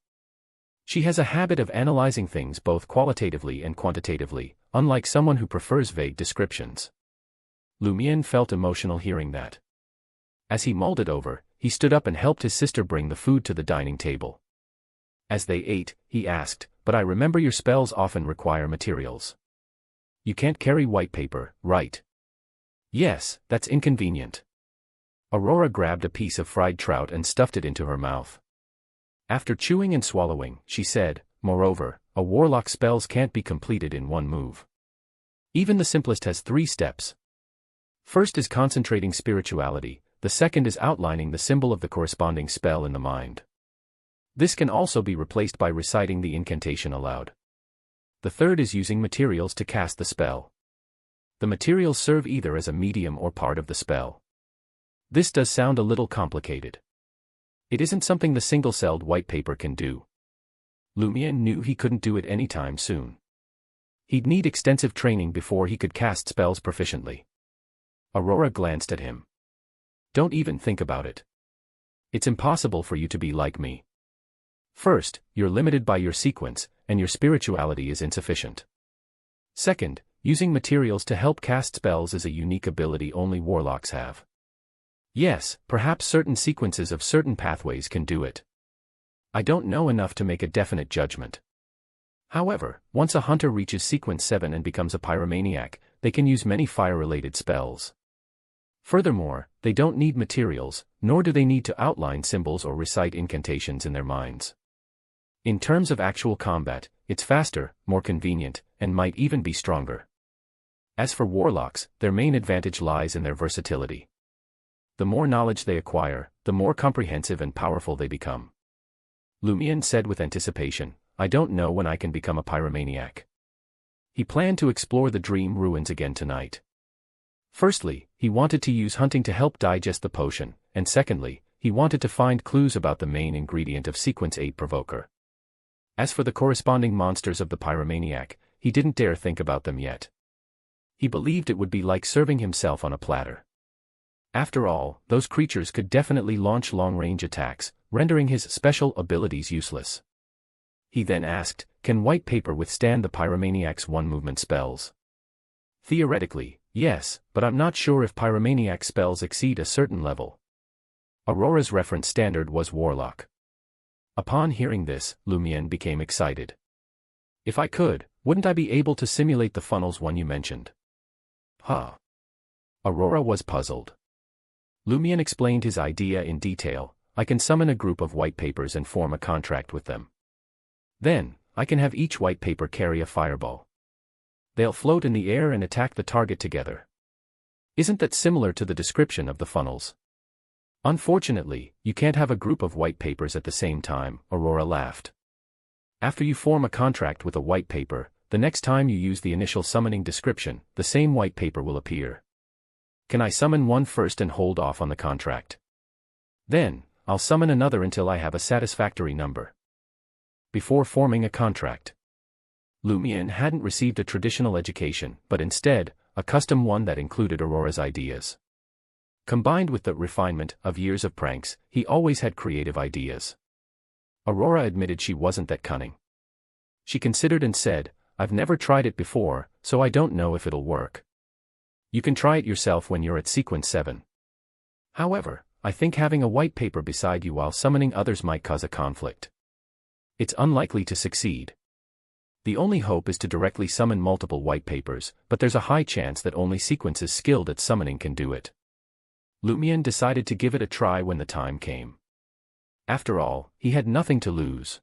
She has a habit of analyzing things both qualitatively and quantitatively, unlike someone who prefers vague descriptions. Lumion felt emotional hearing that. As he mulled it over, he stood up and helped his sister bring the food to the dining table. As they ate, he asked, "But I remember your spells often require materials. You can't carry white paper, right?" "Yes, that's inconvenient." Aurora grabbed a piece of fried trout and stuffed it into her mouth. After chewing and swallowing, she said, "Moreover, a warlock's spells can't be completed in one move. Even the simplest has 3 steps. First is concentrating spirituality, the second is outlining the symbol of the corresponding spell in the mind. This can also be replaced by reciting the incantation aloud. The third is using materials to cast the spell. The materials serve either as a medium or part of the spell. This does sound a little complicated. It isn't something the single-celled white paper can do. Lumiere knew he couldn't do it anytime soon. He'd need extensive training before he could cast spells proficiently. Aurora glanced at him. "Don't even think about it. It's impossible for you to be like me. First, you're limited by your sequence, and your spirituality is insufficient. Second, using materials to help cast spells is a unique ability only warlocks have. Yes, perhaps certain sequences of certain pathways can do it. I don't know enough to make a definite judgment. However, once a hunter reaches sequence 7 and becomes a pyromaniac, they can use many fire-related spells. Furthermore, they don't need materials, nor do they need to outline symbols or recite incantations in their minds. In terms of actual combat, it's faster, more convenient, and might even be stronger. As for warlocks, their main advantage lies in their versatility. The more knowledge they acquire, the more comprehensive and powerful they become." Lumiere said with anticipation, "I don't know when I can become a pyromaniac." He planned to explore the dream ruins again tonight. Firstly, he wanted to use hunting to help digest the potion, and secondly, he wanted to find clues about the main ingredient of Sequence 8 Provoker. As for the corresponding monsters of the pyromaniac, he didn't dare think about them yet. He believed it would be like serving himself on a platter. After all, those creatures could definitely launch long-range attacks, rendering his special abilities useless. He then asked, "Can white paper withstand the pyromaniac's one-movement spells?" "Theoretically, yes, but I'm not sure if pyromaniac spells exceed a certain level." Aurora's reference standard was Warlock. Upon hearing this, Lumiere became excited. "If I could, wouldn't I be able to simulate the funnels one you mentioned?" "Huh?" Aurora was puzzled. Lumiere explained his idea in detail. "I can summon a group of white papers and form a contract with them. Then, I can have each white paper carry a fireball. They'll float in the air and attack the target together. Isn't that similar to the description of the funnels?" "Unfortunately, you can't have a group of white papers at the same time," Aurora laughed. "After you form a contract with a white paper, the next time you use the initial summoning description, the same white paper will appear. Can I summon one first and hold off on the contract? Then, I'll summon another until I have a satisfactory number. Before forming a contract." Lumiere hadn't received a traditional education, but instead, a custom one that included Aurora's ideas. Combined with the refinement of years of pranks, he always had creative ideas. Aurora admitted she wasn't that cunning. She considered and said, "I've never tried it before, so I don't know if it'll work. You can try it yourself when you're at Sequence 7. However, I think having a white paper beside you while summoning others might cause a conflict. It's unlikely to succeed. The only hope is to directly summon multiple white papers, but there's a high chance that only sequences skilled at summoning can do it." Lumiere decided to give it a try when the time came. After all, he had nothing to lose.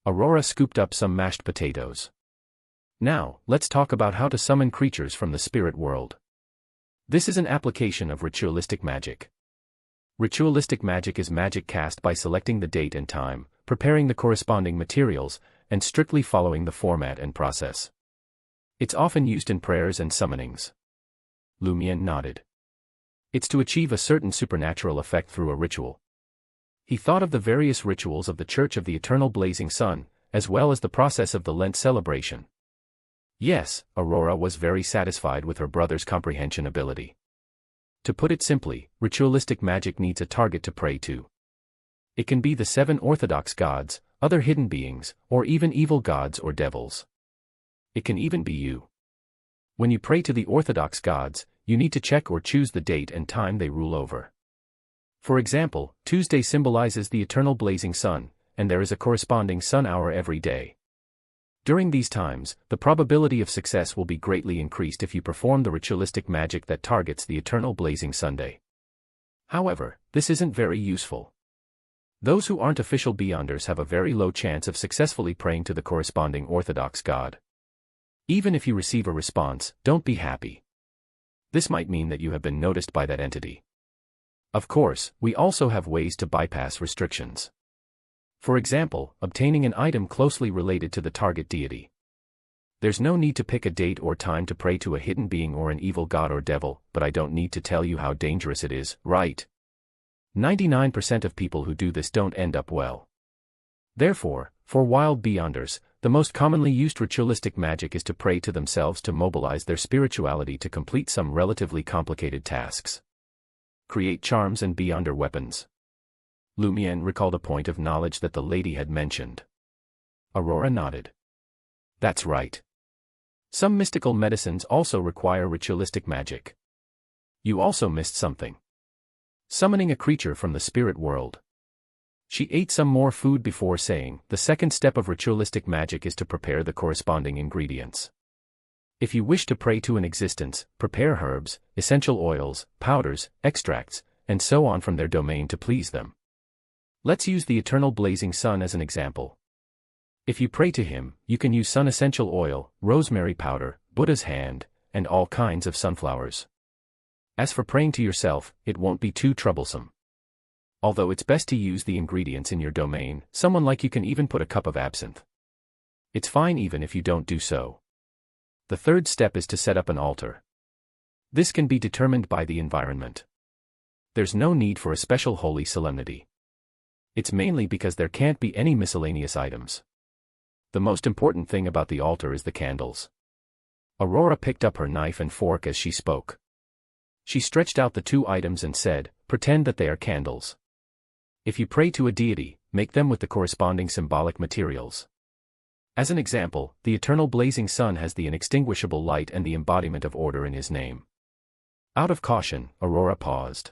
Aurora scooped up some mashed potatoes. "Now, let's talk about how to summon creatures from the spirit world. This is an application of ritualistic magic. Ritualistic magic is magic cast by selecting the date and time, preparing the corresponding materials, and strictly following the format and process. It's often used in prayers and summonings." Lumiere nodded. "It's to achieve a certain supernatural effect through a ritual." He thought of the various rituals of the Church of the Eternal Blazing Sun, as well as the process of the Lent celebration. Yes, Aurora was very satisfied with her brother's comprehension ability. To put it simply, ritualistic magic needs a target to pray to. It can be the 7 orthodox gods, other hidden beings, or even evil gods or devils. It can even be you. When you pray to the orthodox gods, you need to check or choose the date and time they rule over. For example, Tuesday symbolizes the eternal blazing sun, and there is a corresponding sun hour every day. During these times, the probability of success will be greatly increased if you perform the ritualistic magic that targets the eternal blazing Sunday. However, this isn't very useful. Those who aren't official Beyonders have a very low chance of successfully praying to the corresponding Orthodox god. Even if you receive a response, don't be happy. This might mean that you have been noticed by that entity. Of course, we also have ways to bypass restrictions. For example, obtaining an item closely related to the target deity. There's no need to pick a date or time to pray to a hidden being or an evil god or devil, but I don't need to tell you how dangerous it is, right? 99% of people who do this don't end up well. Therefore, for wild Beyonders, the most commonly used ritualistic magic is to pray to themselves to mobilize their spirituality to complete some relatively complicated tasks. Create charms and Beyonder weapons. Lumien recalled a point of knowledge that the lady had mentioned. Aurora nodded. That's right. Some mystical medicines also require ritualistic magic. You also missed something. Summoning a creature from the spirit world. She ate some more food before saying, the second step of ritualistic magic is to prepare the corresponding ingredients. If you wish to pray to an existence, prepare herbs, essential oils, powders, extracts, and so on from their domain to please them. Let's use the eternal blazing sun as an example. If you pray to him, you can use sun essential oil, rosemary powder, Buddha's hand, and all kinds of sunflowers. As for praying to yourself, it won't be too troublesome. Although it's best to use the ingredients in your domain, someone like you can even put a cup of absinthe. It's fine even if you don't do so. The third step is to set up an altar. This can be determined by the environment. There's no need for a special holy solemnity. It's mainly because there can't be any miscellaneous items. The most important thing about the altar is the candles. Aurora picked up her knife and fork as she spoke. She stretched out the two items and said, pretend that they are candles. If you pray to a deity, make them with the corresponding symbolic materials. As an example, the eternal blazing sun has the inextinguishable light and the embodiment of order in his name. Out of caution, Aurora paused.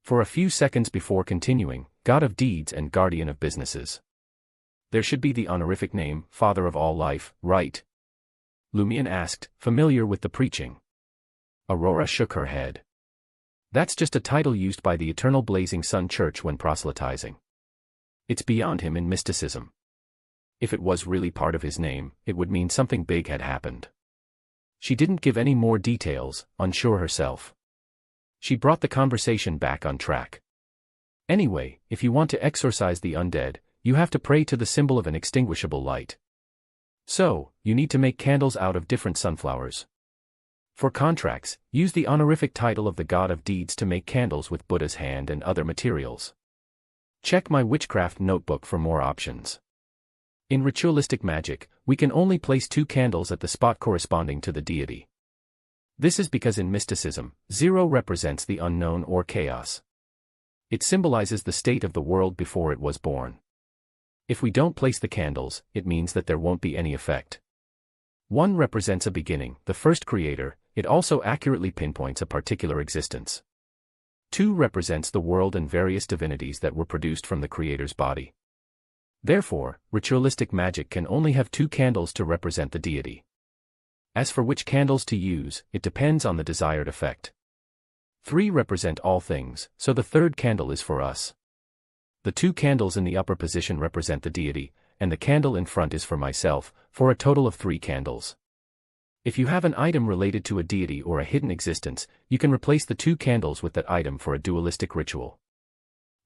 For a few seconds before continuing, God of deeds and guardian of businesses. There should be the honorific name, Father of all life, right? Lumien asked, familiar with the preaching. Aurora shook her head. That's just a title used by the Eternal Blazing Sun Church when proselytizing. It's beyond him in mysticism. If it was really part of his name, it would mean something big had happened. She didn't give any more details, unsure herself. She brought the conversation back on track. Anyway, if you want to exorcise the undead, you have to pray to the symbol of an extinguishable light. So, you need to make candles out of different sunflowers. For contracts, use the honorific title of the God of Deeds to make candles with Buddha's hand and other materials. Check my witchcraft notebook for more options. In ritualistic magic, we can only place 2 candles at the spot corresponding to the deity. This is because in mysticism, 0 represents the unknown or chaos. It symbolizes the state of the world before it was born. If we don't place the candles, it means that there won't be any effect. 1 represents a beginning, the first creator. It also accurately pinpoints a particular existence. 2 represents the world and various divinities that were produced from the creator's body. Therefore, ritualistic magic can only have 2 candles to represent the deity. As for which candles to use, it depends on the desired effect. 3 represent all things, so the third candle is for us. The 2 candles in the upper position represent the deity, and the candle in front is for myself, for a total of 3 candles. If you have an item related to a deity or a hidden existence, you can replace the 2 candles with that item for a dualistic ritual.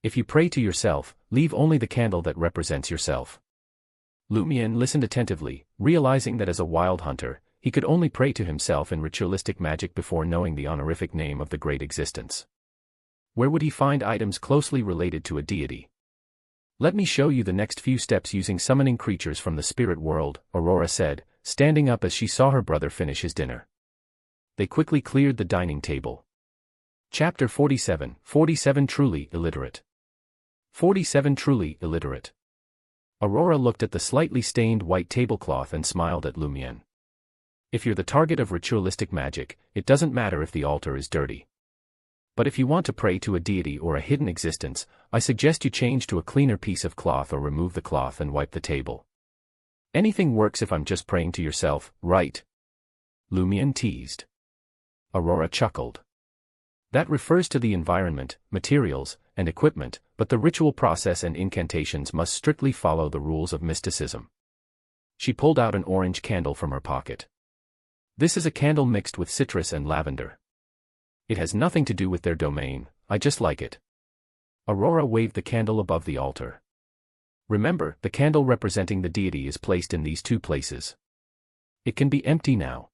If you pray to yourself, leave only the candle that represents yourself. Lumien listened attentively, realizing that as a wild hunter, he could only pray to himself in ritualistic magic before knowing the honorific name of the great existence. Where would he find items closely related to a deity? Let me show you the next few steps using summoning creatures from the spirit world, Aurora said, standing up as she saw her brother finish his dinner. They quickly cleared the dining table. Chapter 47, 47 Truly Illiterate. 47 Truly Illiterate. Aurora looked at the slightly stained white tablecloth and smiled at Lumien. If you're the target of ritualistic magic, it doesn't matter if the altar is dirty. But if you want to pray to a deity or a hidden existence, I suggest you change to a cleaner piece of cloth or remove the cloth and wipe the table. Anything works if I'm just praying to yourself, right? Lumion teased. Aurora chuckled. That refers to the environment, materials, and equipment, but the ritual process and incantations must strictly follow the rules of mysticism. She pulled out an orange candle from her pocket. This is a candle mixed with citrus and lavender. It has nothing to do with their domain, I just like it. Aurora waved the candle above the altar. Remember, the candle representing the deity is placed in these two places. It can be empty now.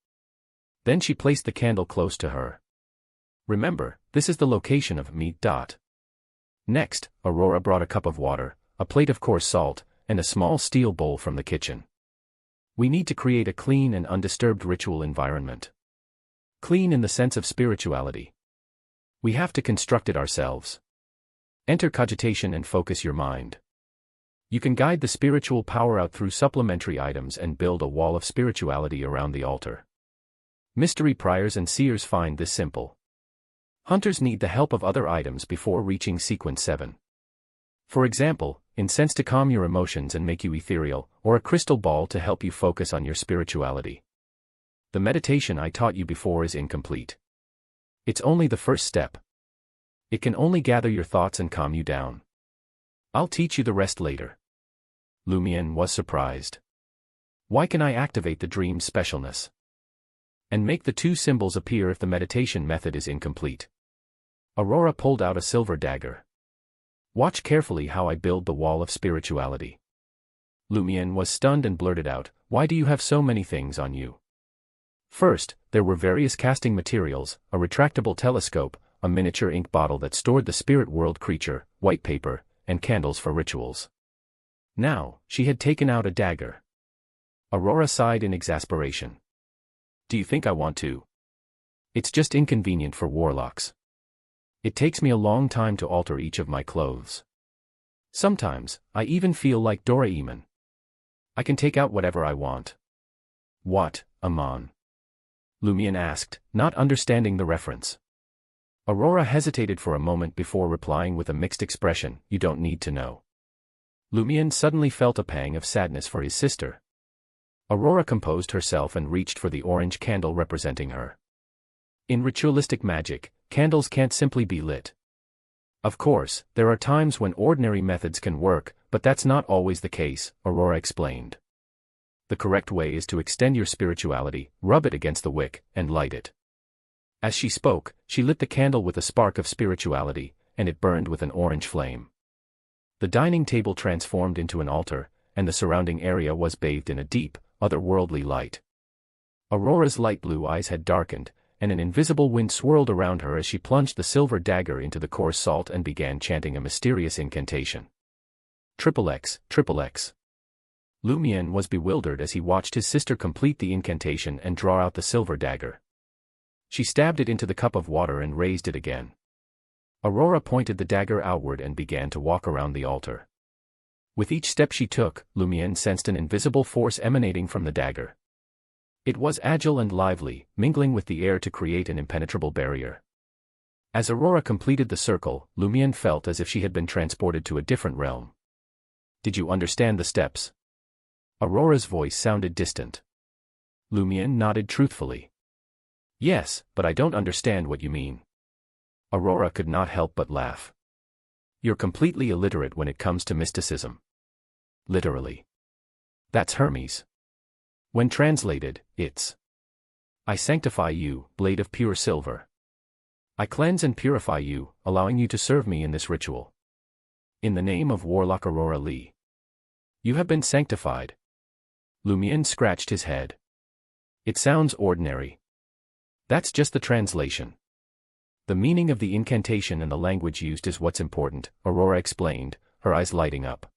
Then she placed the candle close to her. Remember, this is the location of me. Next, Aurora brought a cup of water, a plate of coarse salt, and a small steel bowl from the kitchen. We need to create a clean and undisturbed ritual environment. Clean in the sense of spirituality. We have to construct it ourselves. Enter cogitation and focus your mind. You can guide the spiritual power out through supplementary items and build a wall of spirituality around the altar. Mystery priors and seers find this simple. Hunters need the help of other items before reaching sequence 7. For example, incense to calm your emotions and make you ethereal, or a crystal ball to help you focus on your spirituality. The meditation I taught you before is incomplete. It's only the first step. It can only gather your thoughts and calm you down. I'll teach you the rest later. Lumion was surprised. Why can I activate the dream's specialness? And make the two symbols appear if the meditation method is incomplete? Aurora pulled out a silver dagger. Watch carefully how I build the wall of spirituality. Lumion was stunned and blurted out, why do you have so many things on you? First, there were various casting materials, a retractable telescope, a miniature ink bottle that stored the spirit world creature, white paper, and candles for rituals. Now, she had taken out a dagger. Aurora sighed in exasperation. Do you think I want to? It's just inconvenient for warlocks. It takes me a long time to alter each of my clothes. Sometimes, I even feel like Doraemon. I can take out whatever I want. What, Amon? Lumion asked, not understanding the reference. Aurora hesitated for a moment before replying with a mixed expression, you don't need to know. Lumion suddenly felt a pang of sadness for his sister. Aurora composed herself and reached for the orange candle representing her. In ritualistic magic, candles can't simply be lit. Of course, there are times when ordinary methods can work, but that's not always the case, Aurora explained. The correct way is to extend your spirituality, rub it against the wick, and light it. As she spoke, she lit the candle with a spark of spirituality, and it burned with an orange flame. The dining table transformed into an altar, and the surrounding area was bathed in a deep, otherworldly light. Aurora's light blue eyes had darkened, and an invisible wind swirled around her as she plunged the silver dagger into the coarse salt and began chanting a mysterious incantation. XXX, XXX. Lumion was bewildered as he watched his sister complete the incantation and draw out the silver dagger. She stabbed it into the cup of water and raised it again. Aurora pointed the dagger outward and began to walk around the altar. With each step she took, Lumion sensed an invisible force emanating from the dagger. It was agile and lively, mingling with the air to create an impenetrable barrier. As Aurora completed the circle, Lumion felt as if she had been transported to a different realm. Did you understand the steps? Aurora's voice sounded distant. Lumion nodded truthfully. Yes, but I don't understand what you mean. Aurora could not help but laugh. You're completely illiterate when it comes to mysticism. Literally. That's Hermes. When translated, it's I sanctify you, blade of pure silver. I cleanse and purify you, allowing you to serve me in this ritual. In the name of Warlock Aurora Lee. You have been sanctified. Lumion scratched his head. It sounds ordinary. That's just the translation. The meaning of the incantation and the language used is what's important, Aurora explained, her eyes lighting up.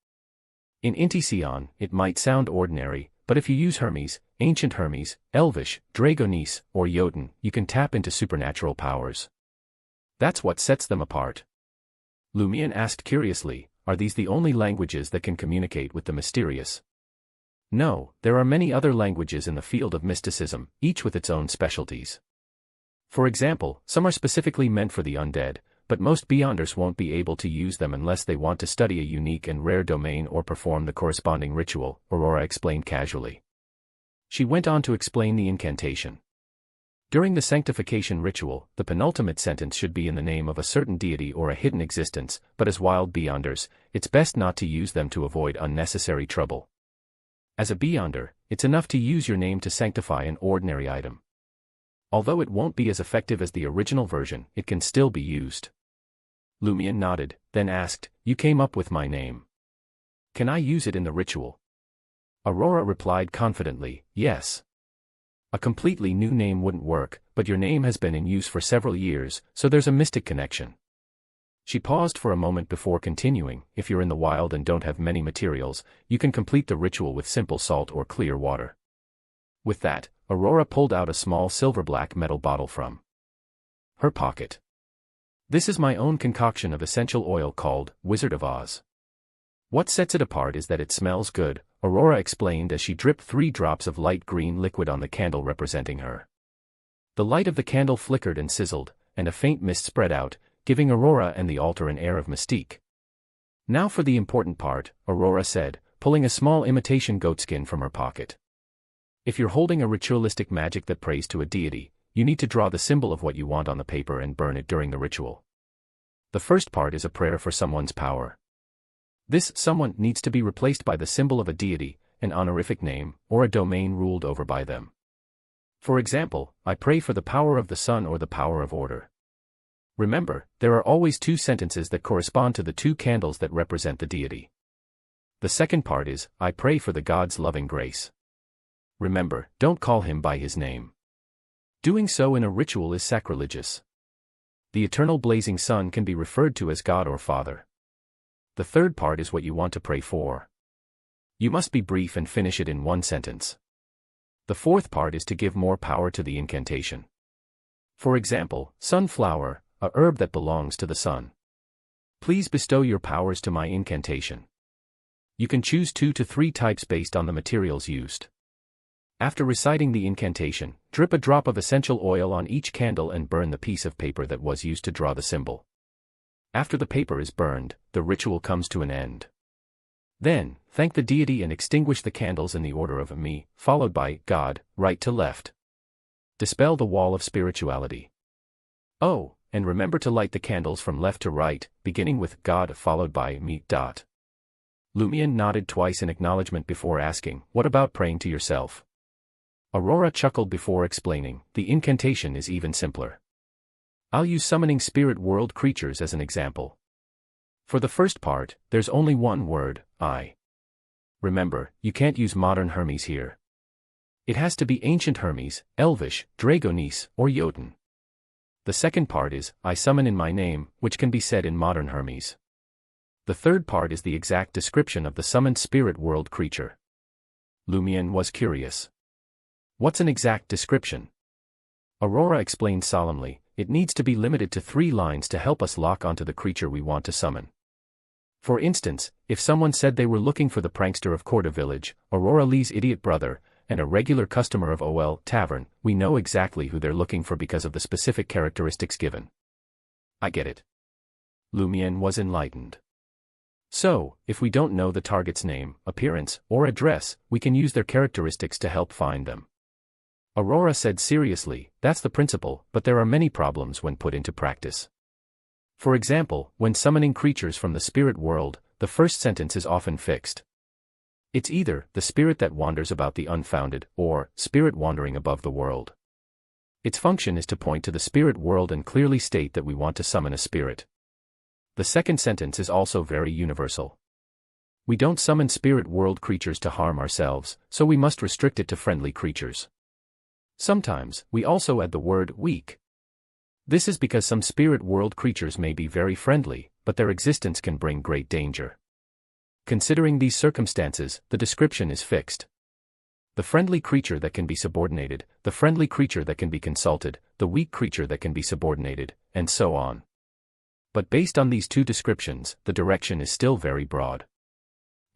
In Intision, it might sound ordinary, but if you use Hermes, Ancient Hermes, Elvish, Dragonese, or Jotun, you can tap into supernatural powers. That's what sets them apart. Lumion asked curiously, are these the only languages that can communicate with the mysterious? No, there are many other languages in the field of mysticism, each with its own specialties. For example, some are specifically meant for the undead, but most Beyonders won't be able to use them unless they want to study a unique and rare domain or perform the corresponding ritual, Aurora explained casually. She went on to explain the incantation. During the sanctification ritual, the penultimate sentence should be in the name of a certain deity or a hidden existence, but as wild Beyonders, it's best not to use them to avoid unnecessary trouble. As a Beyonder, it's enough to use your name to sanctify an ordinary item. Although it won't be as effective as the original version, it can still be used. Lumion nodded, then asked, "You came up with my name. Can I use it in the ritual?" Aurora replied confidently, "Yes. A completely new name wouldn't work, but your name has been in use for several years, so there's a mystic connection." She paused for a moment before continuing, "If you're in the wild and don't have many materials, you can complete the ritual with simple salt or clear water." With that, Aurora pulled out a small silver-black metal bottle from her pocket. "This is my own concoction of essential oil called Wizard of Oz. What sets it apart is that it smells good," Aurora explained as she dripped 3 drops of light green liquid on the candle representing her. The light of the candle flickered and sizzled, and a faint mist spread out, giving Aurora and the altar an air of mystique. "Now for the important part," Aurora said, pulling a small imitation goatskin from her pocket. "If you're holding a ritualistic magic that prays to a deity, you need to draw the symbol of what you want on the paper and burn it during the ritual. The first part is a prayer for someone's power. This someone needs to be replaced by the symbol of a deity, an honorific name, or a domain ruled over by them. For example, I pray for the power of the sun or the power of order. Remember, there are always 2 sentences that correspond to the 2 candles that represent the deity. The second part is, I pray for the God's loving grace. Remember, don't call him by his name. Doing so in a ritual is sacrilegious. The eternal blazing sun can be referred to as God or Father. The third part is what you want to pray for. You must be brief and finish it in 1 sentence. The fourth part is to give more power to the incantation. For example, sunflower, a herb that belongs to the sun. Please bestow your powers to my incantation. You can choose 2 to 3 types based on the materials used. After reciting the incantation, drip a drop of essential oil on each candle and burn the piece of paper that was used to draw the symbol. After the paper is burned, the ritual comes to an end. Then, thank the deity and extinguish the candles in the order of me, followed by God, right to left. Dispel the wall of spirituality. Oh, and remember to light the candles from left to right, beginning with God followed by me. Lumion nodded twice in acknowledgement before asking, "What about praying to yourself?" Aurora chuckled before explaining, "The incantation is even simpler. I'll use summoning spirit world creatures as an example. For the first part, there's only 1 word, I. Remember, you can't use modern Hermes here. It has to be ancient Hermes, Elvish, Dragonese, or Jotun. The second part is, I summon in my name, which can be said in modern Hermes. The third part is the exact description of the summoned spirit world creature." Lumion was curious. "What's an exact description?" Aurora explained solemnly, "It needs to be limited to 3 lines to help us lock onto the creature we want to summon. For instance, if someone said they were looking for the prankster of Corda Village, Aurora Lee's idiot brother, and a regular customer of OL Tavern, we know exactly who they're looking for because of the specific characteristics given." "I get it." Lumion was enlightened. "So, if we don't know the target's name, appearance, or address, we can use their characteristics to help find them." Aurora said seriously, "That's the principle, but there are many problems when put into practice. For example, when summoning creatures from the spirit world, the first sentence is often fixed. It's either the spirit that wanders about the unfounded, or spirit wandering above the world. Its function is to point to the spirit world and clearly state that we want to summon a spirit. The second sentence is also very universal. We don't summon spirit world creatures to harm ourselves, so we must restrict it to friendly creatures. Sometimes, we also add the word weak. This is because some spirit world creatures may be very friendly, but their existence can bring great danger. Considering these circumstances, the description is fixed. The friendly creature that can be subordinated, the friendly creature that can be consulted, the weak creature that can be subordinated, and so on. But based on these 2 descriptions, the direction is still very broad.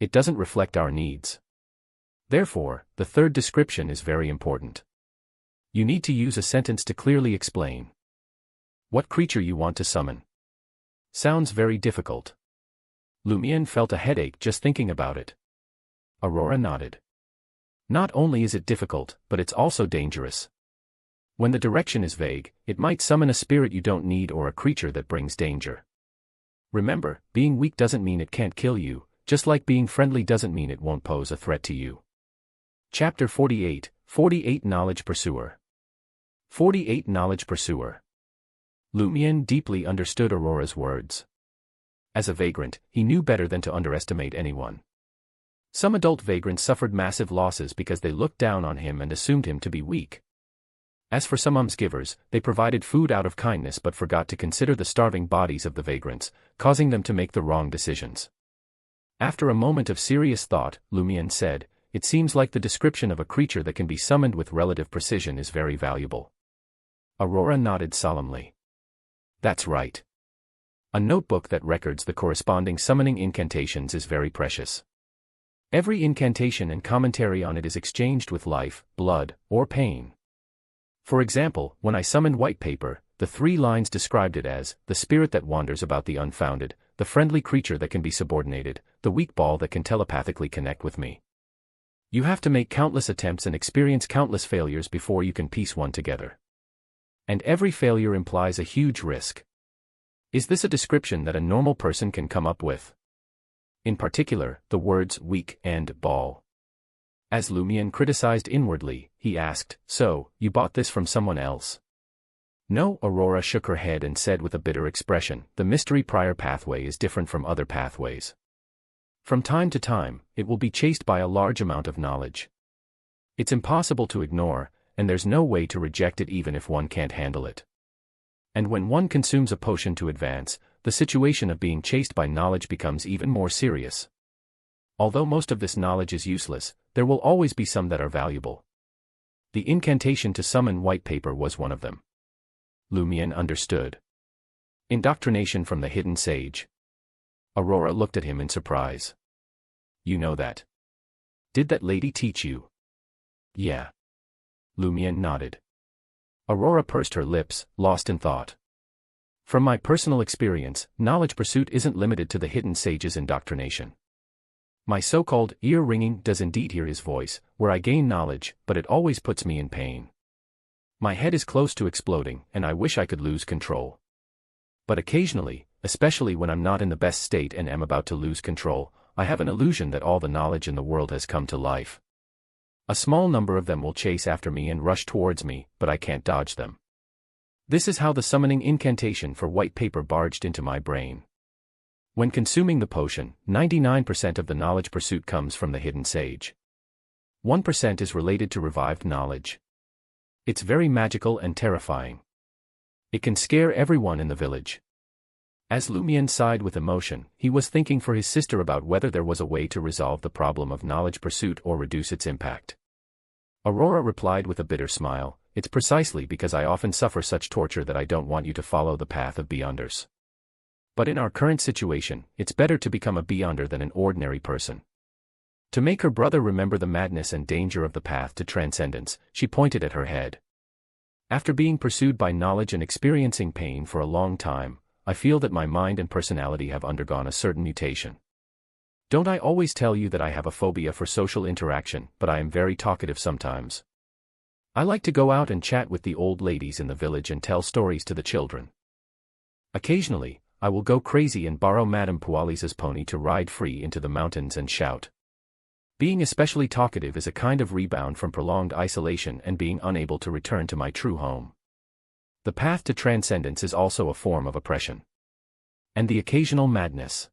It doesn't reflect our needs. Therefore, the third description is very important. You need to use a sentence to clearly explain what creature you want to summon. Sounds very difficult. Lumion felt a headache just thinking about it. Aurora nodded. Not only is it difficult, but it's also dangerous. When the direction is vague, it might summon a spirit you don't need or a creature that brings danger. Remember, being weak doesn't mean it can't kill you, just like being friendly doesn't mean it won't pose a threat to you. Chapter 48, 48 Knowledge Pursuer. 48 Knowledge Pursuer. Lumion deeply understood Aurora's words. As a vagrant, he knew better than to underestimate anyone. Some adult vagrants suffered massive losses because they looked down on him and assumed him to be weak. As for some almsgivers, they provided food out of kindness but forgot to consider the starving bodies of the vagrants, causing them to make the wrong decisions. After a moment of serious thought, Lumion said, "It seems like the description of a creature that can be summoned with relative precision is very valuable." Aurora nodded solemnly. That's right. A notebook that records the corresponding summoning incantations is very precious. Every incantation and commentary on it is exchanged with life, blood, or pain. For example, when I summoned white paper, the 3 lines described it as, the spirit that wanders about the unfounded, the friendly creature that can be subordinated, the weak ball that can telepathically connect with me. You have to make countless attempts and experience countless failures before you can piece one together. And every failure implies a huge risk. Is this a description that a normal person can come up with? In particular, the words weak and ball. As Lumion criticized inwardly, he asked, "So, you bought this from someone else?" No, Aurora shook her head and said with a bitter expression, "The mystery prior pathway is different from other pathways. From time to time, it will be chased by a large amount of knowledge. It's impossible to ignore, and there's no way to reject it even if one can't handle it. And when one consumes a potion to advance, the situation of being chased by knowledge becomes even more serious. Although most of this knowledge is useless, there will always be some that are valuable. The incantation to summon white paper was one of them." Lumion understood. Indoctrination from the hidden sage. Aurora looked at him in surprise. "You know that? Did that lady teach you?" "Yeah." Lumion nodded. Aurora pursed her lips, lost in thought. "From my personal experience, knowledge pursuit isn't limited to the hidden sage's indoctrination. My so-called ear-ringing does indeed hear his voice, where I gain knowledge, but it always puts me in pain. My head is close to exploding, and I wish I could lose control. But occasionally, especially when I'm not in the best state and am about to lose control, I have an illusion that all the knowledge in the world has come to life. A small number of them will chase after me and rush towards me, but I can't dodge them. This is how the summoning incantation for white paper barged into my brain. When consuming the potion, 99% of the knowledge pursuit comes from the hidden sage. 1% is related to revived knowledge. It's very magical and terrifying. It can scare everyone in the village." As Lumion sighed with emotion, he was thinking for his sister about whether there was a way to resolve the problem of knowledge pursuit or reduce its impact. Aurora replied with a bitter smile, "It's precisely because I often suffer such torture that I don't want you to follow the path of beyonders. But in our current situation, it's better to become a beyonder than an ordinary person." To make her brother remember the madness and danger of the path to transcendence, she pointed at her head. "After being pursued by knowledge and experiencing pain for a long time, I feel that my mind and personality have undergone a certain mutation. Don't I always tell you that I have a phobia for social interaction, but I am very talkative sometimes. I like to go out and chat with the old ladies in the village and tell stories to the children. Occasionally, I will go crazy and borrow Madame Pualisa's pony to ride free into the mountains and shout. Being especially talkative is a kind of rebound from prolonged isolation and being unable to return to my true home. The path to transcendence is also a form of oppression. And the occasional madness."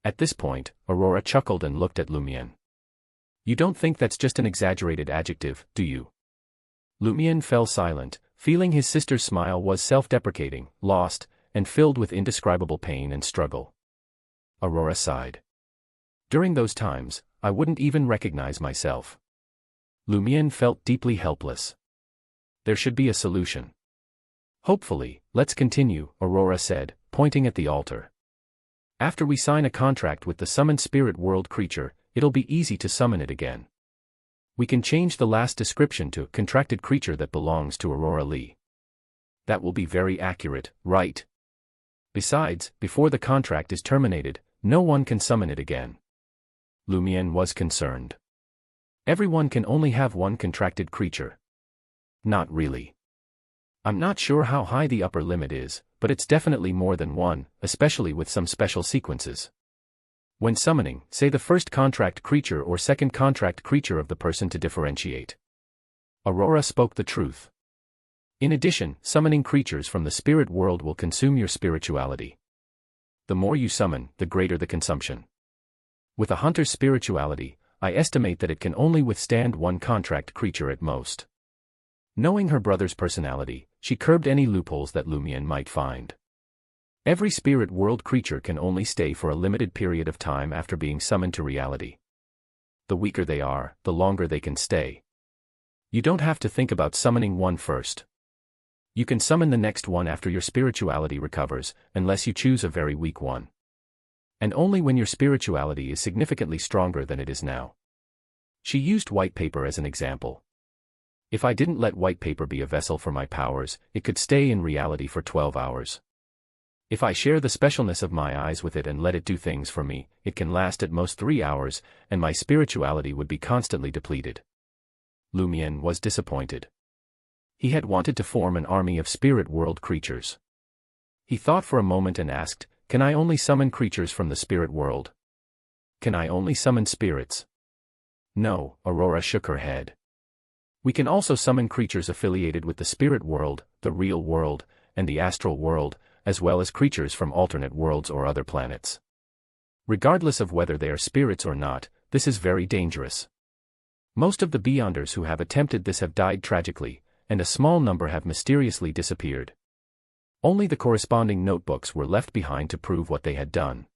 At this point, Aurora chuckled and looked at Lumion. "You don't think that's just an exaggerated adjective, do you?" Lumion fell silent, feeling his sister's smile was self-deprecating, lost, and filled with indescribable pain and struggle. Aurora sighed. "During those times, I wouldn't even recognize myself." Lumion felt deeply helpless. There should be a solution. "Hopefully, let's continue," Aurora said, pointing at the altar. "After we sign a contract with the summoned spirit world creature, it'll be easy to summon it again." We can change the last description to contracted creature that belongs to Aurora Lee. That will be very accurate, right? Besides, before the contract is terminated, no one can summon it again. Lumien was concerned. Everyone can only have one contracted creature. Not really. I'm not sure how high the upper limit is, but it's definitely more than one, especially with some special sequences. When summoning, say the first contract creature or second contract creature of the person to differentiate. Aurora spoke the truth. In addition, summoning creatures from the spirit world will consume your spirituality. The more you summon, the greater the consumption. With a hunter's spirituality, I estimate that it can only withstand one contract creature at most. Knowing her brother's personality, she curbed any loopholes that Lumien might find. Every spirit world creature can only stay for a limited period of time after being summoned to reality. The weaker they are, the longer they can stay. You don't have to think about summoning one first. You can summon the next one after your spirituality recovers, unless you choose a very weak one. And only when your spirituality is significantly stronger than it is now. She used white paper as an example. If I didn't let white paper be a vessel for my powers, it could stay in reality for 12 hours. If I share the specialness of my eyes with it and let it do things for me, it can last at most 3 hours, and my spirituality would be constantly depleted. Lumien was disappointed. He had wanted to form an army of spirit world creatures. He thought for a moment and asked, "Can I only summon creatures from the spirit world? Can I only summon spirits?" No, Aurora shook her head. We can also summon creatures affiliated with the spirit world, the real world, and the astral world, as well as creatures from alternate worlds or other planets. Regardless of whether they are spirits or not, this is very dangerous. Most of the Beyonders who have attempted this have died tragically, and a small number have mysteriously disappeared. Only the corresponding notebooks were left behind to prove what they had done.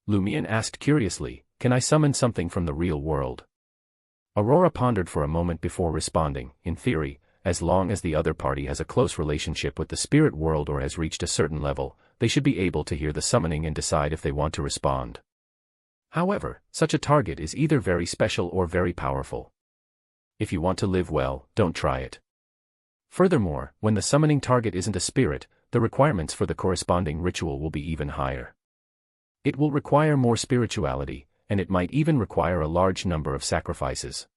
Lumien asked curiously, "Can I summon something from the real world?" Aurora pondered for a moment before responding. In theory, as long as the other party has a close relationship with the spirit world or has reached a certain level, they should be able to hear the summoning and decide if they want to respond. However, such a target is either very special or very powerful. If you want to live well, don't try it. Furthermore, when the summoning target isn't a spirit, the requirements for the corresponding ritual will be even higher. It will require more spirituality, and it might even require a large number of sacrifices.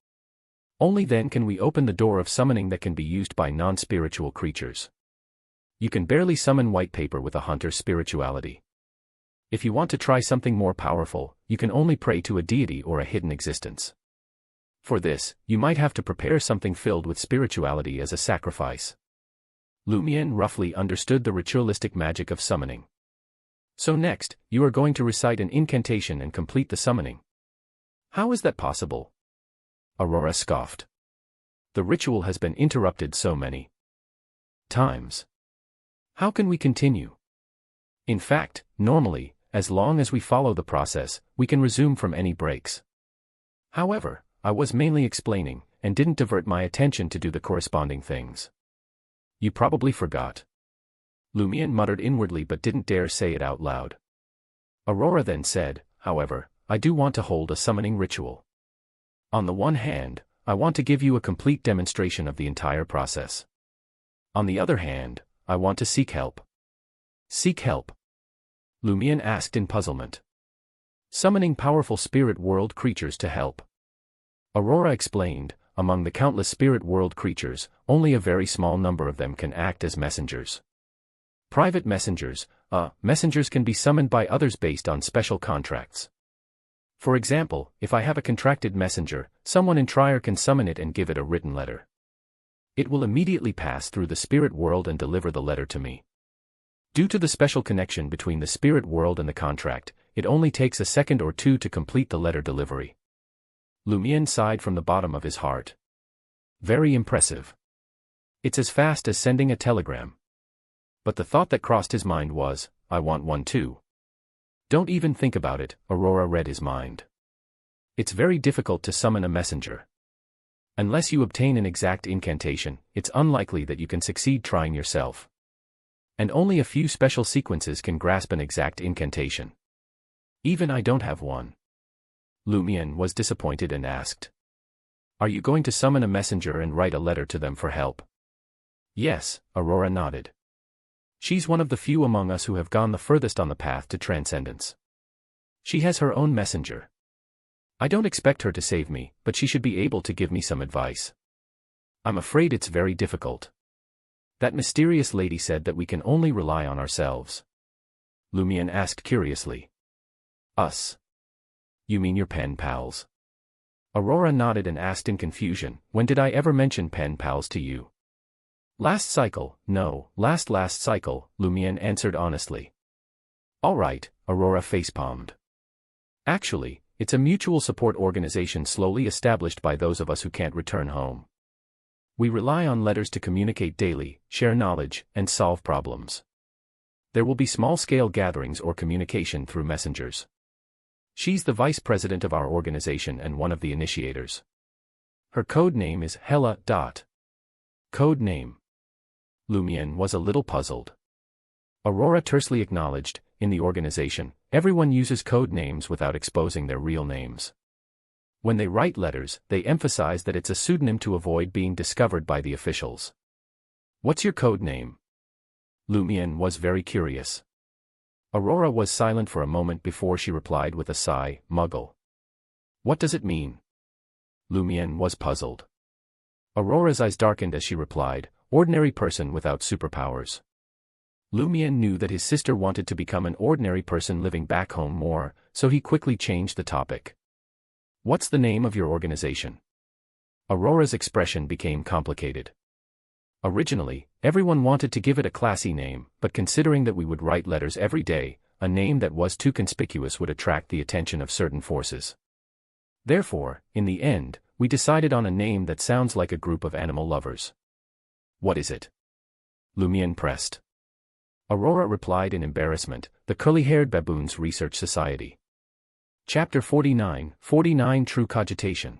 Only then can we open the door of summoning that can be used by non-spiritual creatures. You can barely summon white paper with a hunter's spirituality. If you want to try something more powerful, you can only pray to a deity or a hidden existence. For this, you might have to prepare something filled with spirituality as a sacrifice. Lumien roughly understood the ritualistic magic of summoning. So next, you are going to recite an incantation and complete the summoning. How is that possible? Aurora scoffed. The ritual has been interrupted so many times. How can we continue? In fact, normally, as long as we follow the process, we can resume from any breaks. However, I was mainly explaining, and didn't divert my attention to do the corresponding things. You probably forgot. Lumien muttered inwardly but didn't dare say it out loud. Aurora then said, "However, I do want to hold a summoning ritual. On the one hand, I want to give you a complete demonstration of the entire process. On the other hand, I want to seek help." Seek help? Lumien asked in puzzlement. Summoning powerful spirit world creatures to help. Aurora explained, among the countless spirit world creatures, only a very small number of them can act as messengers. Private messengers, messengers can be summoned by others based on special contracts. For example, if I have a contracted messenger, someone in Trier can summon it and give it a written letter. It will immediately pass through the spirit world and deliver the letter to me. Due to the special connection between the spirit world and the contract, it only takes a second or two to complete the letter delivery. Lumien sighed from the bottom of his heart. Very impressive. It's as fast as sending a telegram. But the thought that crossed his mind was, I want one too. Don't even think about it, Aurora read his mind. It's very difficult to summon a messenger. Unless you obtain an exact incantation, it's unlikely that you can succeed trying yourself. And only a few special sequences can grasp an exact incantation. Even I don't have one. Lumien was disappointed and asked. Are you going to summon a messenger and write a letter to them for help? Yes, Aurora nodded. She's one of the few among us who have gone the furthest on the path to transcendence. She has her own messenger. I don't expect her to save me, but she should be able to give me some advice. I'm afraid it's very difficult. That mysterious lady said that we can only rely on ourselves. Lumion asked curiously. Us? You mean your pen pals? Aurora nodded and asked in confusion, when did I ever mention pen pals to you? Last cycle, no, last cycle, Lumion answered honestly. All right, Aurora facepalmed. Actually, it's a mutual support organization slowly established by those of us who can't return home. We rely on letters to communicate daily, share knowledge, and solve problems. There will be small-scale gatherings or communication through messengers. She's the vice president of our organization and one of the initiators. Her code name is Hella. Code name. Lumion was a little puzzled. Aurora tersely acknowledged, in the organization, everyone uses code names without exposing their real names. When they write letters, they emphasize that it's a pseudonym to avoid being discovered by the officials. What's your code name? Lumion was very curious. Aurora was silent for a moment before she replied with a sigh, Muggle. What does it mean? Lumion was puzzled. Aurora's eyes darkened as she replied, ordinary person without superpowers. Lumion knew that his sister wanted to become an ordinary person living back home more, so he quickly changed the topic. What's the name of your organization? Aurora's expression became complicated. Originally, everyone wanted to give it a classy name, but considering that we would write letters every day, a name that was too conspicuous would attract the attention of certain forces. Therefore, in the end, we decided on a name that sounds like a group of animal lovers. What is it? Lumion pressed. Aurora replied in embarrassment, the Curly-Haired Baboons Research Society. Chapter 49, 49 True Cogitation.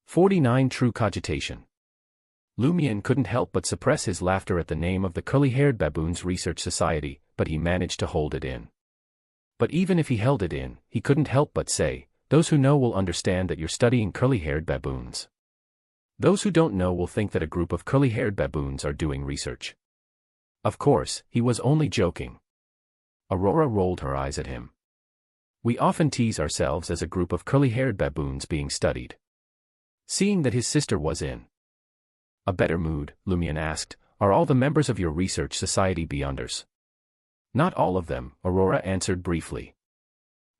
49 True Cogitation. Lumion couldn't help but suppress his laughter at the name of the Curly-Haired Baboons Research Society, but he managed to hold it in. But even if he held it in, he couldn't help but say, those who know will understand that you're studying curly-haired baboons. Those who don't know will think that a group of curly-haired baboons are doing research. Of course, he was only joking. Aurora rolled her eyes at him. We often tease ourselves as a group of curly-haired baboons being studied. Seeing that his sister was in a better mood, Lumion asked, are all the members of your research society Beyonders? Not all of them, Aurora answered briefly.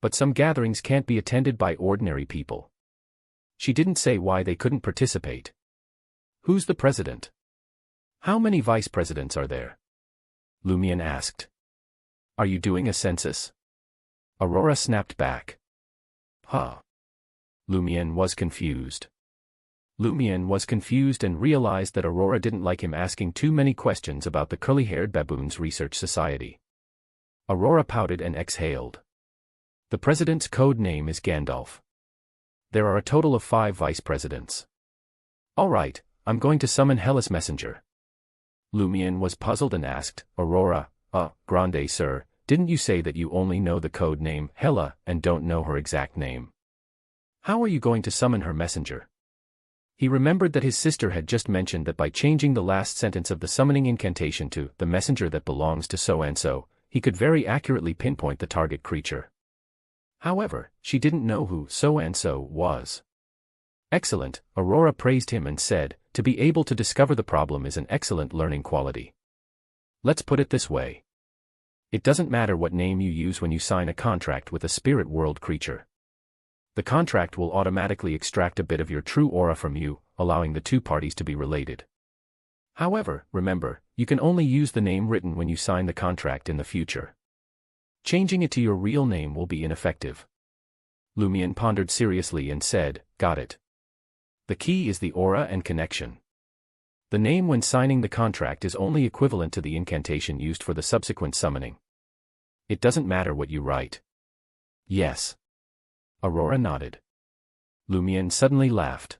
But some gatherings can't be attended by ordinary people. She didn't say why they couldn't participate. Who's the president? How many vice presidents are there? Lumion asked. Are you doing a census? Aurora snapped back. Huh. Lumion was confused. Lumion was confused and realized that Aurora didn't like him asking too many questions about the Curly-Haired Baboons Research Society. Aurora pouted and exhaled. The president's code name is Gandalf. There are a total of 5 vice presidents. All right, I'm going to summon Hella's messenger. Lumion was puzzled and asked, Aurora, grande sir, didn't you say that you only know the code name Hella and don't know her exact name? How are you going to summon her messenger? He remembered that his sister had just mentioned that by changing the last sentence of the summoning incantation to the messenger that belongs to so-and-so, he could very accurately pinpoint the target creature. However, she didn't know who so-and-so was. Excellent, Aurora praised him and said, to be able to discover the problem is an excellent learning quality. Let's put it this way. It doesn't matter what name you use when you sign a contract with a spirit world creature. The contract will automatically extract a bit of your true aura from you, allowing the two parties to be related. However, remember, you can only use the name written when you sign the contract in the future. Changing it to your real name will be ineffective. Lumion pondered seriously and said, got it. The key is the aura and connection. The name when signing the contract is only equivalent to the incantation used for the subsequent summoning. It doesn't matter what you write. Yes. Aurora nodded. Lumion suddenly laughed.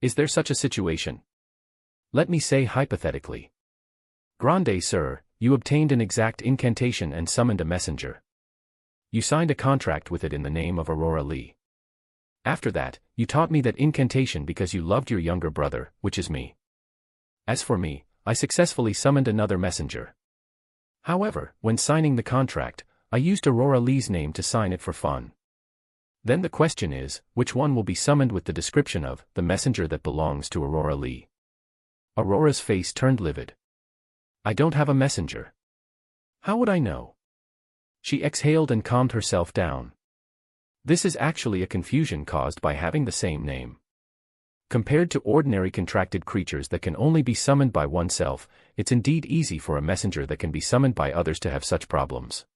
Is there such a situation? Let me say hypothetically. Grande sir, you obtained an exact incantation and summoned a messenger. You signed a contract with it in the name of Aurora Lee. After that, you taught me that incantation because you loved your younger brother, which is me. As for me, I successfully summoned another messenger. However, when signing the contract, I used Aurora Lee's name to sign it for fun. Then the question is, which one will be summoned with the description of the messenger that belongs to Aurora Lee? Aurora's face turned livid. I don't have a messenger. How would I know? She exhaled and calmed herself down. This is actually a confusion caused by having the same name. Compared to ordinary contracted creatures that can only be summoned by oneself, it's indeed easy for a messenger that can be summoned by others to have such problems.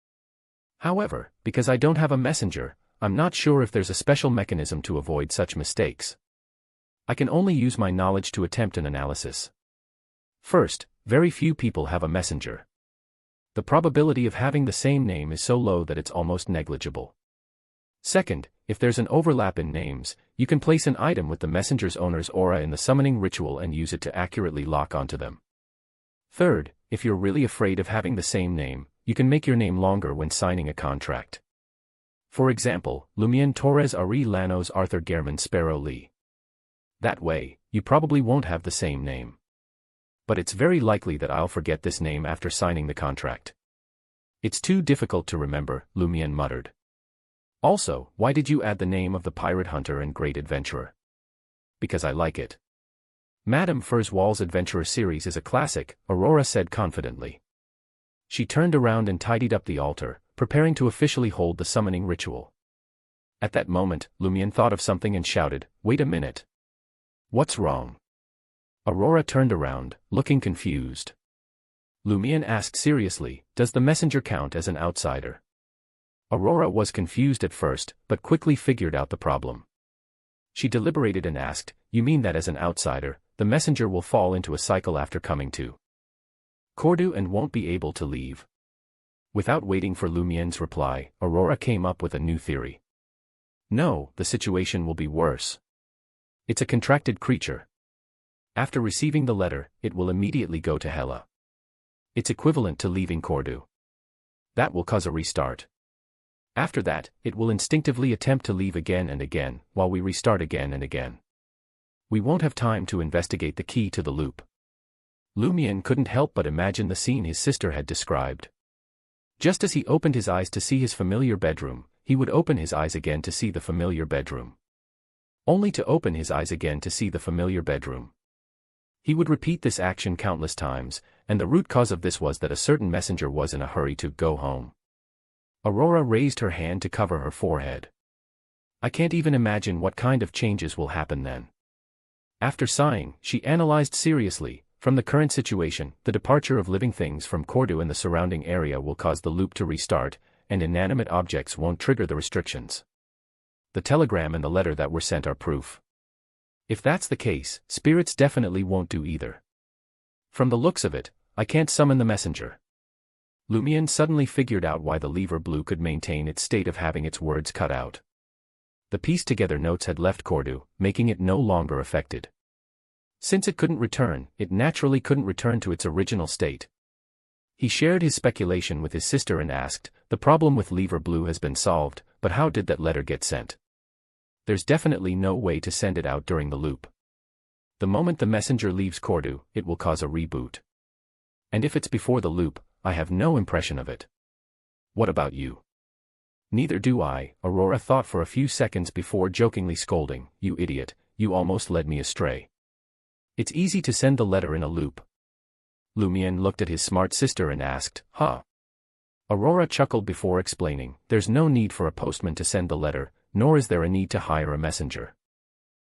However, because I don't have a messenger, I'm not sure if there's a special mechanism to avoid such mistakes. I can only use my knowledge to attempt an analysis. First, very few people have a messenger. The probability of having the same name is so low that it's almost negligible. Second, if there's an overlap in names, you can place an item with the messenger's owner's aura in the summoning ritual and use it to accurately lock onto them. Third, if you're really afraid of having the same name, you can make your name longer when signing a contract. For example, Lumien Torres Ari Lanos Arthur German Sparrow Lee. That way, you probably won't have the same name. But it's very likely that I'll forget this name after signing the contract. It's too difficult to remember, Lumien muttered. Also, why did you add the name of the pirate hunter and great adventurer? Because I like it. Madame Furzwall's Adventurer series is a classic, Aurora said confidently. She turned around and tidied up the altar, preparing to officially hold the summoning ritual. At that moment, Lumien thought of something and shouted, "Wait a minute. What's wrong?" Aurora turned around, looking confused. Lumien asked seriously, "Does the messenger count as an outsider?" Aurora was confused at first, but quickly figured out the problem. She deliberated and asked, "You mean that as an outsider, the messenger will fall into a cycle after coming to Cordu and won't be able to leave?" Without waiting for Lumien's reply, Aurora came up with a new theory. "No, the situation will be worse. It's a contracted creature. After receiving the letter, it will immediately go to Hela. It's equivalent to leaving Cordu. That will cause a restart. After that, it will instinctively attempt to leave again and again, while we restart again and again. We won't have time to investigate the key to the loop." Lumien couldn't help but imagine the scene his sister had described. Just as he opened his eyes to see his familiar bedroom, he would open his eyes again to see the familiar bedroom. Only to open his eyes again to see the familiar bedroom. He would repeat this action countless times, and the root cause of this was that a certain messenger was in a hurry to go home. Aurora raised her hand to cover her forehead. "I can't even imagine what kind of changes will happen then." After sighing, she analyzed seriously, from the current situation, the departure of living things from Cordu and the surrounding area will cause the loop to restart, and inanimate objects won't trigger the restrictions. The telegram and the letter that were sent are proof. If that's the case, spirits definitely won't do either. From the looks of it, I can't summon the messenger. Lumien suddenly figured out why the lever blue could maintain its state of having its words cut out. The pieced-together notes had left Cordu, making it no longer affected. Since it couldn't return, it naturally couldn't return to its original state. He shared his speculation with his sister and asked, "The problem with lever blue has been solved, but how did that letter get sent?" "There's definitely no way to send it out during the loop. The moment the messenger leaves Cordu, it will cause a reboot. And if it's before the loop, I have no impression of it." "What about you?" "Neither do I," Aurora thought for a few seconds before jokingly scolding, "You idiot, you almost led me astray. It's easy to send the letter in a loop." Lumien looked at his smart sister and asked, "Huh?" Aurora chuckled before explaining, "There's no need for a postman to send the letter, nor is there a need to hire a messenger.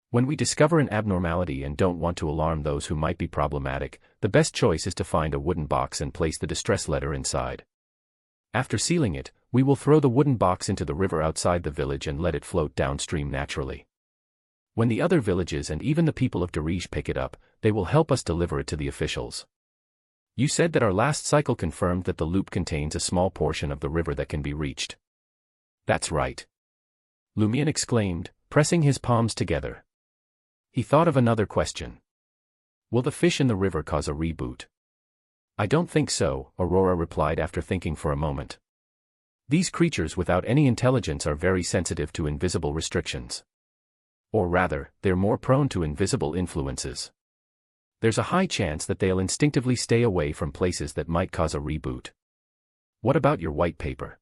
When we discover an abnormality and don't want to alarm those who might be problematic, the best choice is to find a wooden box and place the distress letter inside. After sealing it, we will throw the wooden box into the river outside the village and let it float downstream naturally. When the other villages and even the people of Darish pick it up, they will help us deliver it to the officials. You said that our last cycle confirmed that the loop contains a small portion of the river that can be reached." "That's right," Lumien exclaimed, pressing his palms together. He thought of another question. "Will the fish in the river cause a reboot?" "I don't think so," Aurora replied after thinking for a moment. "These creatures without any intelligence are very sensitive to invisible restrictions. Or rather, they're more prone to invisible influences. There's a high chance that they'll instinctively stay away from places that might cause a reboot. What about your white paper?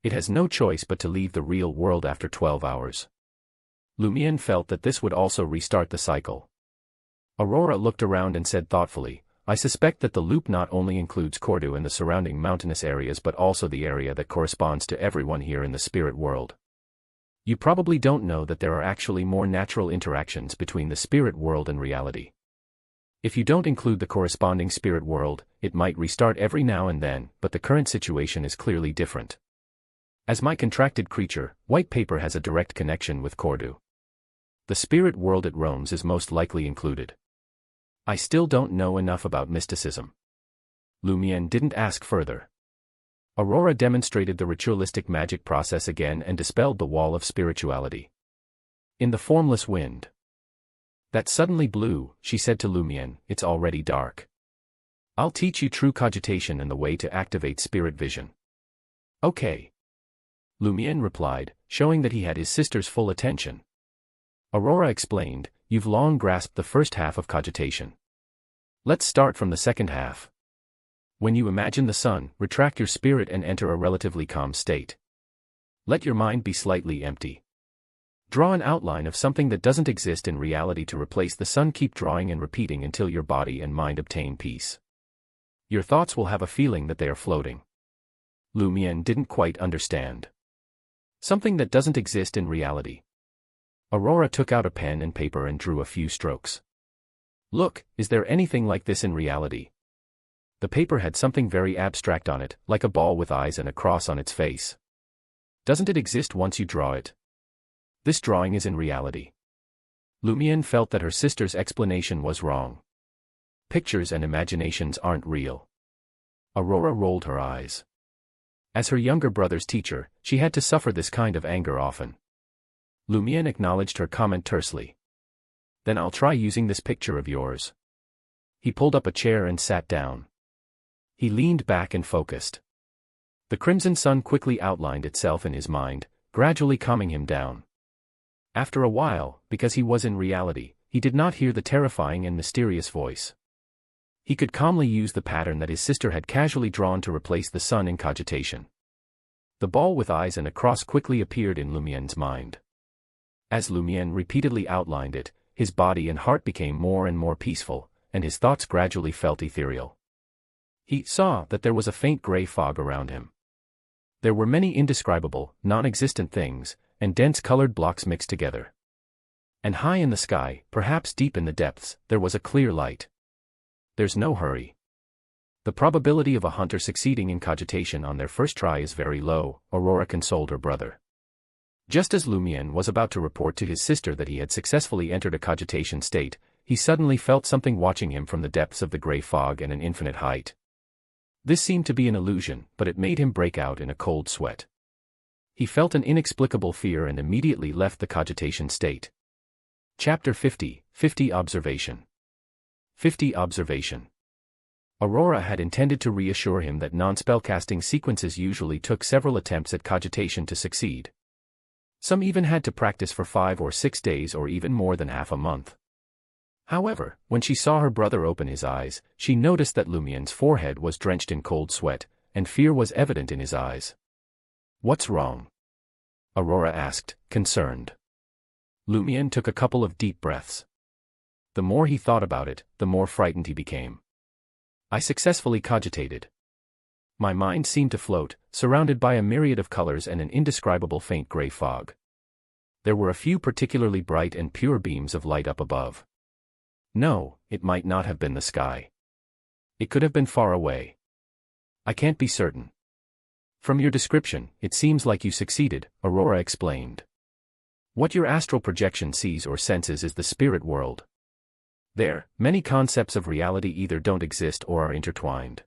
It has no choice but to leave the real world after 12 hours. Lumiere felt that this would also restart the cycle. Aurora looked around and said thoughtfully, I suspect that the loop not only includes Cordu and the surrounding mountainous areas but also the area that corresponds to everyone here in the spirit world. You probably don't know that there are actually more natural interactions between the spirit world and reality. If you don't include the corresponding spirit world, it might restart every now and then, but the current situation is clearly different. As my contracted creature, white paper has a direct connection with Cordu. The spirit world it roams is most likely included. I still don't know enough about mysticism. Lumiere didn't ask further. Aurora demonstrated the ritualistic magic process again and dispelled the wall of spirituality. In the formless wind that suddenly blew, she said to Lumiere, it's already dark. I'll teach you true cogitation and the way to activate spirit vision. Okay. Lumiere replied, showing that he had his sister's full attention. Aurora explained, you've long grasped the first half of cogitation. Let's start from the second half. When you imagine the sun, retract your spirit and enter a relatively calm state. Let your mind be slightly empty. Draw an outline of something that doesn't exist in reality to replace the sun. Keep drawing and repeating until your body and mind obtain peace. Your thoughts will have a feeling that they are floating. Lumiere didn't quite understand. Something that doesn't exist in reality. Aurora took out a pen and paper and drew a few strokes. Look, is there anything like this in reality? The paper had something very abstract on it, like a ball with eyes and a cross on its face. Doesn't it exist once you draw it? This drawing is in reality. Lumiere felt that her sister's explanation was wrong. Pictures and imaginations aren't real. Aurora rolled her eyes. As her younger brother's teacher, she had to suffer this kind of anger often. Lumiere acknowledged her comment tersely. Then I'll try using this picture of yours. He pulled up a chair and sat down. He leaned back and focused. The crimson sun quickly outlined itself in his mind, gradually calming him down. After a while, because he was in reality, he did not hear the terrifying and mysterious voice. He could calmly use the pattern that his sister had casually drawn to replace the sun in cogitation. The ball with eyes and a cross quickly appeared in Lumiere's mind. As Lumiere repeatedly outlined it, his body and heart became more and more peaceful, and his thoughts gradually felt ethereal. He saw that there was a faint gray fog around him. There were many indescribable, non-existent things, and dense colored blocks mixed together. And high in the sky, perhaps deep in the depths, there was a clear light. There's no hurry. The probability of a hunter succeeding in cogitation on their first try is very low, Aurora consoled her brother. Just as Lumiere was about to report to his sister that he had successfully entered a cogitation state, he suddenly felt something watching him from the depths of the gray fog at an infinite height. This seemed to be an illusion, but it made him break out in a cold sweat. He felt an inexplicable fear and immediately left the cogitation state. Chapter 50, 50 Observation. 50 Observation. Aurora had intended to reassure him that non-spellcasting sequences usually took several attempts at cogitation to succeed. Some even had to practice for 5 or 6 days or even more than half a month. However, when she saw her brother open his eyes, she noticed that Lumiere's forehead was drenched in cold sweat, and fear was evident in his eyes. What's wrong? Aurora asked, concerned. Lumiere took a couple of deep breaths. The more he thought about it, the more frightened he became. I successfully cogitated. My mind seemed to float, surrounded by a myriad of colors and an indescribable faint gray fog. There were a few particularly bright and pure beams of light up above. No, it might not have been the sky. It could have been far away. I can't be certain. From your description, it seems like you succeeded, Aurora explained. What your astral projection sees or senses is the spirit world. There, many concepts of reality either don't exist or are intertwined.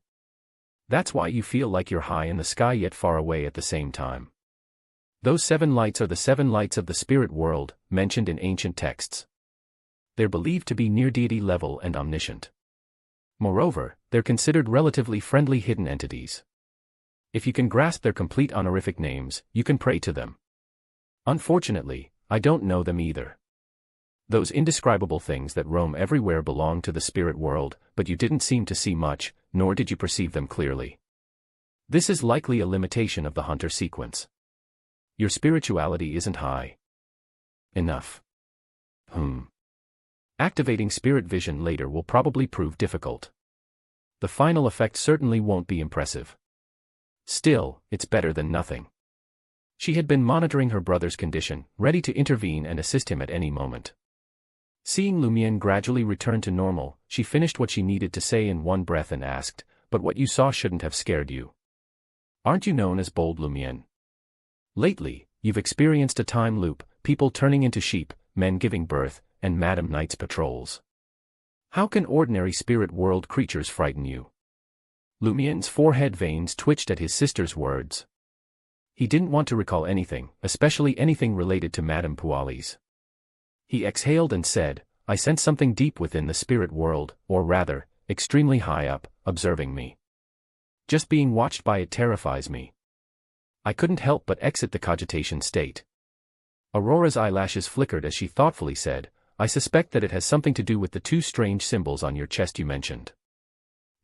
That's why you feel like you're high in the sky yet far away at the same time. Those 7 lights are the 7 lights of the spirit world, mentioned in ancient texts. They're believed to be near deity level and omniscient. Moreover, they're considered relatively friendly hidden entities. If you can grasp their complete honorific names, you can pray to them. Unfortunately, I don't know them either. Those indescribable things that roam everywhere belong to the spirit world, but you didn't seem to see much, nor did you perceive them clearly. This is likely a limitation of the hunter sequence. Your spirituality isn't high enough. Activating spirit vision later will probably prove difficult. The final effect certainly won't be impressive. Still, it's better than nothing. She had been monitoring her brother's condition, ready to intervene and assist him at any moment. Seeing Lumien gradually return to normal, she finished what she needed to say in one breath and asked, "But what you saw shouldn't have scared you. Aren't you known as bold Lumien? Lately, you've experienced a time loop, people turning into sheep, men giving birth, and Madam Knight's patrols. How can ordinary spirit world creatures frighten you?" Lumien's forehead veins twitched at his sister's words. He didn't want to recall anything, especially anything related to Madame Puali's. He exhaled and said, "I sense something deep within the spirit world, or rather, extremely high up, observing me. Just being watched by it terrifies me." I couldn't help but exit the cogitation state. Aurora's eyelashes flickered as she thoughtfully said, "I suspect that it has something to do with the two strange symbols on your chest you mentioned.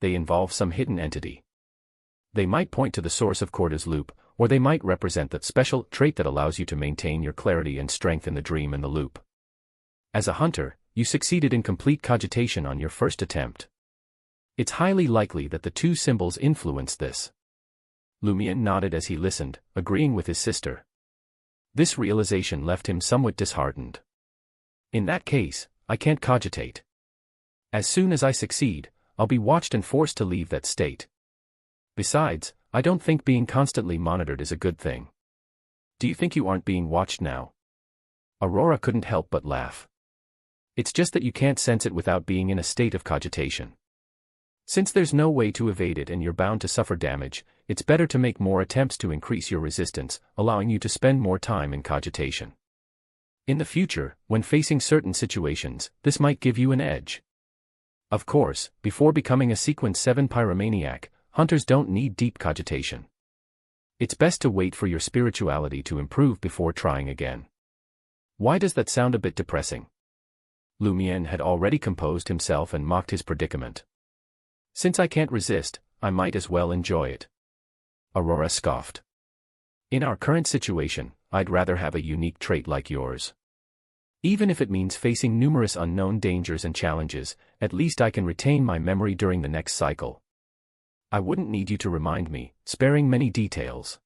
They involve some hidden entity. They might point to the source of Corda's loop, or they might represent that special trait that allows you to maintain your clarity and strength in the dream and the loop. As a hunter, you succeeded in complete cogitation on your first attempt. It's highly likely that the two symbols influenced this." Lumien nodded as he listened, agreeing with his sister. This realization left him somewhat disheartened. "In that case, I can't cogitate. As soon as I succeed, I'll be watched and forced to leave that state. Besides, I don't think being constantly monitored is a good thing." "Do you think you aren't being watched now?" Aurora couldn't help but laugh. "It's just that you can't sense it without being in a state of cogitation. Since there's no way to evade it and you're bound to suffer damage, it's better to make more attempts to increase your resistance, allowing you to spend more time in cogitation. In the future, when facing certain situations, this might give you an edge. Of course, before becoming a Sequence 7 pyromaniac, hunters don't need deep cogitation. It's best to wait for your spirituality to improve before trying again." "Why does that sound a bit depressing?" Lumien had already composed himself and mocked his predicament. "Since I can't resist, I might as well enjoy it." Aurora scoffed. "In our current situation, I'd rather have a unique trait like yours. Even if it means facing numerous unknown dangers and challenges, at least I can retain my memory during the next cycle. I wouldn't need you to remind me, sparing many details."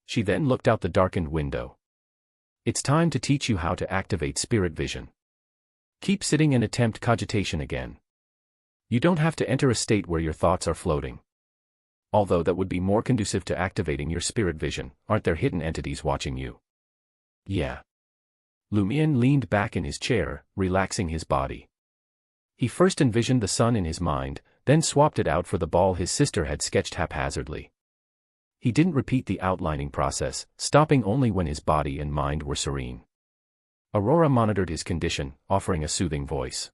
She then looked out the darkened window. "It's time to teach you how to activate spirit vision. Keep sitting and attempt cogitation again. You don't have to enter a state where your thoughts are floating. Although that would be more conducive to activating your spirit vision, aren't there hidden entities watching you?" "Yeah." Lumien leaned back in his chair, relaxing his body. He first envisioned the sun in his mind, then swapped it out for the ball his sister had sketched haphazardly. He didn't repeat the outlining process, stopping only when his body and mind were serene. Aurora monitored his condition, offering a soothing voice.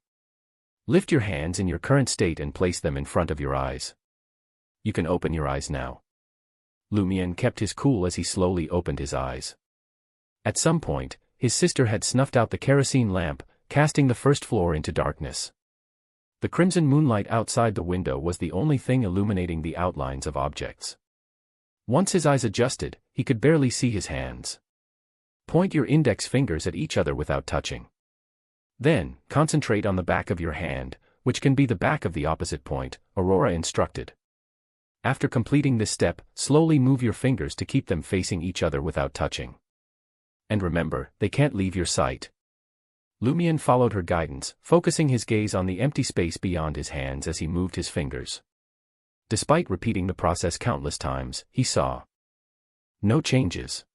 "Lift your hands in your current state and place them in front of your eyes. You can open your eyes now." Lumien kept his cool as he slowly opened his eyes. At some point, his sister had snuffed out the kerosene lamp, casting the first floor into darkness. The crimson moonlight outside the window was the only thing illuminating the outlines of objects. Once his eyes adjusted, he could barely see his hands. Point your index fingers at each other without touching. Then, concentrate on the back of your hand, which can be the back of the opposite point, Aurora instructed. After completing this step, slowly move your fingers to keep them facing each other without touching. And remember, they can't leave your sight. Lumien followed her guidance, focusing his gaze on the empty space beyond his hands as he moved his fingers. Despite repeating the process countless times, he saw no changes.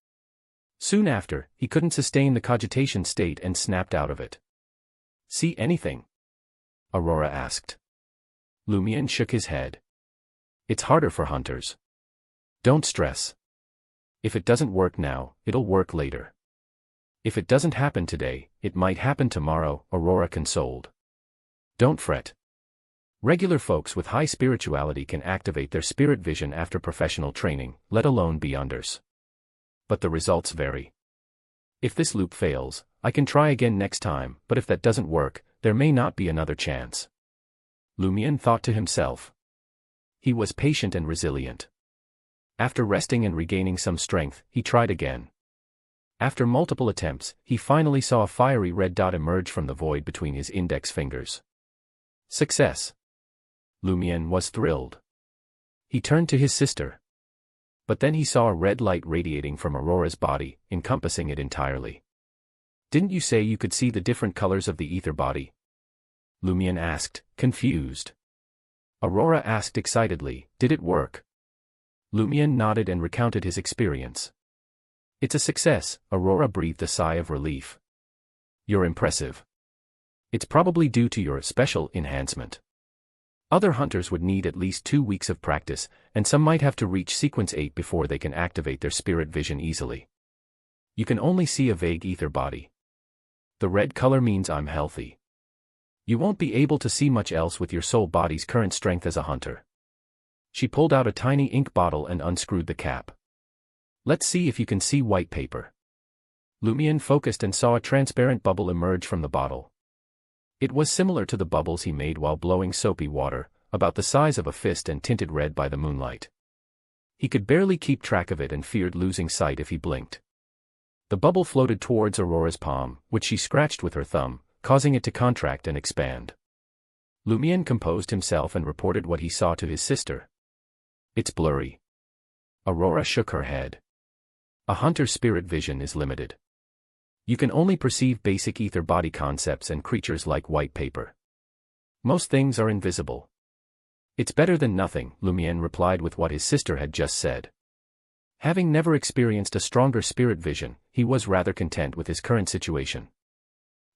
Soon after, he couldn't sustain the cogitation state and snapped out of it. "See anything?" Aurora asked. Lumien shook his head. "It's harder for hunters. Don't stress. If it doesn't work now, it'll work later. If it doesn't happen today, it might happen tomorrow," Aurora consoled. "Don't fret. Regular folks with high spirituality can activate their spirit vision after professional training, let alone beyonders. But the results vary. If this loop fails, I can try again next time, but if that doesn't work, there may not be another chance. Lumion thought to himself. He was patient and resilient. After resting and regaining some strength, he tried again. After multiple attempts, he finally saw a fiery red dot emerge from the void between his index fingers. Success! Lumion was thrilled. He turned to his sister. But then he saw a red light radiating from Aurora's body, encompassing it entirely. Didn't you say you could see the different colors of the ether body? Lumion asked, confused. Aurora asked excitedly, did it work? Lumion nodded and recounted his experience. It's a success, Aurora breathed a sigh of relief. You're impressive. It's probably due to your special enhancement. Other hunters would need at least 2 weeks of practice, and some might have to reach sequence 8 before they can activate their spirit vision easily. You can only see a vague ether body. The red color means I'm healthy. You won't be able to see much else with your soul body's current strength as a hunter. She pulled out a tiny ink bottle and unscrewed the cap. Let's see if you can see white paper. Lumion focused and saw a transparent bubble emerge from the bottle. It was similar to the bubbles he made while blowing soapy water, about the size of a fist and tinted red by the moonlight. He could barely keep track of it and feared losing sight if he blinked. The bubble floated towards Aurora's palm, which she scratched with her thumb, causing it to contract and expand. Lumion composed himself and reported what he saw to his sister. It's blurry. Aurora shook her head. A hunter's spirit vision is limited. You can only perceive basic ether body concepts and creatures like white paper. Most things are invisible. It's better than nothing, Lumion replied with what his sister had just said. Having never experienced a stronger spirit vision, he was rather content with his current situation.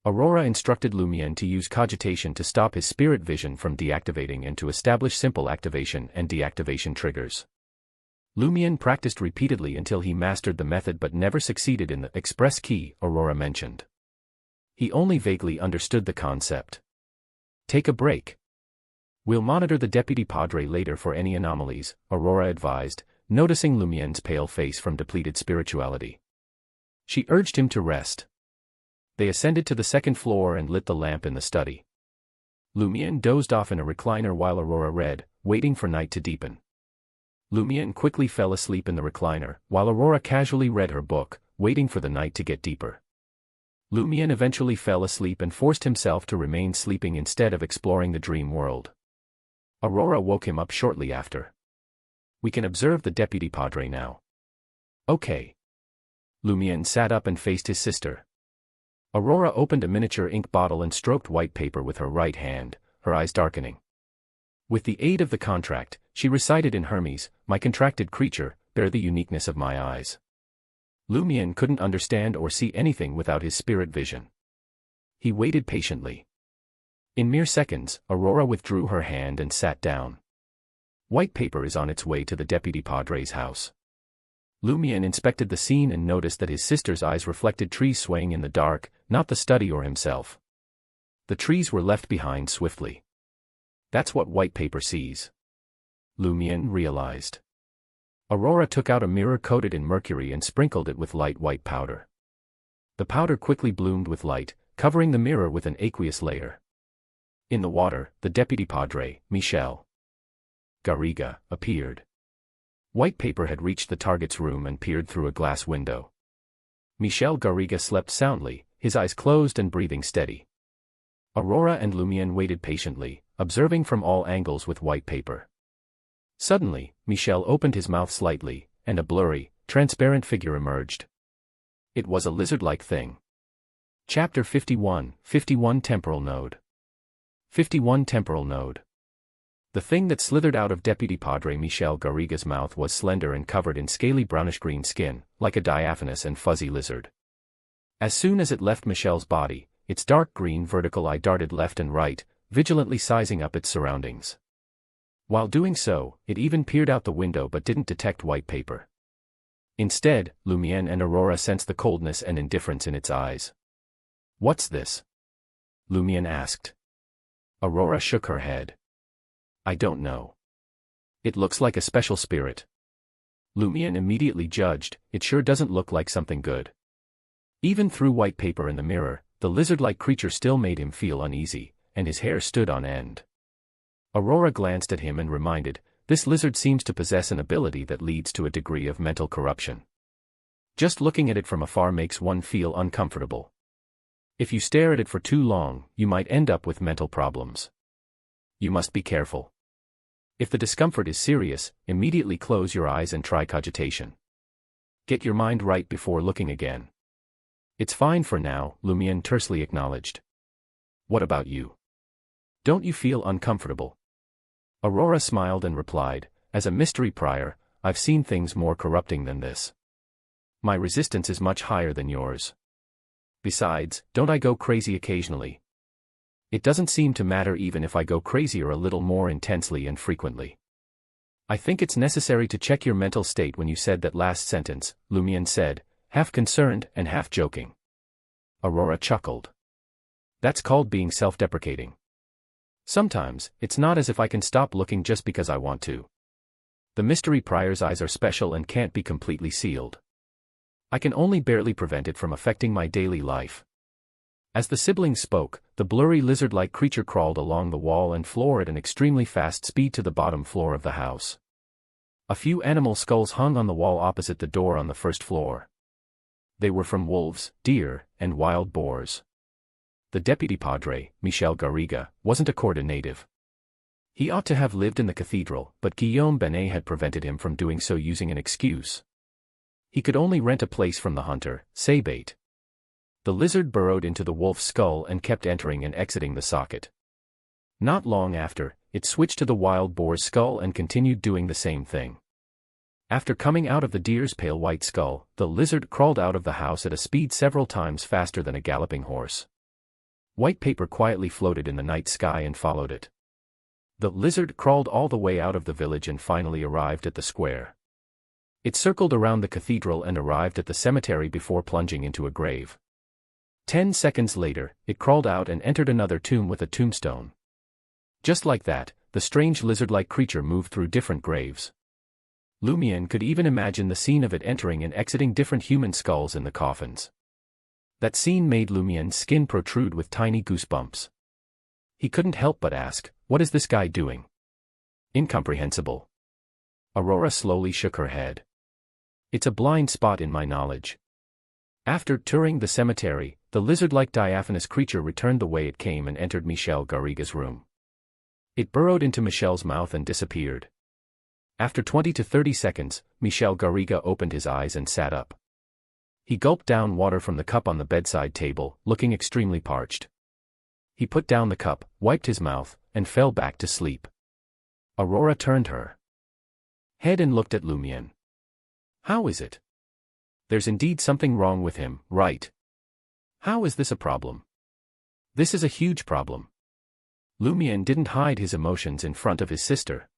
Aurora instructed Lumion to use cogitation to stop his spirit vision from deactivating and to establish simple activation and deactivation triggers. Lumion practiced repeatedly until he mastered the method but never succeeded in the express key Aurora mentioned. He only vaguely understood the concept. Take a break. We'll monitor the deputy padre later for any anomalies, Aurora advised, noticing Lumion's pale face from depleted spirituality. She urged him to rest. They ascended to the second floor and lit the lamp in the study. Lumion dozed off in a recliner while Aurora read, waiting for night to deepen. Lumion quickly fell asleep in the recliner, while Aurora casually read her book, waiting for the night to get deeper. Lumion eventually fell asleep and forced himself to remain sleeping instead of exploring the dream world. Aurora woke him up shortly after. We can observe the deputy padre now. Okay. Lumion sat up and faced his sister. Aurora opened a miniature ink bottle and stroked white paper with her right hand, her eyes darkening. With the aid of the contract, she recited in Hermes, my contracted creature, bear the uniqueness of my eyes. Lumion couldn't understand or see anything without his spirit vision. He waited patiently. In mere seconds, Aurora withdrew her hand and sat down. White paper is on its way to the deputy padre's house. Lumion inspected the scene and noticed that his sister's eyes reflected trees swaying in the dark, not the study or himself. The trees were left behind swiftly. That's what white paper sees. Lumion realized. Aurora took out a mirror coated in mercury and sprinkled it with light white powder. The powder quickly bloomed with light, covering the mirror with an aqueous layer. In the water, the deputy padre, Michel Garriga, appeared. White paper had reached the target's room and peered through a glass window. Michel Garriga slept soundly, his eyes closed and breathing steady. Aurora and Lumion waited patiently, observing from all angles with white paper. Suddenly, Michel opened his mouth slightly, and a blurry, transparent figure emerged. It was a lizard-like thing. Chapter 51, 51 Temporal Node. 51 Temporal Node. The thing that slithered out of Deputy Padre Michel Garriga's mouth was slender and covered in scaly brownish-green skin, like a diaphanous and fuzzy lizard. As soon as it left Michel's body, its dark green vertical eye darted left and right, vigilantly sizing up its surroundings. While doing so, it even peered out the window but didn't detect white paper. Instead, Lumion and Aurora sensed the coldness and indifference in its eyes. What's this? Lumion asked. Aurora shook her head. I don't know. It looks like a special spirit. Lumion immediately judged, it sure doesn't look like something good. Even through white paper in the mirror, the lizard-like creature still made him feel uneasy, and his hair stood on end. Aurora glanced at him and reminded, this lizard seems to possess an ability that leads to a degree of mental corruption. Just looking at it from afar makes one feel uncomfortable. If you stare at it for too long, you might end up with mental problems. You must be careful. If the discomfort is serious, immediately close your eyes and try cogitation. Get your mind right before looking again. It's fine for now, Lumion tersely acknowledged. What about you? Don't you feel uncomfortable? Aurora smiled and replied, as a mystery prior, I've seen things more corrupting than this. My resistance is much higher than yours. Besides, don't I go crazy occasionally? It doesn't seem to matter even if I go crazier a little more intensely and frequently. I think it's necessary to check your mental state when you said that last sentence, Lumion said, half concerned and half joking. Aurora chuckled. That's called being self-deprecating. Sometimes, it's not as if I can stop looking just because I want to. The mystery prior's eyes are special and can't be completely sealed. I can only barely prevent it from affecting my daily life. As the siblings spoke, the blurry lizard-like creature crawled along the wall and floor at an extremely fast speed to the bottom floor of the house. A few animal skulls hung on the wall opposite the door on the first floor. They were from wolves, deer, and wild boars. The deputy padre, Michel Garriga, wasn't a Cordoba native. He ought to have lived in the cathedral, but Guillaume Benet had prevented him from doing so using an excuse. He could only rent a place from the hunter, Sabate. The lizard burrowed into the wolf's skull and kept entering and exiting the socket. Not long after, it switched to the wild boar's skull and continued doing the same thing. After coming out of the deer's pale white skull, the lizard crawled out of the house at a speed several times faster than a galloping horse. White paper quietly floated in the night sky and followed it. The lizard crawled all the way out of the village and finally arrived at the square. It circled around the cathedral and arrived at the cemetery before plunging into a grave. 10 seconds later, it crawled out and entered another tomb with a tombstone. Just like that, the strange lizard-like creature moved through different graves. Lumion could even imagine the scene of it entering and exiting different human skulls in the coffins. That scene made Lumion's skin protrude with tiny goosebumps. He couldn't help but ask, what is this guy doing? Incomprehensible. Aurora slowly shook her head. It's a blind spot in my knowledge. After touring the cemetery, the lizard-like diaphanous creature returned the way it came and entered Michel Garriga's room. It burrowed into Michel's mouth and disappeared. After 20 to 30 seconds, Michel Garriga opened his eyes and sat up. He gulped down water from the cup on the bedside table, looking extremely parched. He put down the cup, wiped his mouth, and fell back to sleep. Aurora turned her head and looked at Lumion. How is it? There's indeed something wrong with him, right? How is this a problem? This is a huge problem. Lumion didn't hide his emotions in front of his sister.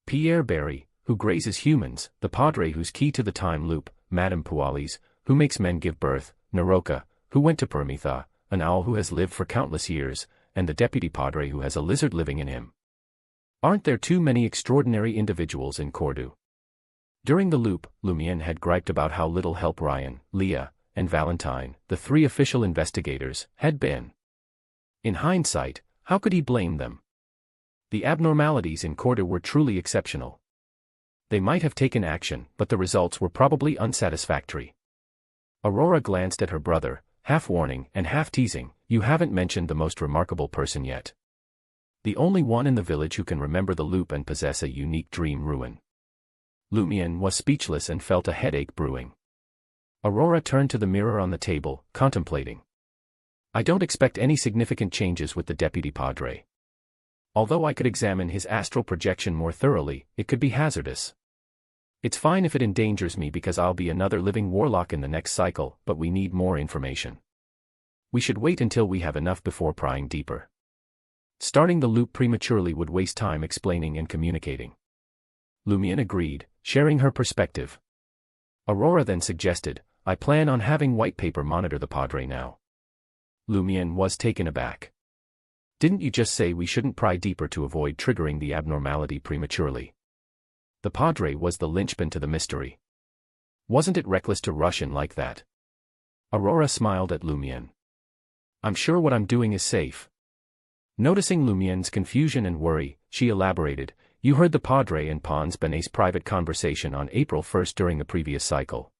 Pierre Barry, who grazes humans, the padre who's key to the time loop, Madame Pualis, who makes men give birth, Naroka, who went to Paramitha, an owl who has lived for countless years, and the deputy padre who has a lizard living in him. Aren't there too many extraordinary individuals in Cordoba? During the loop, Lumion had griped about how little help Ryan, Leah, and Valentine, the 3 official investigators, had been. In hindsight, how could he blame them? The abnormalities in Cordoba were truly exceptional. They might have taken action, but the results were probably unsatisfactory. Aurora glanced at her brother, half warning and half teasing, you haven't mentioned the most remarkable person yet. The only one in the village who can remember the loop and possess a unique dream ruin. Lumion was speechless and felt a headache brewing. Aurora turned to the mirror on the table, contemplating. I don't expect any significant changes with the deputy padre. Although I could examine his astral projection more thoroughly, it could be hazardous. It's fine if it endangers me because I'll be another living warlock in the next cycle, but we need more information. We should wait until we have enough before prying deeper. Starting the loop prematurely would waste time explaining and communicating. Lumion agreed, sharing her perspective. Aurora then suggested, I plan on having white paper monitor the padre now. Lumion was taken aback. Didn't you just say we shouldn't pry deeper to avoid triggering the abnormality prematurely? The padre was the linchpin to the mystery. Wasn't it reckless to rush in like that? Aurora smiled at Lumiere. I'm sure what I'm doing is safe. Noticing Lumiere's confusion and worry, she elaborated, you heard the Padre and Pons Benet's private conversation on April 1st during the previous cycle.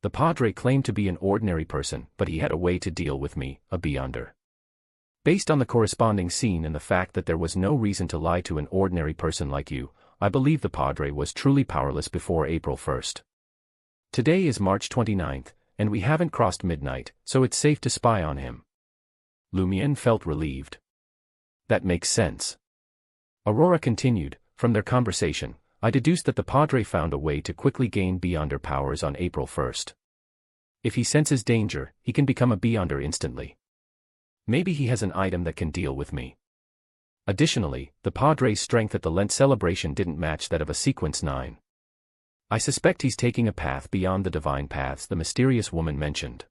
The Padre claimed to be an ordinary person, but he had a way to deal with me, a beyonder. Based on the corresponding scene and the fact that there was no reason to lie to an ordinary person like you, I believe the Padre was truly powerless before April 1st. Today is March 29th, and we haven't crossed midnight, so it's safe to spy on him. Lumiere felt relieved. That makes sense. Aurora continued, from their conversation, I deduced that the Padre found a way to quickly gain Beyonder powers on April 1st. If he senses danger, he can become a Beyonder instantly. Maybe he has an item that can deal with me. Additionally, the Padre's strength at the Lent celebration didn't match that of a Sequence 9. I suspect he's taking a path beyond the divine paths the mysterious woman mentioned.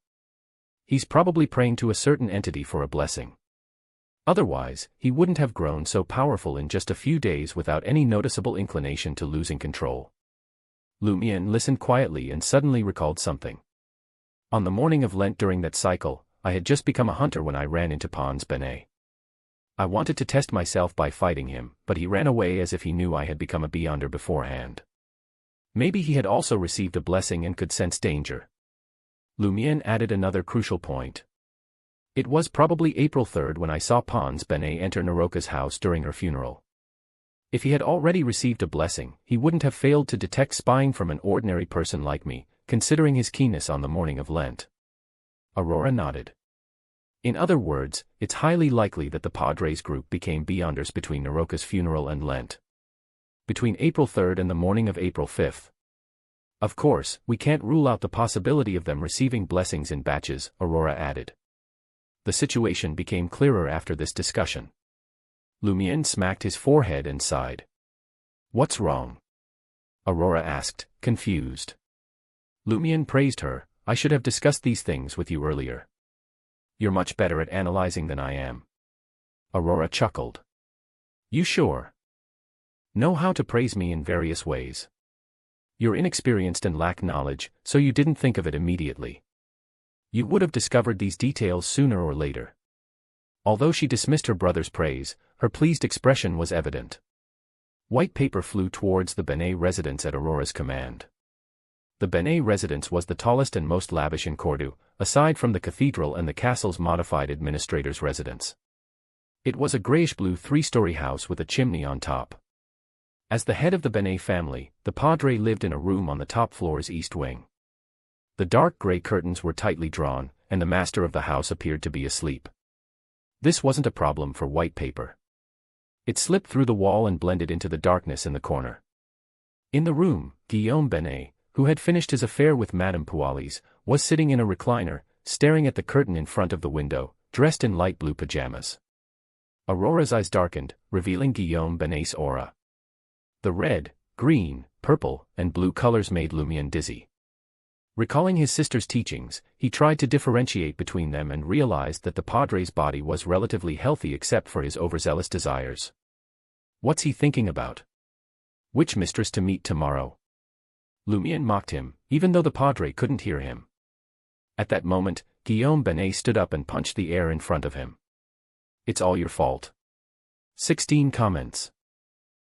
He's probably praying to a certain entity for a blessing. Otherwise, he wouldn't have grown so powerful in just a few days without any noticeable inclination to losing control. Lumiere listened quietly and suddenly recalled something. On the morning of Lent during that cycle, I had just become a hunter when I ran into Pons Benet. I wanted to test myself by fighting him, but he ran away as if he knew I had become a Beyonder beforehand. Maybe he had also received a blessing and could sense danger. Lumiere added another crucial point. It was probably April 3rd when I saw Pons Benet enter Naroka's house during her funeral. If he had already received a blessing, he wouldn't have failed to detect spying from an ordinary person like me, considering his keenness on the morning of Lent. Aurora nodded. In other words, it's highly likely that the Padre's group became Beyonders between Naroka's funeral and Lent. Between April 3rd and the morning of April 5th. Of course, we can't rule out the possibility of them receiving blessings in batches, Aurora added. The situation became clearer after this discussion. Lumiere smacked his forehead and sighed. What's wrong? Aurora asked, confused. Lumiere praised her, I should have discussed these things with you earlier. You're much better at analyzing than I am. Aurora chuckled. You sure? Know how to praise me in various ways. You're inexperienced and lack knowledge, so you didn't think of it immediately. You would have discovered these details sooner or later. Although she dismissed her brother's praise, her pleased expression was evident. White paper flew towards the Benet residence at Aurora's command. The Benet residence was the tallest and most lavish in Cordoue, aside from the cathedral and the castle's modified administrator's residence. It was a grayish-blue three-story house with a chimney on top. As the head of the Benet family, the Padre lived in a room on the top floor's east wing. The dark gray curtains were tightly drawn, and the master of the house appeared to be asleep. This wasn't a problem for white paper. It slipped through the wall and blended into the darkness in the corner. In the room, Guillaume Benet, who had finished his affair with Madame Pualis, was sitting in a recliner, staring at the curtain in front of the window, dressed in light blue pajamas. Aurora's eyes darkened, revealing Guillaume Benet's aura. The red, green, purple, and blue colors made Lumiere dizzy. Recalling his sister's teachings, he tried to differentiate between them and realized that the Padre's body was relatively healthy except for his overzealous desires. What's he thinking about? Which mistress to meet tomorrow? Lumiere mocked him, even though the Padre couldn't hear him. At that moment, Guillaume Benet stood up and punched the air in front of him. It's all your fault. 16 comments.